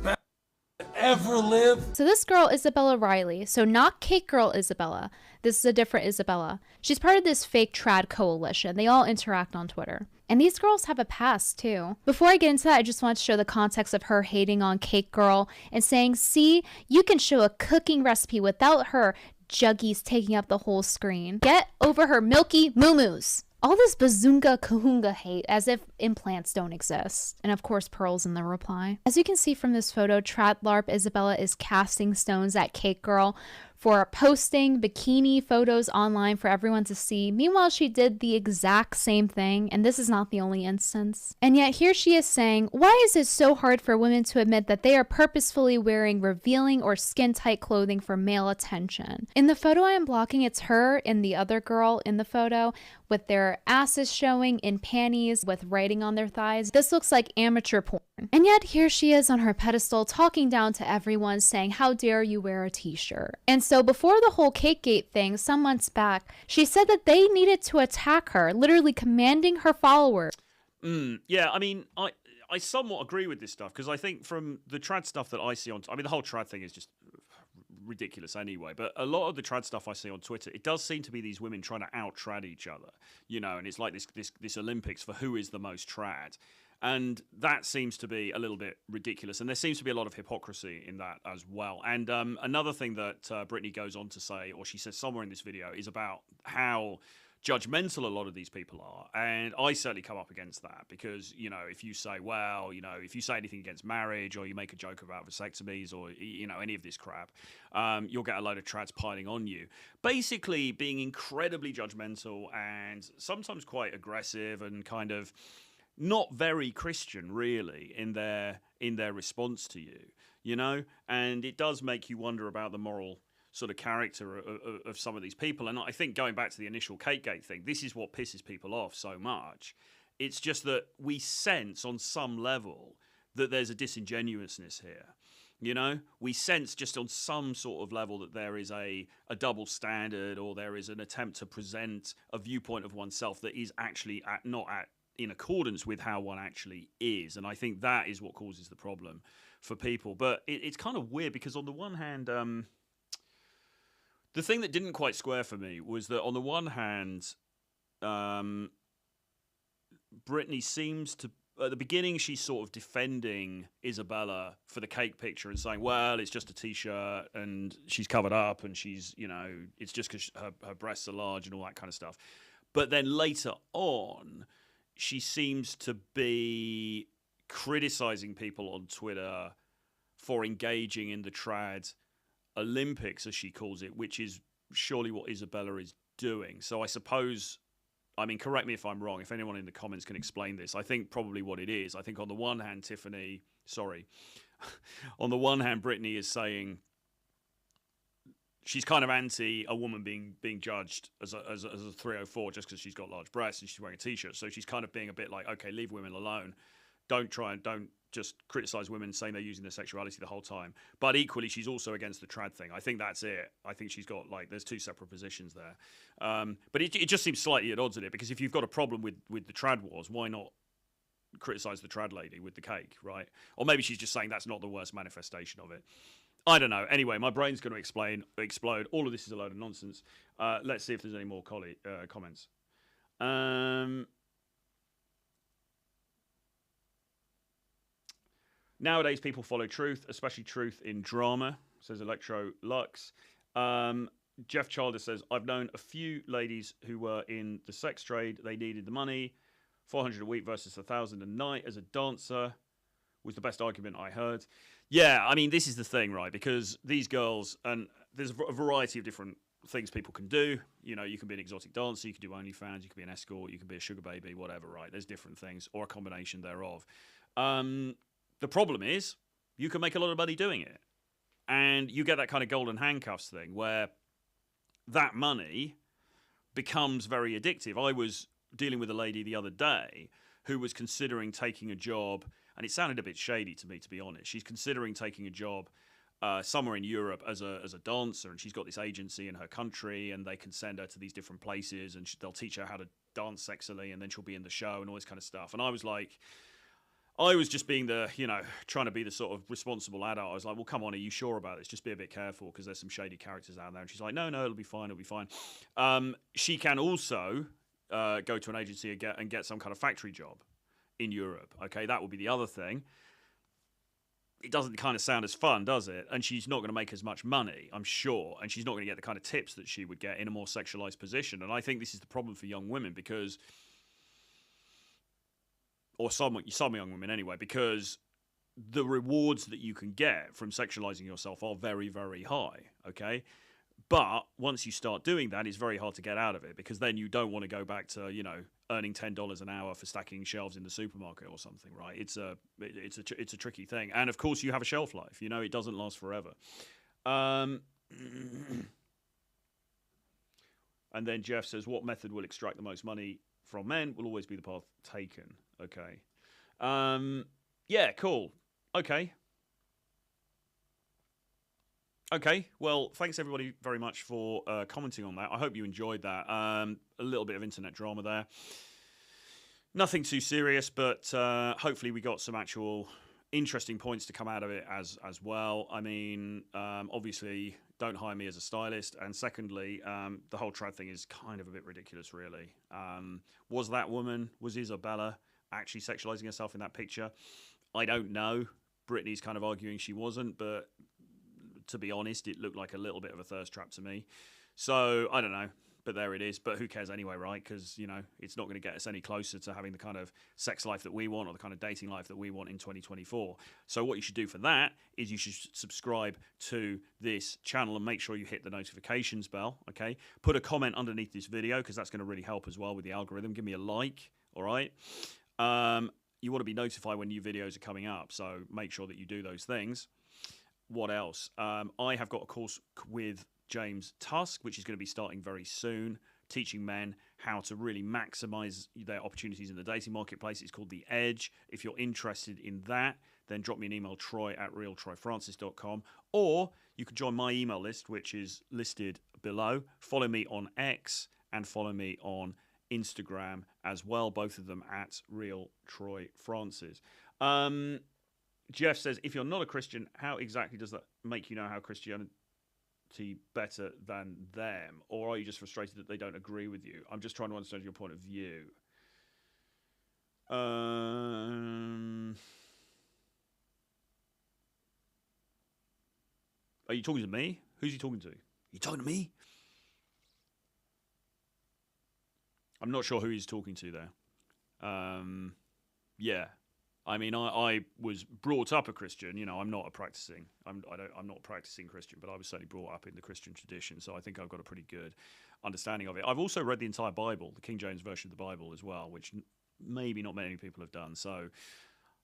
ever lived. So this girl, Isabella Riley, so not Cake Girl Isabella. This is a different Isabella. She's part of this fake trad coalition. They all interact on Twitter. And these girls have a past too. Before I get into that, I just want to show the context of her hating on Cake Girl and saying, see, you can show a cooking recipe without her juggies taking up the whole screen. Get over her milky moo-moos. All this bazoonga kahunga hate as if implants don't exist. And of course, Pearl's in the reply. As you can see from this photo, Trad LARP Isabella is casting stones at Cake Girl for posting bikini photos online for everyone to see. Meanwhile, she did the exact same thing, and this is not the only instance. And yet here she is saying, why is it so hard for women to admit that they are purposefully wearing revealing or skin-tight clothing for male attention? In the photo I am blocking, it's her and the other girl in the photo with their asses showing in panties with writing on their thighs. This looks like amateur porn. And yet here she is on her pedestal talking down to everyone saying, how dare you wear a t-shirt? And so before the whole Cakegate thing, some months back, she said that they needed to attack her, literally commanding her followers. Yeah, I mean, I somewhat agree with this stuff because I think from the trad stuff that I see on, I mean, the whole trad thing is just ridiculous anyway, but a lot of the trad stuff I see on Twitter, it does seem to be these women trying to out-trad each other, you know, and it's like this Olympics for who is the most trad. And that seems to be a little bit ridiculous. And there seems to be a lot of hypocrisy in that as well. And another thing that Brittany goes on to say, or she says somewhere in this video, is about how judgmental a lot of these people are. And I certainly come up against that because, you know, if you say, well, you know, if you say anything against marriage or you make a joke about vasectomies or, you know, any of this crap, you'll get a load of trads piling on you. Basically being incredibly judgmental and sometimes quite aggressive and kind of not very Christian, really, in their response to you, you know? And it does make you wonder about the moral sort of character of some of these people. And I think going back to the initial Cakegate thing, this is what pisses people off so much. It's just that we sense on some level that there's a disingenuousness here. You know, we sense just on some sort of level that there is a double standard or there is an attempt to present a viewpoint of oneself that is actually not at in accordance with how one actually is. And I think that is what causes the problem for people. But it's kind of weird because on the one hand, the thing that didn't quite square for me was that on the one hand, Brittany seems to, at the beginning, she's sort of defending Isabella for the cake picture and saying, well, it's just a t-shirt and she's covered up and she's, you know, it's just because her breasts are large and all that kind of stuff. But then later on, she seems to be criticizing people on Twitter for engaging in the trad Olympics, as she calls it, which is surely what Isabella is doing. So I suppose, I mean, correct me if I'm wrong, if anyone in the comments can explain this, I think probably what it is, I think on the one hand, on the one hand, Brittany is saying she's kind of anti a woman being judged as a 304 just because she's got large breasts and she's wearing a t-shirt. So she's kind of being a bit like, okay, leave women alone. Don't just criticize women saying they're using their sexuality the whole time. But equally, she's also against the trad thing. I think that's it. I think she's got, like, there's two separate positions there. But it just seems slightly at odds with it, because if you've got a problem with the trad wars, why not criticize the trad lady with the cake, right? Or maybe she's just saying that's not the worst manifestation of it. I don't know. Anyway, my brain's going to explode. All of this is a load of nonsense. Let's see if there's any more comments. Nowadays, people follow truth, especially truth in drama, says Electro Lux. Jeff Childer says, I've known a few ladies who were in the sex trade. They needed the money. 400 a week versus 1,000 a night as a dancer was the best argument I heard. Yeah, I mean, this is the thing, right? Because these girls, and there's a variety of different things people can do. You know, you can be an exotic dancer, you can do OnlyFans, you can be an escort, you can be a sugar baby, whatever, right? There's different things, or a combination thereof. The problem is, you can make a lot of money doing it. And you get that kind of golden handcuffs thing where that money becomes very addictive. I was dealing with a lady the other day who was considering taking a job, and it sounded a bit shady to me, to be honest. She's considering taking a job somewhere in Europe as a dancer, and she's got this agency in her country, and they can send her to these different places, and they'll teach her how to dance sexily, and then she'll be in the show and all this kind of stuff. And I was like, I was just being trying to be the sort of responsible adult. I was like, well, come on, are you sure about this? Just be a bit careful because there's some shady characters out there. And she's like, no, it'll be fine, She can also go to an agency and get some kind of factory job in Europe. Okay, that would be the other thing. It doesn't kind of sound as fun, does it? And she's not going to make as much money, I'm sure. And she's not going to get the kind of tips that she would get in a more sexualized position. And I think this is the problem for young women because... or some young women anyway, because the rewards that you can get from sexualizing yourself are very, very high, okay? But once you start doing that, it's very hard to get out of it because then you don't want to go back to, earning $10 an hour for stacking shelves in the supermarket or something, right? It's a tricky thing. And of course, you have a shelf life. It doesn't last forever. And then Jeff says, what method will extract the most money from men will always be the path taken. Okay. Yeah, cool. Okay. Well, thanks everybody very much for commenting on that. I hope you enjoyed that. A little bit of internet drama there. Nothing too serious, but hopefully we got some actual interesting points to come out of it as well. I mean, obviously, don't hire me as a stylist. And secondly, the whole trad thing is kind of a bit ridiculous, really. Was that woman, was Isabella actually sexualizing herself in that picture? I don't know. Brittany's kind of arguing she wasn't, but to be honest, it looked like a little bit of a thirst trap to me. So, I don't know. But there it is. But who cares anyway, right? Because, it's not going to get us any closer to having the kind of sex life that we want or the kind of dating life that we want in 2024. So what you should do for that is you should subscribe to this channel and make sure you hit the notifications bell, okay? Put a comment underneath this video because that's going to really help as well with the algorithm. Give me a like, all right? You want to be notified when new videos are coming up, so make sure that you do those things. What else? I have got a course with James Tusk, which is going to be starting very soon, teaching men how to really maximize their opportunities in the dating marketplace. It's called The Edge. If you're interested in that, then drop me an email, troy@realtroyfrancis.com, or you can join my email list, which is listed below. Follow me on X and follow me on Instagram as well, both of them at Real Troy Francis. Jeff says, if you're not a Christian, how exactly does that make you know how Christianity better than them? Or are you just frustrated that they don't agree with you? I'm just trying to understand your point of view. Are you talking to me? Who's he talking to? You talking to me? I'm not sure who he's talking to there. Yeah. I mean, I was brought up a Christian. You know, I'm not a practicing. I'm not a practicing Christian, but I was certainly brought up in the Christian tradition. So I think I've got a pretty good understanding of it. I've also read the entire Bible, the King James version of the Bible as well, which maybe not many people have done. So,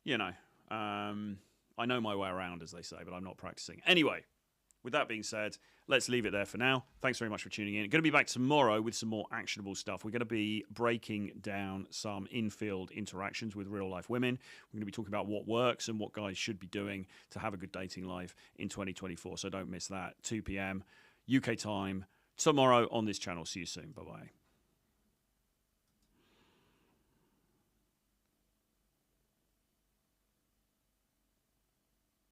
you know, I know my way around, as they say, but I'm not practicing. Anyway, with that being said, let's leave it there for now. Thanks very much for tuning in. Going to be back tomorrow with some more actionable stuff. We're going to be breaking down some in-field interactions with real-life women. We're going to be talking about what works and what guys should be doing to have a good dating life in 2024. So don't miss that. 2 p.m. UK time tomorrow on this channel. See you soon. Bye-bye.